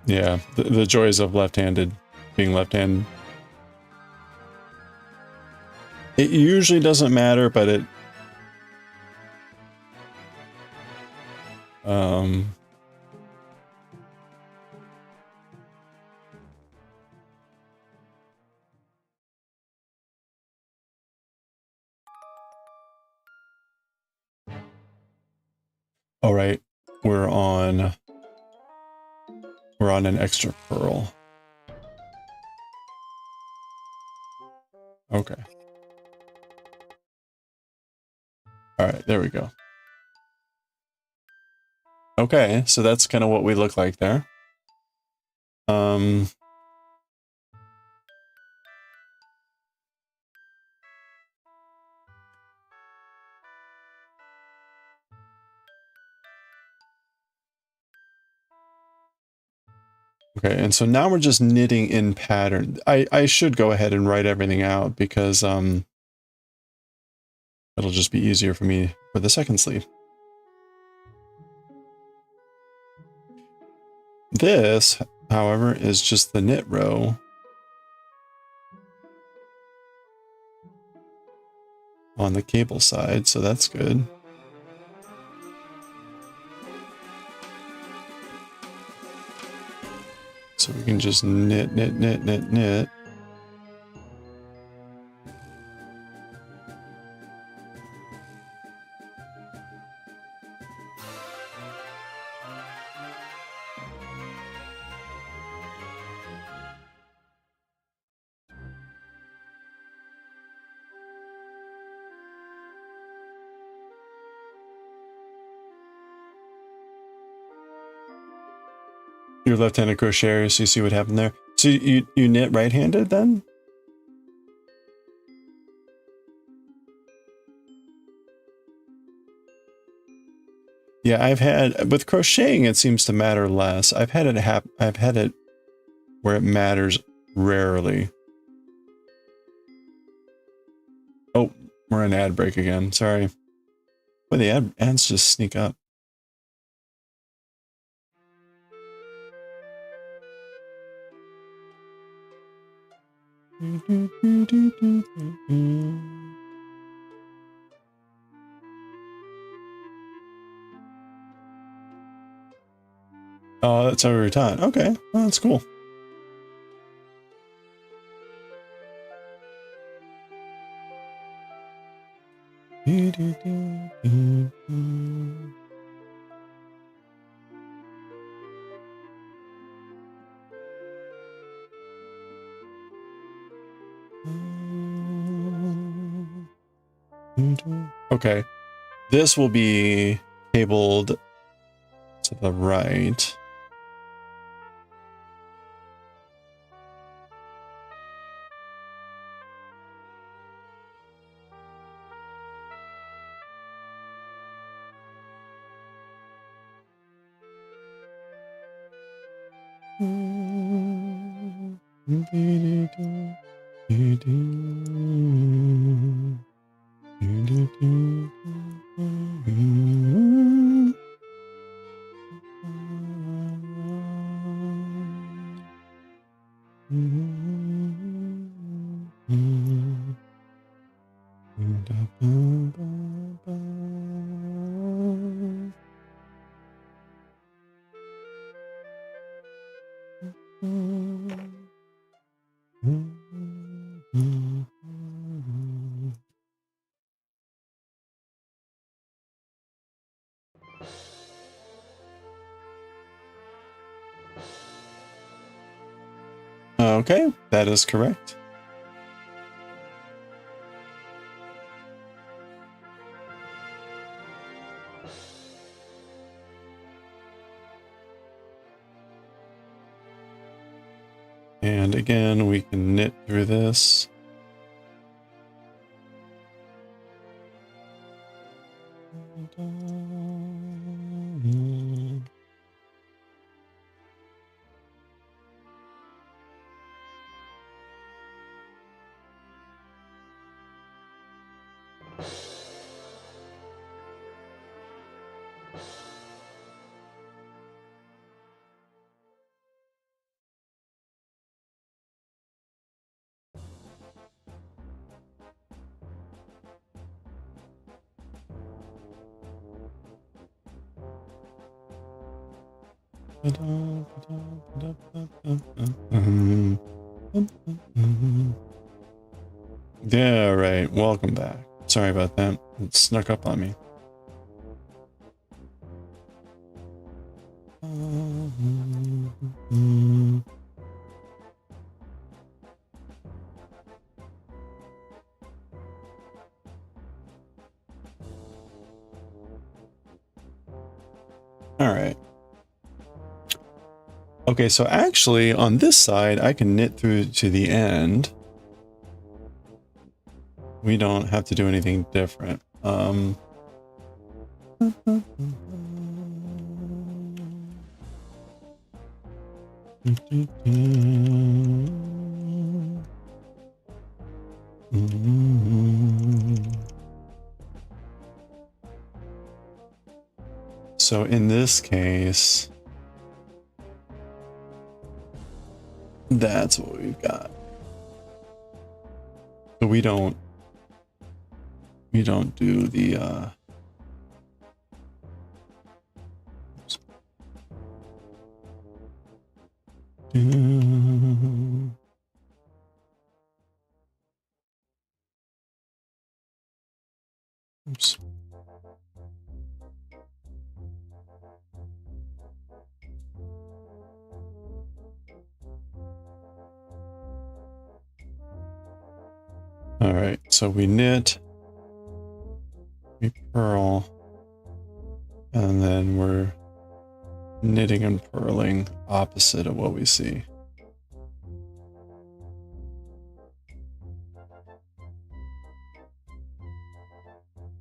A: Yeah, the joys of being left-handed. It usually doesn't matter, but it... All right, we're on We're on an extra purl. Okay. All right, there we go. Okay, so that's kind of what we look like there. Okay, and so now we're just knitting in pattern. I should go ahead and write everything out because it'll just be easier for me for the second sleeve. This, however, is just the knit row on the cable side, so that's good. So we can just knit, knit, knit, knit, knit. Your left-handed crocheter, so you see what happened there. So you knit right-handed then? Yeah, I've had with crocheting it seems to matter less. I've had it where it matters rarely. Oh, we're in ad break again. Sorry. Boy, the ads just sneak up. Oh, that's every time. Okay, well, that's cool. Okay, this will be cabled to the right. Okay, that is correct. And again, we can knit through this. Yeah, right. Welcome back. Sorry about that. It snuck up on me. Okay, so actually on this side, I can knit through to the end. We don't have to do anything different. So in this case, that's what we've got. So we don't do the oops. All right, so we knit, we purl, and then we're knitting and purling opposite of what we see.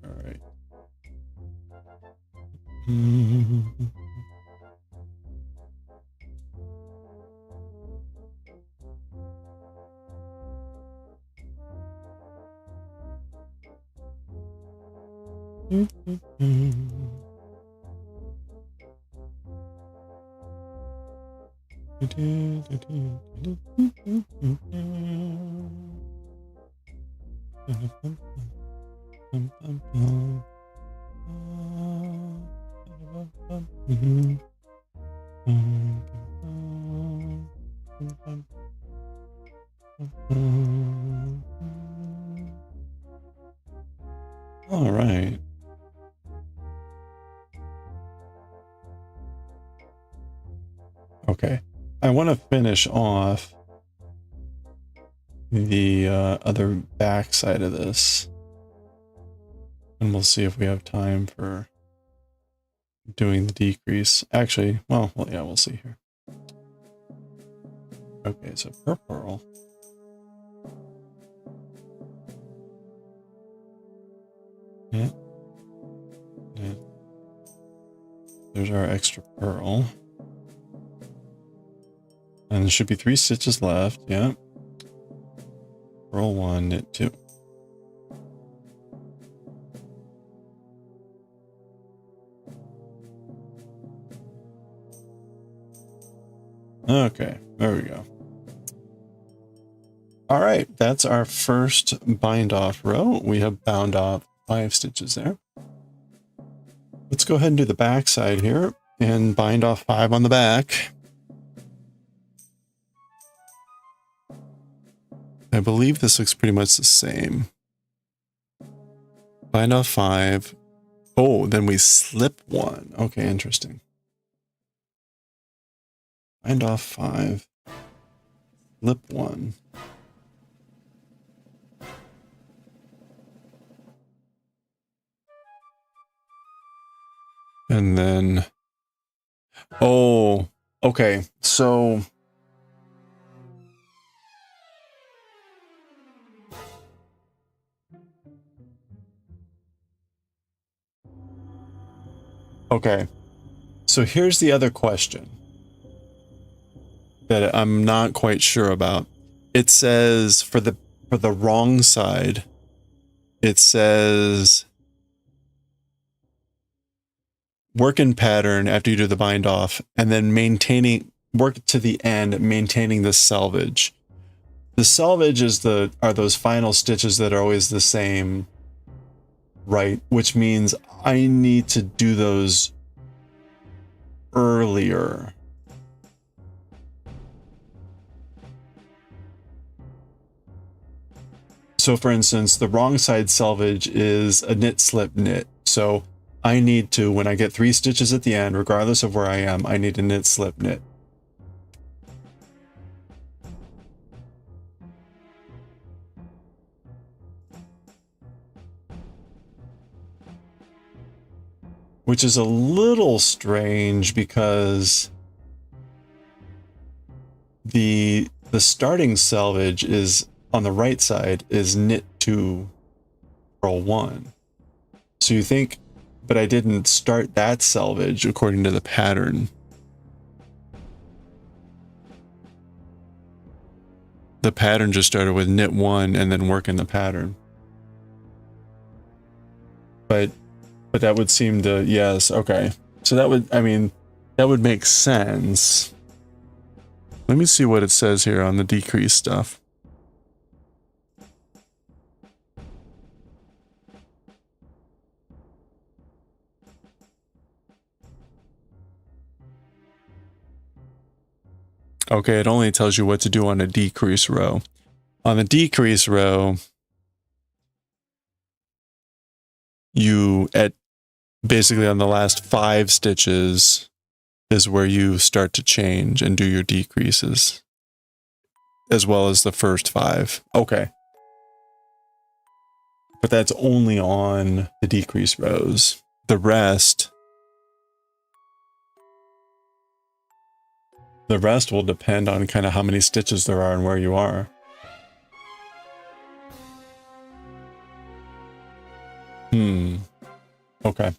A: All right. All right. Okay. I want to finish off the other back side of this. And we'll see if we have time for doing the decrease. Actually, well, yeah, we'll see here. Okay, so per purl. Yeah. Yeah. There's our extra purl. And there should be 3 stitches left. Yeah. Purl 1, knit 2. Okay, there we go. All right, that's our first bind off row. We have bound off 5 stitches there. Let's go ahead and do the back side here and bind off 5 on the back. I believe this looks pretty much the same. Bind off 5. Oh, then we slip 1. Okay, interesting. Bind off 5. Slip 1. And then, oh, okay. So okay. So here's the other question that I'm not quite sure about. It says for the wrong side, it says work in pattern after you do the bind off, and then work to the end, maintaining the selvage. The selvage are those final stitches that are always the same, right? Which means I need to do those earlier. So for instance, the wrong side selvage is a knit, slip, knit. So I need to, when I get 3 stitches at the end, regardless of where I am, I need to knit, slip, knit. Which is a little strange because the starting selvage is on the right side is knit 2, purl 1. So you think, but I didn't start that selvage according to the pattern. The pattern just started with knit 1 and then work in the pattern. But that would seem to, yes, okay. So that would, I mean, that would make sense. Let me see what it says here on the decrease stuff. Okay, it only tells you what to do on a decrease row. On the decrease row, you basically on the last 5 stitches is where you start to change and do your decreases, as well as the first 5. Okay. But that's only on the decrease rows. The rest will depend on kind of how many stitches there are and where you are. Okay.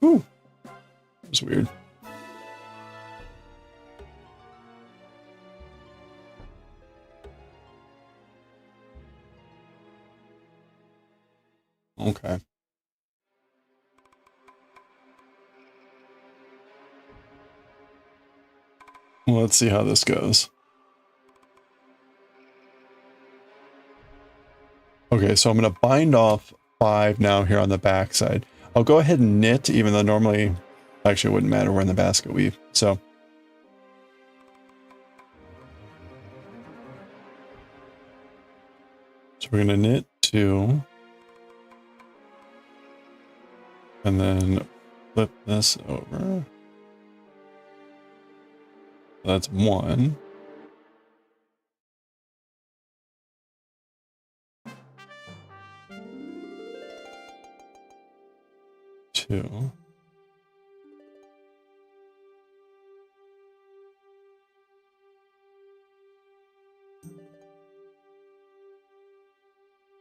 A: Ooh. That was weird. Okay. Well, let's see how this goes. Okay, so I'm going to bind off 5 now here on the back side. I'll go ahead and knit, even though normally, actually it wouldn't matter, we're in the basket weave. So we're going to knit 2. And then flip this over. That's 1. 2.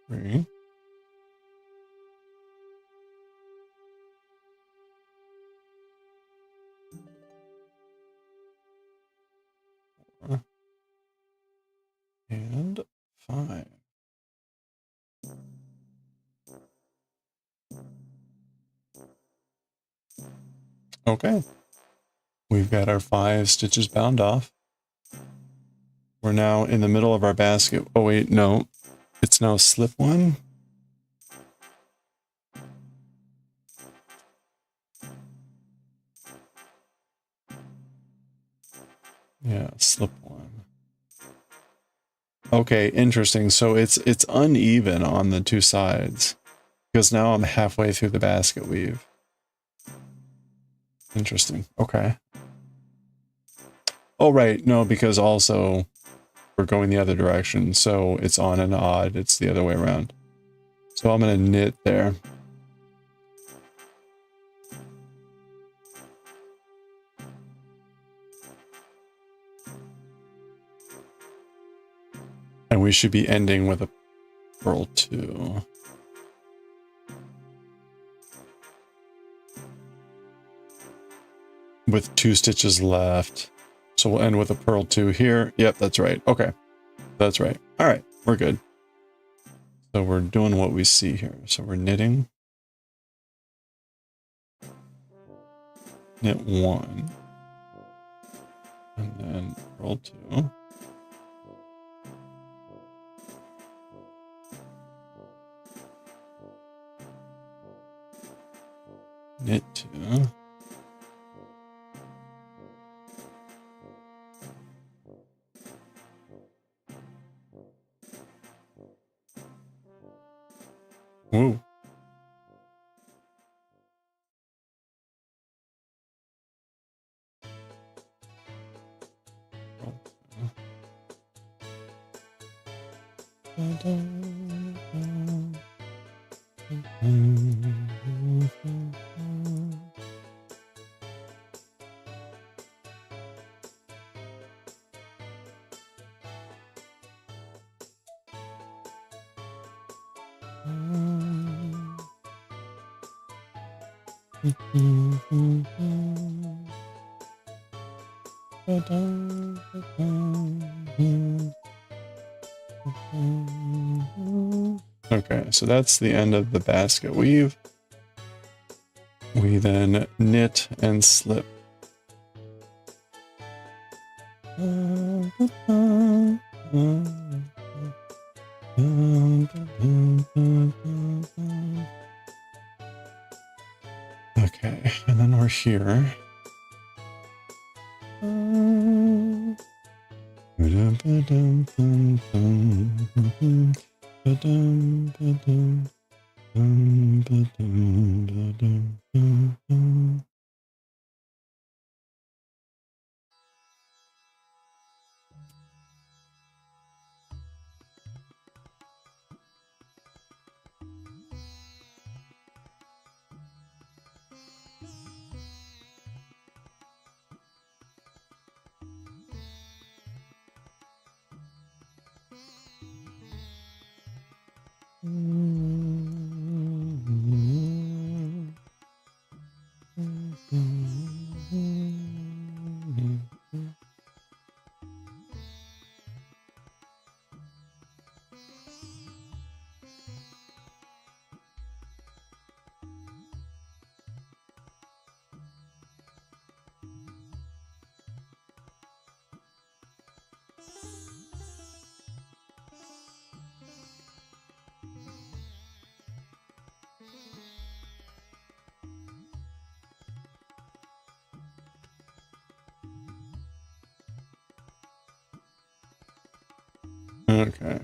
A: 3. 4. And 5. Okay. We've got our 5 stitches bound off. We're now in the middle of our basket. Oh wait, no. It's now slip 1. Yeah, slip 1. Okay, interesting. So it's uneven on the 2 sides. Because now I'm halfway through the basket weave. Interesting. Okay. Oh, right. No, because also we're going the other direction. So it's on and odd. It's the other way around. So I'm going to knit there. And we should be ending with a purl 2. With 2 stitches left. So we'll end with a purl 2 here. Yep, that's right. Okay. That's right. All right. We're good. So we're doing what we see here. So we're knitting. Knit 1. And then purl 2. Knit 2. Ooh. Okay, so that's the end of the basket weave. We then knit and slip. Okay, and then we're here. Okay.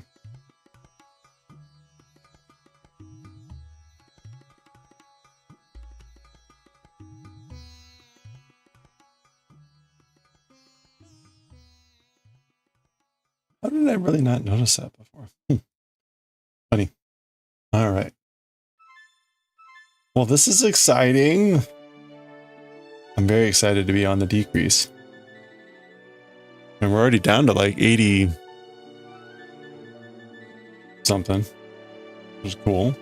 A: How did I really not notice that before? Funny. All right. Well, this is exciting. I'm very excited to be on the decrease. And we're already down to like 80 something, which is cool.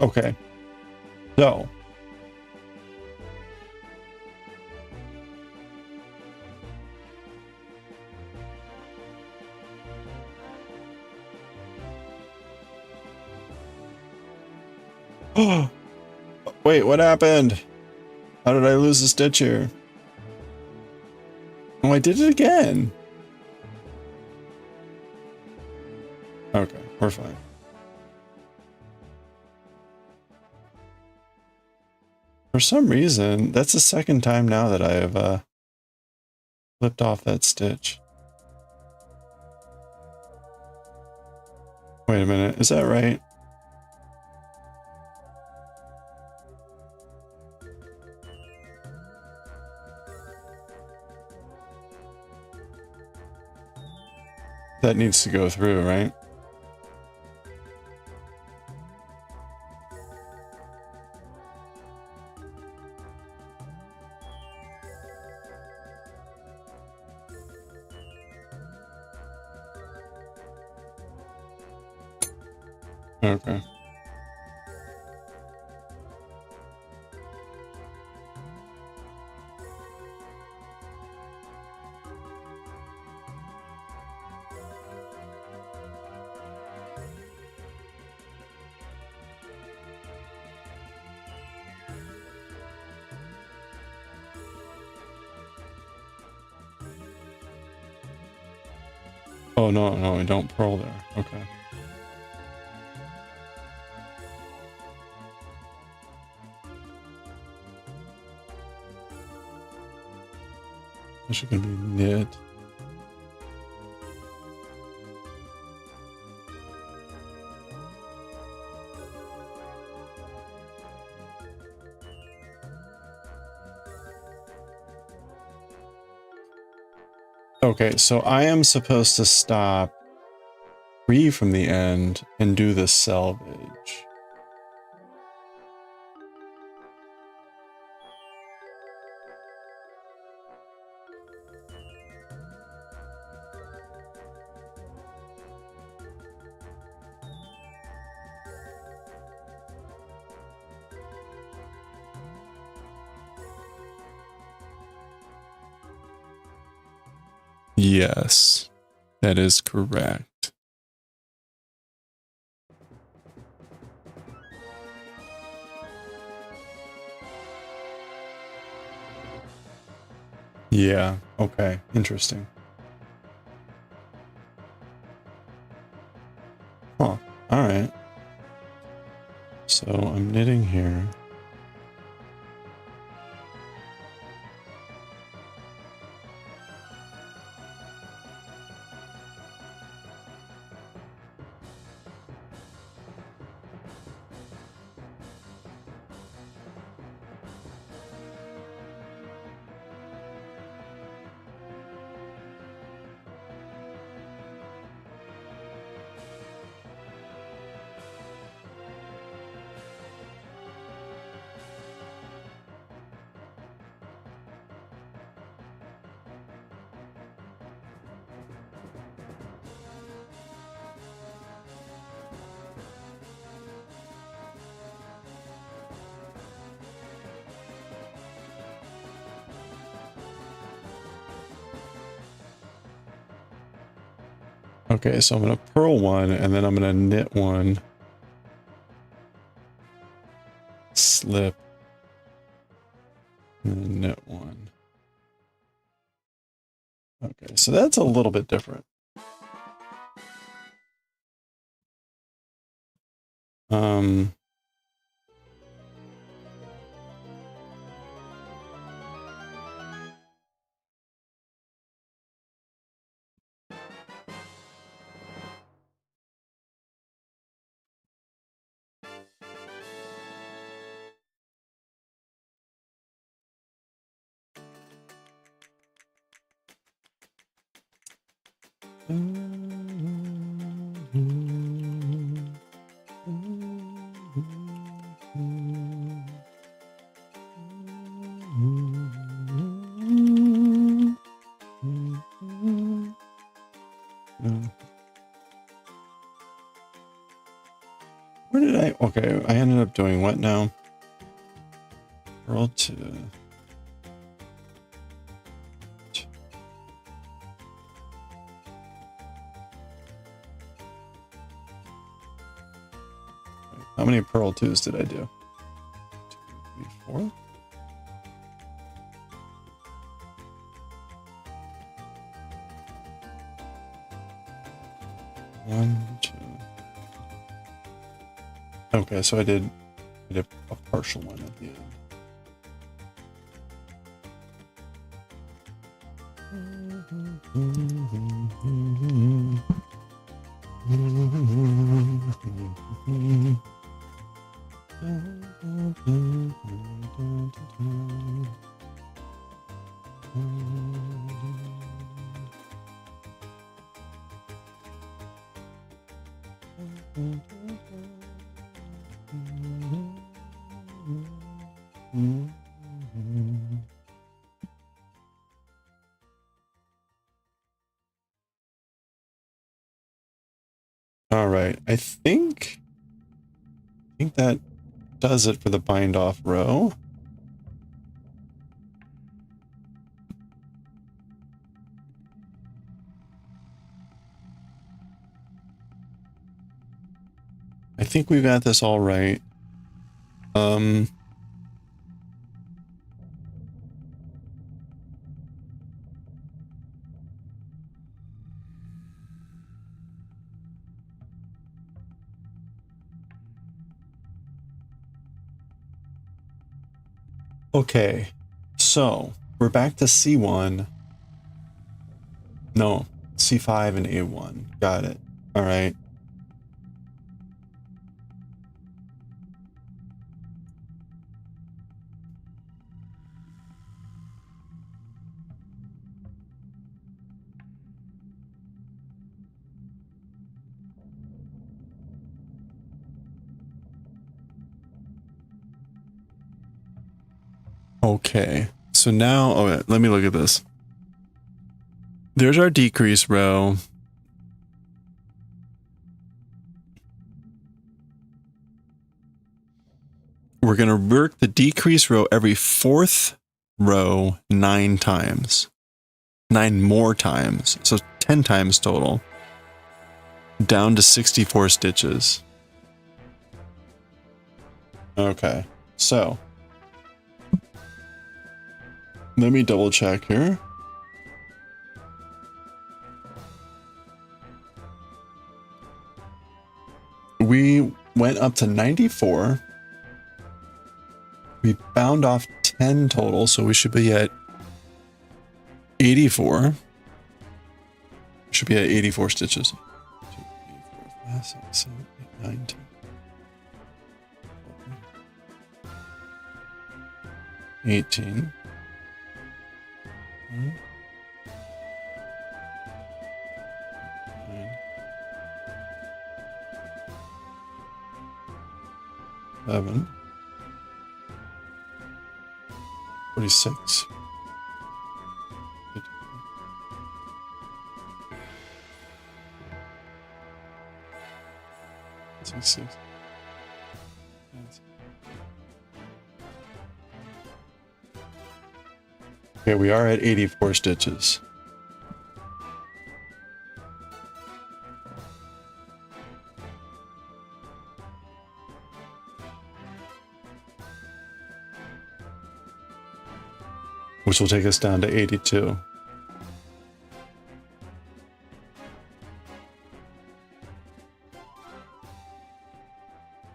A: Okay, so Wait, what happened? How did I lose a stitch here? Oh, I did it again. Okay, we're fine. For some reason, that's the second time now that I have flipped off that stitch. Wait a minute, is that right? That needs to go through, right? Okay. Oh, no, no, I don't purl there. Okay. This is going to be knit. Okay, so I am supposed to stop 3 from the end and do the selvage. Yes, that is correct. Yeah, okay, interesting. Huh, alright. So I'm knitting here. Okay, so I'm going to purl one, and then I'm going to knit one, slip, and then knit one. Okay, so that's a little bit different. Where did I? Okay, I ended up doing what now? Purl 2. How many purl 2s did I do? 2, 4. One, 2. Okay, so I did a partial one at the end. All right, I think that does it for the bind off row. I think we got this all right. Okay, so we're back to C1. No, C5 and A1. Got it. All right. Okay, so now, oh, let me look at this. There's our decrease row. We're going to work the decrease row every 4th row 9 times. 9 more times. So 10 times total. Down to 64 stitches. Okay, so let me double check here. We went up to 94. We bound off 10 total, so we should be at 84. Should be at 84 stitches. 2, 3, 4, 5, 6, 7, 8, 9, 10. 18. 9, 11. 46. 66. Okay, we are at 84 stitches. Which will take us down to 82.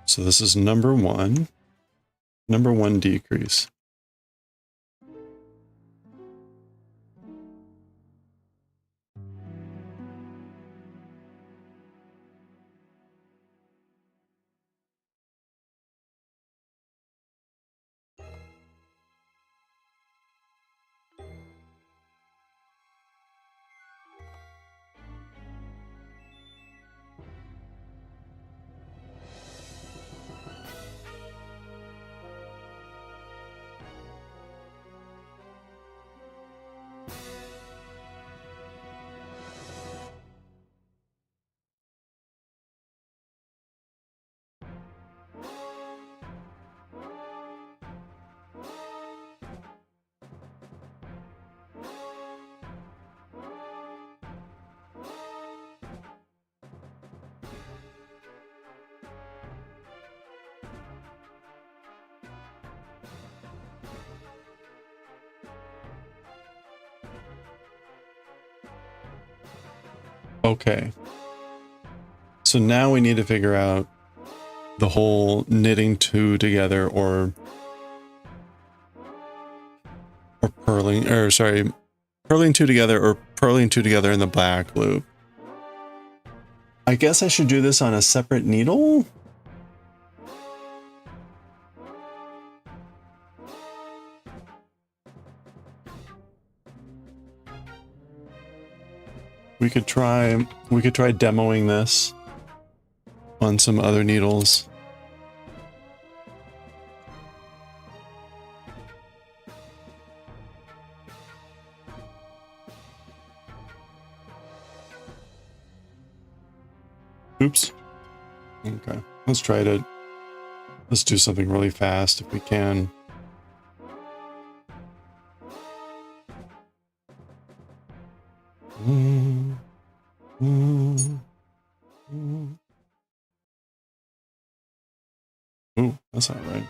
A: So this is number one decrease. Okay. So now we need to figure out the whole knitting two together or purling, or sorry, purling two together or purling two together in the back loop. I guess I should do this on a separate needle? We could try demoing this on some other needles. Oops. Okay, let's try to, let's do something really fast if we can. Ooh, that's not right.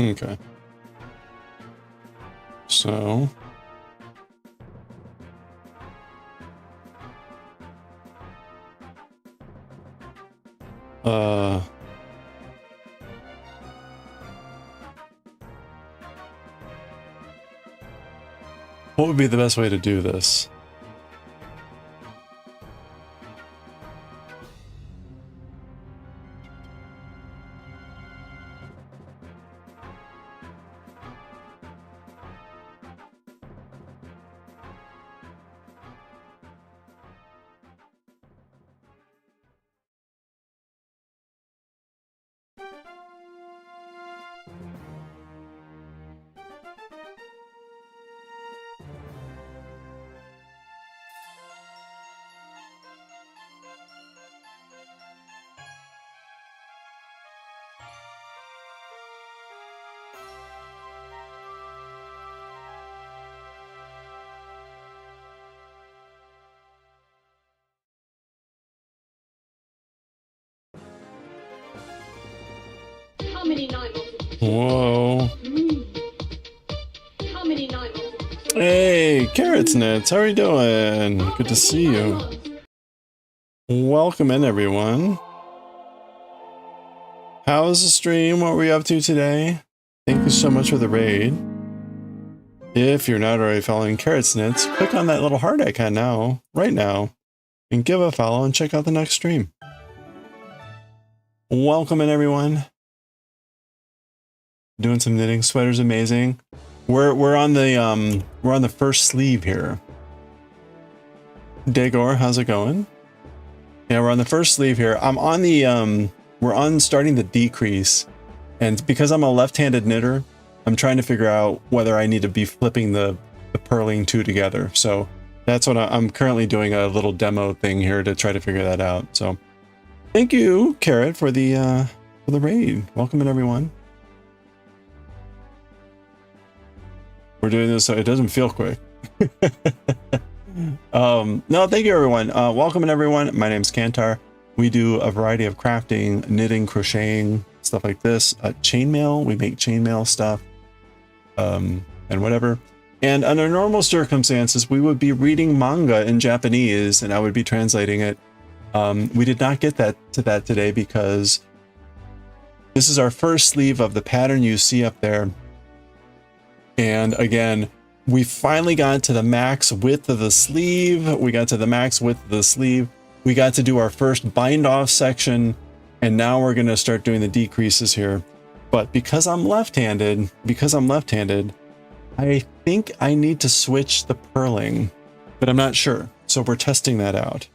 A: Okay. So what would be the best way to do this?
D: How many nights?
A: Whoa.
D: How many nights?
A: Hey, Carrots Nits, how are you doing? Good to see you. Welcome in, everyone. How's the stream? What were we up to today? Thank you so much for the raid. If you're not already following Carrots Nits, click on that little heart icon now, right now, and give a follow and check out the next stream. Welcome in, everyone. Doing some knitting. Sweater's amazing. We're on the first sleeve here. Dagor, how's it going? Yeah, we're on the first sleeve here. I'm on the we're on starting the decrease, and because I'm a left-handed knitter, I'm trying to figure out whether I need to be flipping the purling two together. So that's what I'm currently doing, a little demo thing here to try to figure that out. So thank you, Carrot, for the raid. Welcome in, everyone. We're doing this so it doesn't feel quick. No, thank you, everyone. Welcome in, everyone. My name's Kantar. We do a variety of crafting, knitting, crocheting, stuff like this. Chainmail, we make chainmail stuff, and whatever. And under normal circumstances, we would be reading manga in Japanese, and I would be translating it. We did not get to that today because this is our first sleeve of the pattern you see up there. And again, we finally got to the max width of the sleeve. We got to the max width of the sleeve. We got to do our first bind off section, and now we're going to start doing the decreases here. But because I'm left-handed, I think I need to switch the purling, but I'm not sure. So we're testing that out.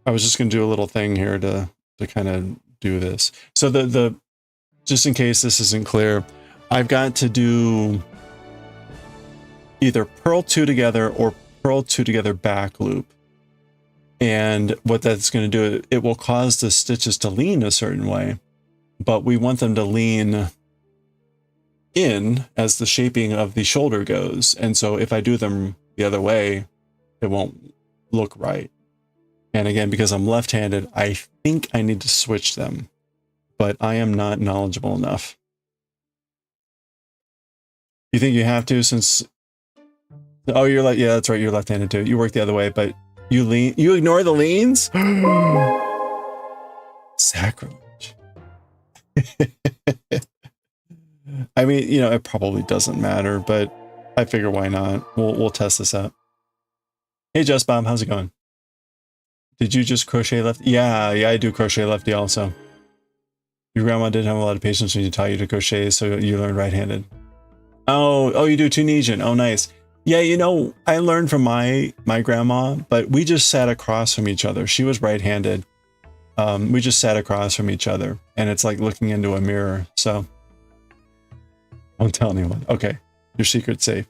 A: I was just going to do a little thing here to kind of do this. So the just in case this isn't clear, I've got to do either purl two together or purl two together back loop. And what that's going to do, it will cause the stitches to lean a certain way, but we want them to lean in as the shaping of the shoulder goes. And so if I do them the other way, it won't look right. And again, because I'm left-handed, I think I need to switch them, but I am not knowledgeable enough. You think you have to since... Oh, you're like, yeah, that's right. You're left-handed too. You work the other way, but you lean, you ignore the leans? Sacrilege. I mean, you know, it probably doesn't matter, but I figure why not? We'll test this out. Hey, Just Bob, how's it going? Did you just crochet lefty? Yeah, I do crochet lefty also. Your grandma didn't have a lot of patience when you taught you to crochet, so you learned right-handed. Oh, you do Tunisian. Oh, nice. Yeah, you know, I learned from my grandma, but we just sat across from each other. She was right-handed. We just sat across from each other, and it's like looking into a mirror, so... Don't tell anyone. Okay, your secret's safe.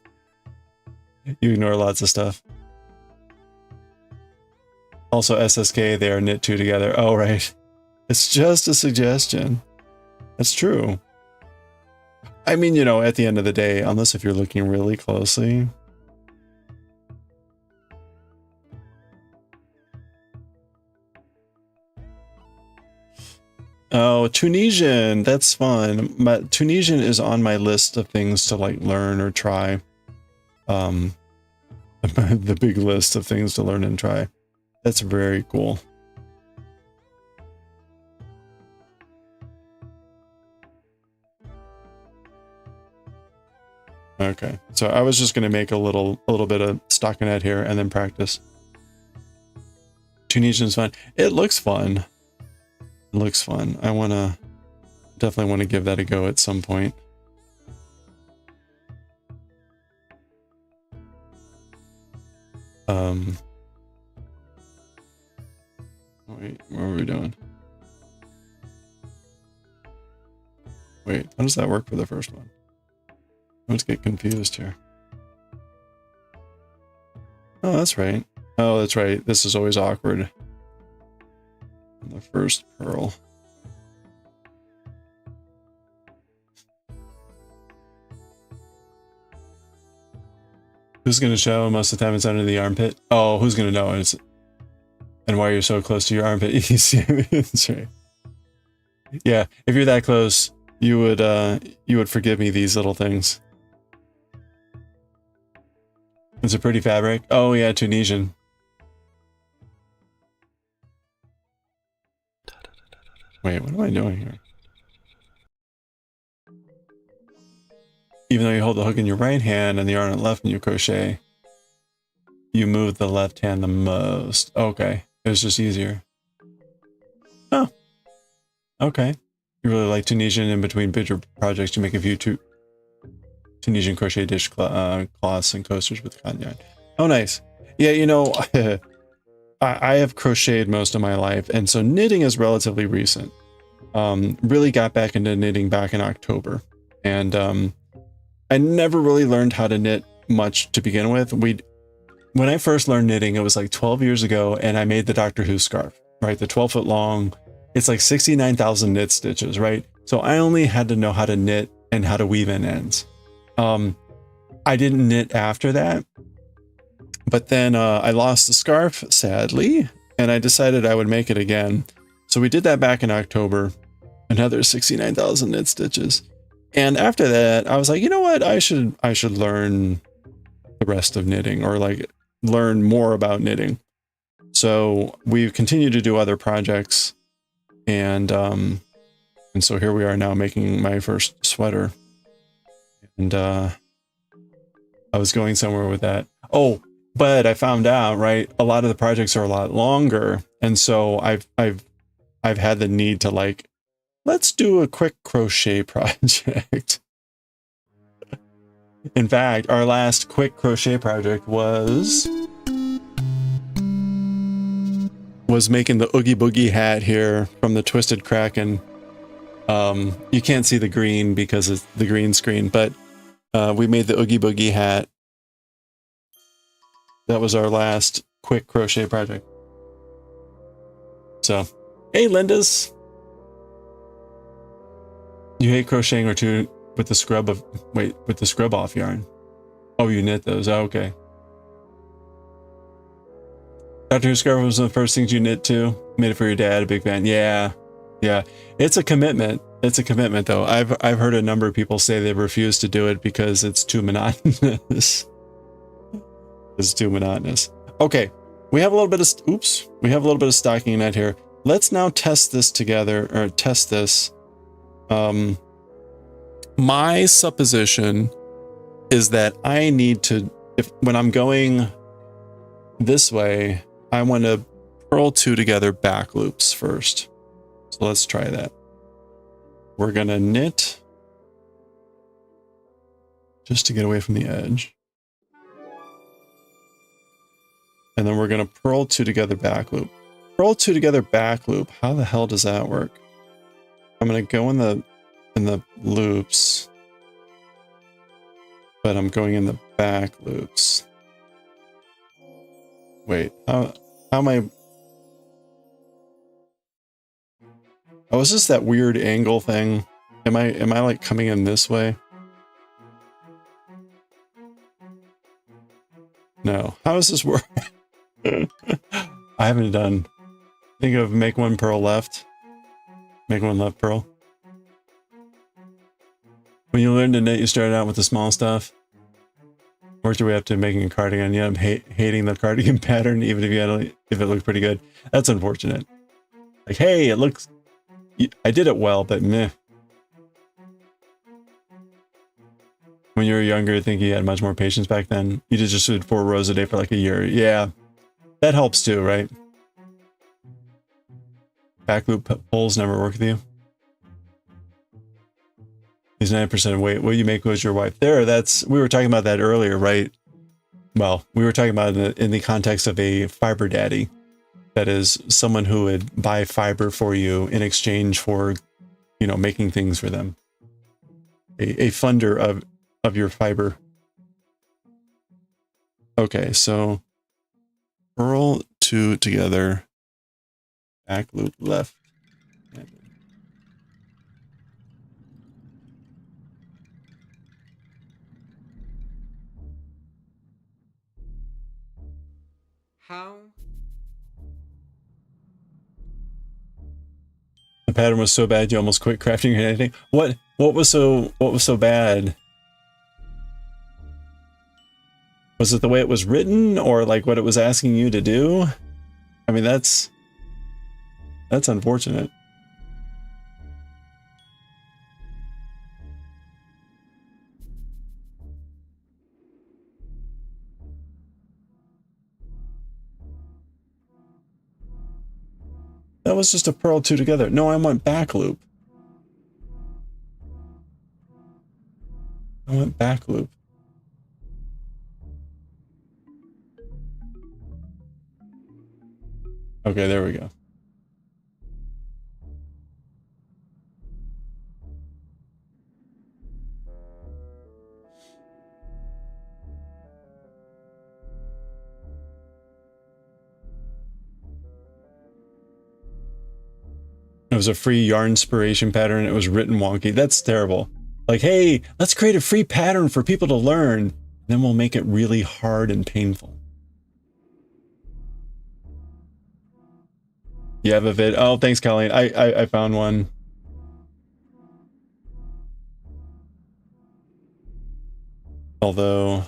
A: You ignore lots of stuff. Also, SSK, they are knit two together. Oh, right. It's just a suggestion. That's true. I mean, you know, at the end of the day, unless if you're looking really closely. Oh, Tunisian. That's fun. Tunisian is on my list of things to like learn or try. The big list of things to learn and try. That's very cool. Okay, so I was just going to make a little bit of stockinette here and then practice. Tunisian's fun. It looks fun. It looks fun. I definitely want to give that a go at some point. Wait, what are we doing? Wait, how does that work for the first one? Let's get confused here. Oh, that's right. Oh, that's right. This is always awkward. The first pearl. Who's going to show? Most of the time it's under the armpit. Oh, who's going to know? And why you're so close to your armpit? That's right. Yeah, if you're that close, you would forgive me these little things. It's a pretty fabric. Oh yeah, Tunisian. Wait, what am I doing here? Even though you hold the hook in your right hand and the yarn in the left and you crochet, you move the left hand the most. Okay, it was just easier. Oh, okay. You really like Tunisian. In between bigger projects, you make a few Tunisian crochet dish cloths and coasters with cotton yarn. Oh, nice. Yeah, you know, I have crocheted most of my life, and so knitting is relatively recent. Really got back into knitting back in October, and I never really learned how to knit much to begin with. When I first learned knitting, it was like 12 years ago, and I made the Doctor Who scarf, right? The 12-foot long. It's like 69,000 knit stitches, right? So I only had to know how to knit and how to weave in ends. I didn't knit after that, but then I lost the scarf, sadly, and I decided I would make it again. So we did that back in October, another 69,000 knit stitches. And after that, I was like, you know what? I should learn the rest of knitting, or like learn more about knitting. So we've continued to do other projects, and so here we are now making my first sweater. And I was going somewhere with that. Oh, but I found out, right, a lot of the projects are a lot longer, and so I've had the need to like, let's do a quick crochet project. In fact, our last quick crochet project was making the Oogie Boogie hat here from the Twisted Kraken. You can't see the green because it's the green screen, but we made the Oogie Boogie hat. That was our last quick crochet project. So, hey, Linda's. You hate crocheting or two with the scrub of, wait, with the scrub off yarn. Oh, you knit those. Oh, okay. Dr. Scrub was one of the first things you knit too. Made it for your dad, a big fan. Yeah. Yeah. It's a commitment. It's a commitment though. I've heard a number of people say they refuse to do it because it's too monotonous. It's too monotonous. Okay. We have a little bit of, oops. We have a little bit of stocking knit here. Let's now test this together, or test this. My supposition is that I need to, when I'm going this way, I want to purl two together back loops first. So let's try that. We're going to knit just to get away from the edge. And then we're going to purl two together back loop. Purl two together back loop. How the hell does that work? I'm going to go in the loops, but I'm going in the back loops. Wait, how am I? Oh, is this that weird angle thing? Am I like coming in this way? No. How does this work? I haven't done. Think of make one purl left. Make one left purl. When you learned to knit, you started out with the small stuff. Worked your way up to making a cardigan. Yeah, I'm hating the cardigan pattern, even if it looked pretty good. That's unfortunate. Like, hey, it looks. I did it well, but meh. When you were younger, I think you had much more patience back then. You just did 4 rows a day for like a year. Yeah, that helps too, right? Back loop pulls never work with you. He's 9% weight. What do you make was your wife? There, we were talking about that earlier, right? Well, we were talking about it in the context of a fiber daddy. That is someone who would buy fiber for you in exchange for, you know, making things for them. A funder of your fiber. Okay, so purl two together. Back loop left.
B: How?
A: The pattern was so bad you almost quit crafting or anything. What was so bad? Was it the way it was written, or like what it was asking you to do? I mean, that's unfortunate. That was just a purl two together. No, I went back loop. I went back loop. Okay, there we go. It was a free yarn inspiration pattern. It was written wonky. That's terrible. Like, hey, let's create a free pattern for people to learn. Then we'll make it really hard and painful. You have a vid? Oh, thanks, Colleen. I found one. Although...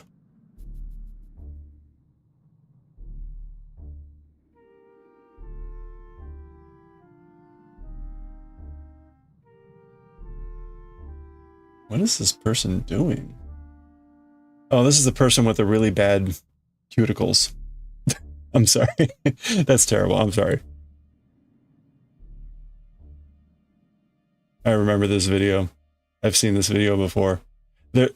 A: What is this person doing? Oh, this is the person with the really bad cuticles. I'm sorry. That's terrible. I'm sorry. I remember this video. I've seen this video before. Their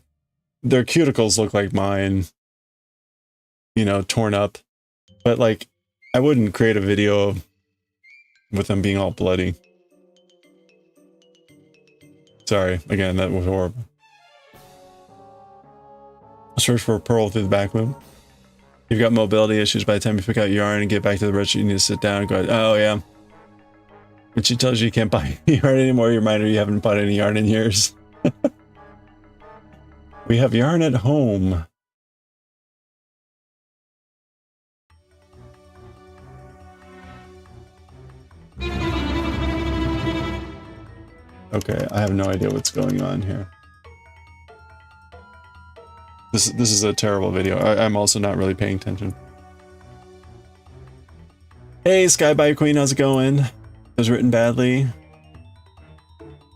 A: cuticles look like mine. You know, torn up. But like, I wouldn't create a video with them being all bloody. Sorry, again, that was horrible. Search for a purl through the back loop. You've got mobility issues by the time you pick out yarn and get back to the register, you need to sit down and go, oh yeah. When she tells you you can't buy any yarn anymore, you remind her you haven't bought any yarn in years. We have yarn at home. Okay, I have no idea what's going on here. This is a terrible video. I'm also not really paying attention. Hey, Sky by Queen, how's it going? It was written badly.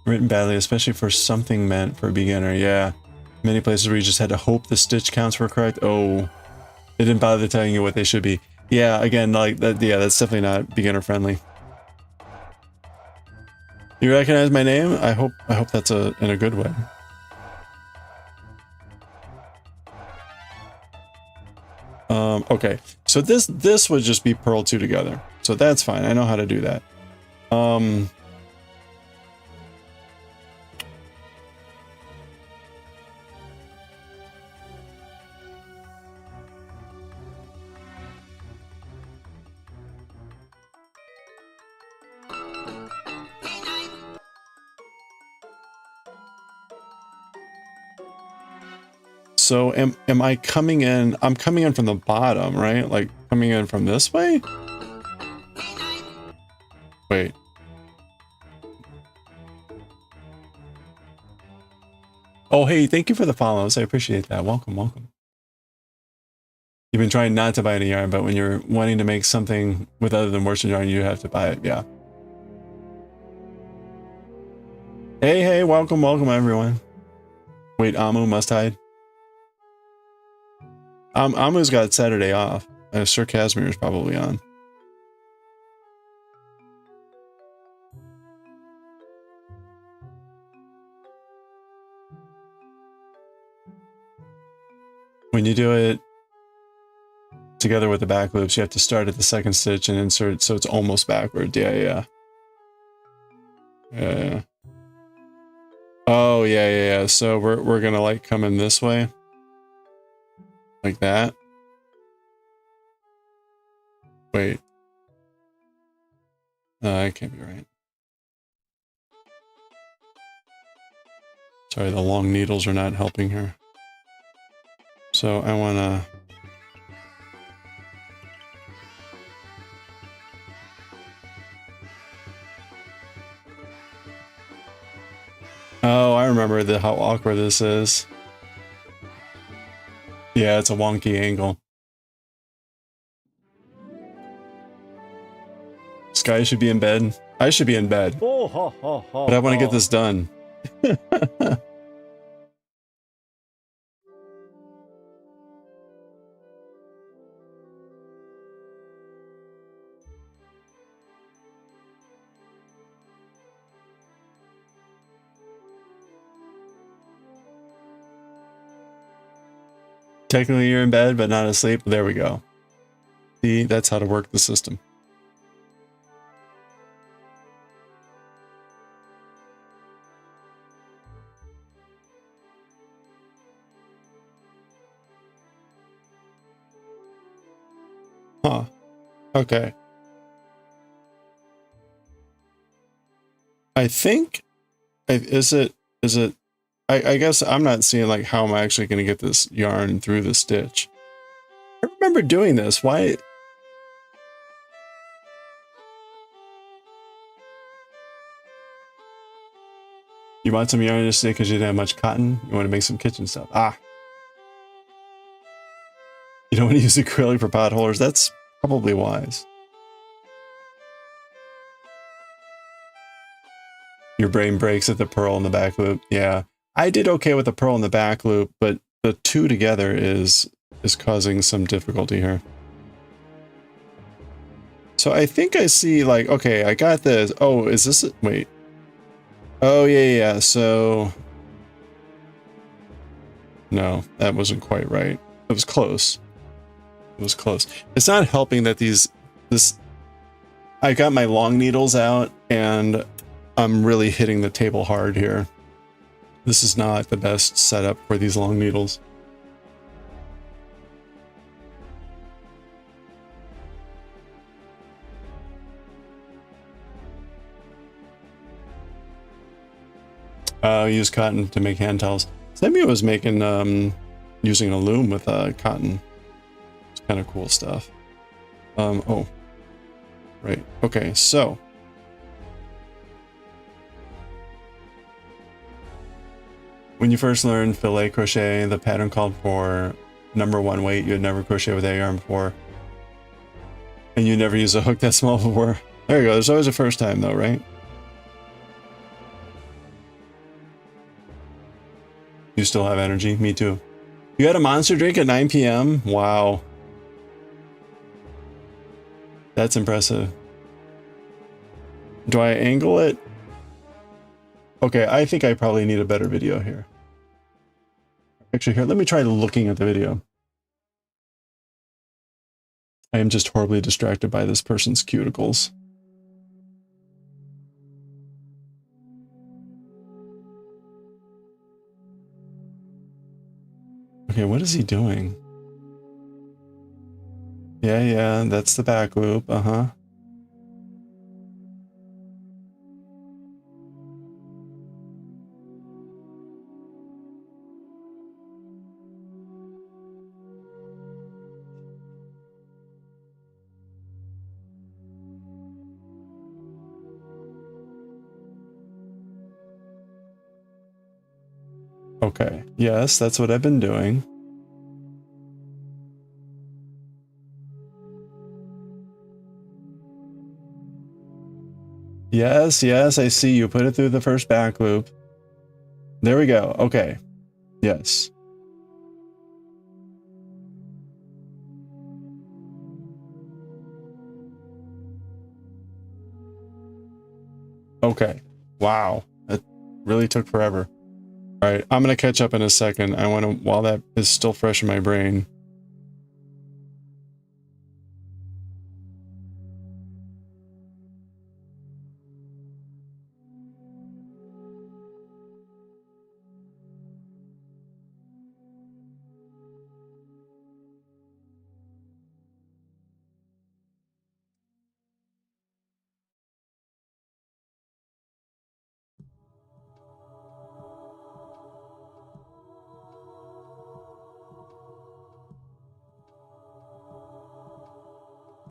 A: Written badly, especially for something meant for a beginner. Yeah, many places where you just had to hope the stitch counts were correct. Oh, they didn't bother telling you what they should be. Yeah, again, like that. Yeah, that's definitely not beginner friendly. You recognize my name? I hope that's in a good way. Okay, so this would just be purl two together, so that's fine. I know how to do that. So am I coming in? I'm coming in from the bottom, right? Like coming in from this way? Wait. Oh, hey, thank you for the follows. I appreciate that. Welcome, welcome. You've been trying not to buy any yarn, but when you're wanting to make something with other than worsted yarn, you have to buy it. Yeah. Hey, welcome, welcome, everyone. Wait, Amu must hide. Amu's got Saturday off. Sir Casimir's probably on. When you do it together with the back loops, you have to start at the second stitch and insert so it's almost backward. Yeah. Oh, yeah. So we're gonna like come in this way. Like that. Wait. That can't be right. Sorry, the long needles are not helping her. So I wanna... Oh, I remember how awkward this is. Yeah, it's a wonky angle. Sky should be in bed. I should be in bed.
C: Oh, ha, ha, ha,
A: But I want to
C: ha.
A: get this done. Technically you're in bed, but not asleep. There we go. See, that's how to work the system. Huh. Okay. I think... Is it... I guess I'm not seeing like how I'm actually going to get this yarn through the stitch. I remember doing this. Why... You want some yarn to stay because you didn't have much cotton? You want to make some kitchen stuff? Ah. You don't want to use acrylic for pot holders? That's probably wise. Your brain breaks at the purl in the back loop. Yeah. I did okay with the purl in the back loop, but the two together is causing some difficulty here. So I think I see like, okay, I got this. Oh, is this... Wait. Oh, yeah. So... No, that wasn't quite right. It was close. It was close. It's not helping that I got my long needles out and I'm really hitting the table hard here. This is not the best setup for these long needles. Use cotton to make hand towels. Samuel was making, using a loom with cotton. It's kind of cool stuff. Oh. Right. Okay, so. When you first learned filet crochet, the pattern called for #1 weight. You had never crocheted with a yarn before. And you never used a hook that small before. There you go. There's always a first time though, right? You still have energy? Me too. You had a monster drink at 9 p.m.? Wow. That's impressive. Do I angle it? Okay, I think I probably need a better video here. Actually, here, let me try looking at the video. I am just horribly distracted by this person's cuticles. Okay, what is he doing? Yeah, that's the back loop, uh-huh. Okay, yes, that's what I've been doing. Yes, I see you put it through the first back loop. There we go, okay. Yes. Okay, wow, it really took forever. All right, I'm gonna catch up in a second. I want to, while that is still fresh in my brain.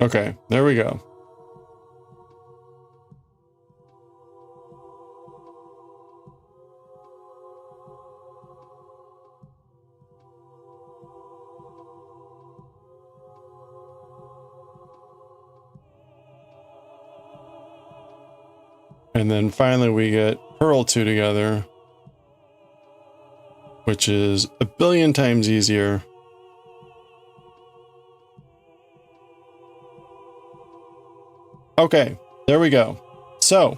A: Okay, there we go. And then finally we get purl 2 together, which is a billion times easier. Okay, there we go. So,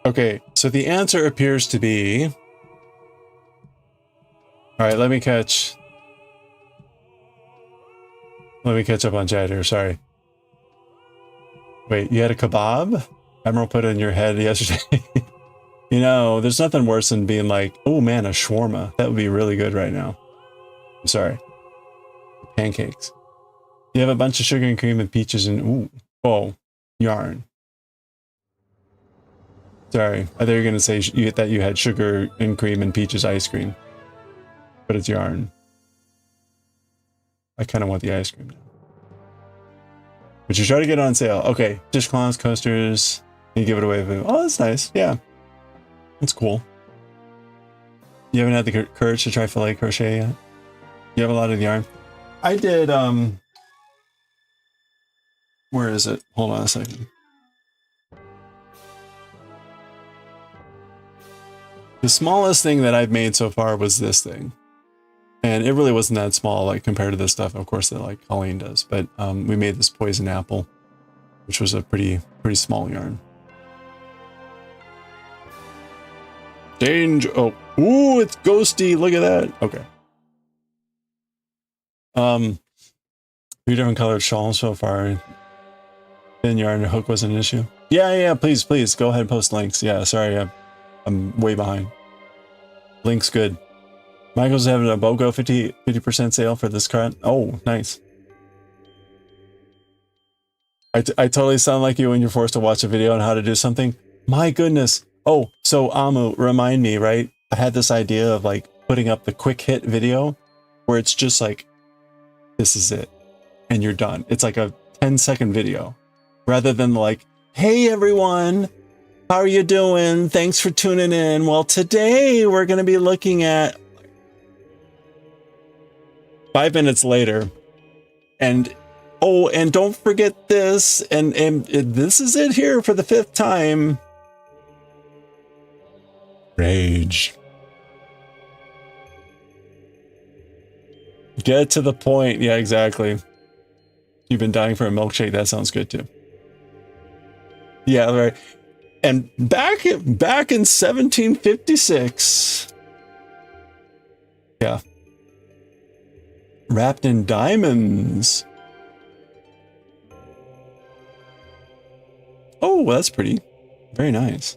A: okay, so the answer appears to be, all right, let me catch up on chat here, sorry. Wait, you had a kebab? Emerald put it in your head yesterday. You know, there's nothing worse than being like, oh man, a shawarma. That would be really good right now. I'm sorry. Pancakes. You have a bunch of sugar and cream and peaches and, ooh, oh, yarn. Sorry, I thought you were going to say that you had sugar and cream and peaches ice cream. But it's yarn. I kind of want the ice cream now. But you try to get it on sale. Okay, dishcloths, coasters, you give it away. Oh, that's nice. Yeah. That's cool. You haven't had the courage to try filet crochet yet? You have a lot of yarn? I did, where is it? Hold on a second. The smallest thing that I've made so far was this thing. And it really wasn't that small, like, compared to the stuff, of course, that, like, Colleen does. But we made this poison apple, which was a pretty small yarn. Danger! Oh, ooh, it's ghosty! Look at that! Okay. 3 different colored shawls so far. Thin yarn hook wasn't an issue. Yeah, please, go ahead and post links. Yeah, sorry, I'm way behind. Link's good. Michael's having a BOGO 50% sale for this cut. Oh, nice. I totally sound like you when you're forced to watch a video on how to do something. My goodness. Oh, so Amu, remind me, right? I had this idea of like putting up the quick hit video where it's just like, this is it. And you're done. It's like a 10-second video rather than like, hey everyone, how are you doing? Thanks for tuning in. Well, today we're going to be looking at 5 minutes later. And oh, and don't forget this. And this is it here for the 5th time. Rage. Get to the point. Yeah, exactly. You've been dying for a milkshake. That sounds good too. Yeah, right. And back in 1756. Yeah. Wrapped in diamonds. Oh, that's pretty. Very nice.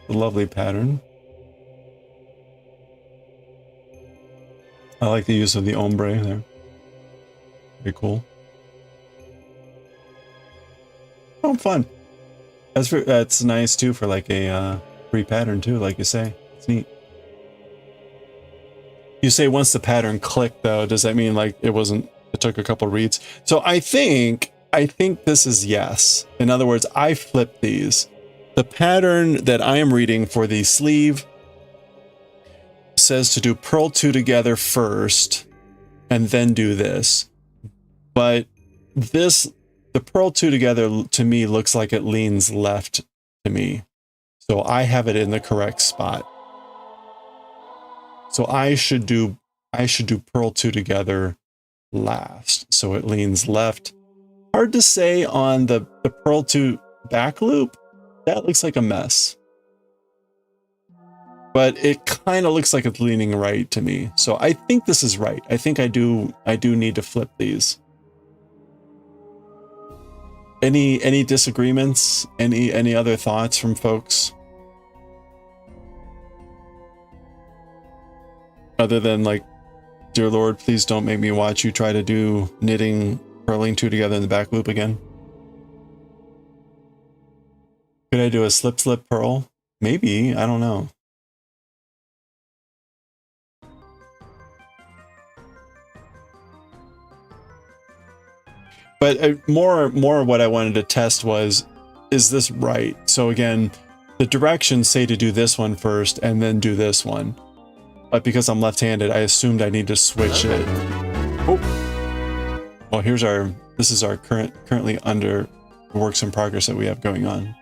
A: A lovely pattern. I like the use of the ombre there. Very cool. Oh, fun. That's nice too for like a free pattern too, like you say. It's neat. You say once the pattern clicked though, does that mean like it took a couple reads? So I think this is yes. In other words, I flipped these. The pattern that I am reading for the sleeve says to do purl 2 together first and then do this. But the purl 2 together to me looks like it leans left to me. So I have it in the correct spot. So I should do purl 2 together last. So it leans left. Hard to say on the purl 2 back loop. That looks like a mess. But it kind of looks like it's leaning right to me. So I think this is right. I think I do need to flip these. Any disagreements? Any other thoughts from folks? Other than like, dear Lord, please don't make me watch you try to do knitting, purling 2 together in the back loop again. Could I do a slip purl? Maybe, I don't know. But more what I wanted to test was, is this right? So again, the directions say to do this one first and then do this one. But because I'm left-handed, I assumed I need to switch it. Oh. Well, this is our currently under works in progress that we have going on.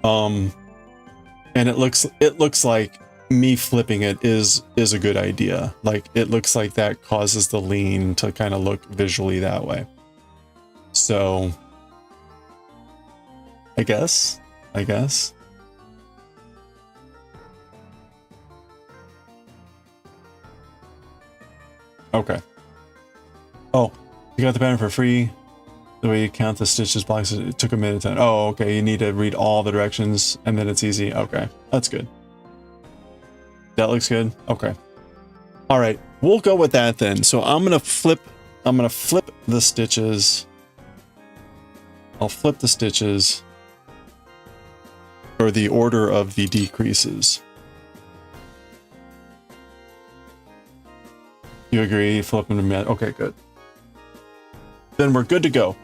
A: And it looks like me flipping it is a good idea. Like it looks like that causes the lean to kind of look visually that way. So I guess. Okay. Oh, you got the pattern for free. The way you count the stitches blocks, it took a minute to... Oh, okay. You need to read all the directions and then it's easy. Okay. That's good. That looks good. Okay. All right. We'll go with that then. So I'm going to flip the stitches. I'll flip the stitches for the order of the decreases. You agree? Flip them to mid. Okay, good. Then we're good to go.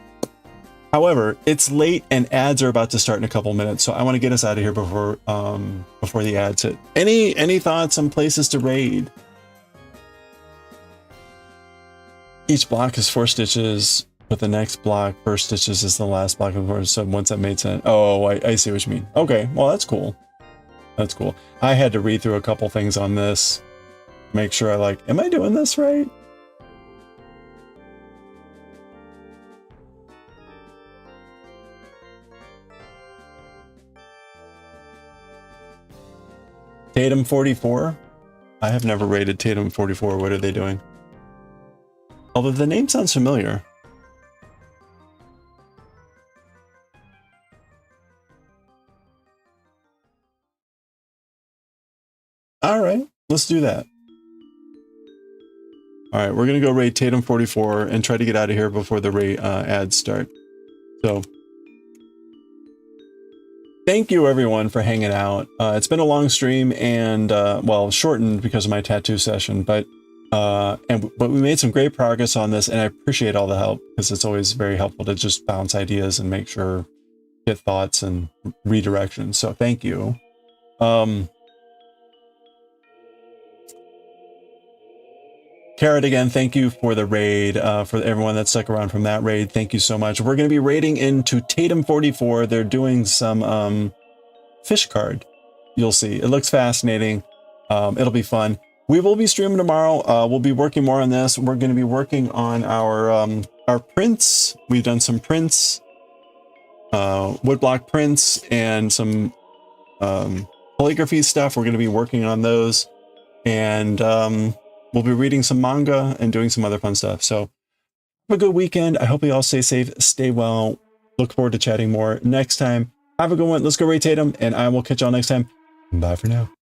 A: However, it's late and ads are about to start in a couple minutes, so I want to get us out of here before the ads hit. Any thoughts on places to raid? Each block is 4 stitches, but the next block, 4 stitches, is the last block of 4. So once that made sense. Oh, I see what you mean. Okay, well that's cool. That's cool. I had to read through a couple things on this, make sure am I doing this right? Tatum 44? I have never rated Tatum 44. What are they doing? Although the name sounds familiar. All right, let's do that. All right, we're going to go raid Tatum 44 and try to get out of here before the raid ads start. So thank you everyone for hanging out. It's been a long stream and well, shortened because of my tattoo session, but we made some great progress on this, and I appreciate all the help because it's always very helpful to just bounce ideas and make sure get thoughts and redirections. So thank you. Carrot, again, thank you for the raid. For everyone that stuck around from that raid, thank you so much. We're going to be raiding into Tatum 44. They're doing some fish card. You'll see. It looks fascinating. It'll be fun. We will be streaming tomorrow. We'll be working more on this. We're going to be working on our prints. We've done some prints, woodblock prints, and some calligraphy stuff. We're going to be working on those, and we'll be reading some manga and doing some other fun stuff. So have a good weekend. I hope you all stay safe, stay well. Look forward to chatting more next time. Have a good one. Let's go raid Tatum, and I will catch y'all next time. Bye for now.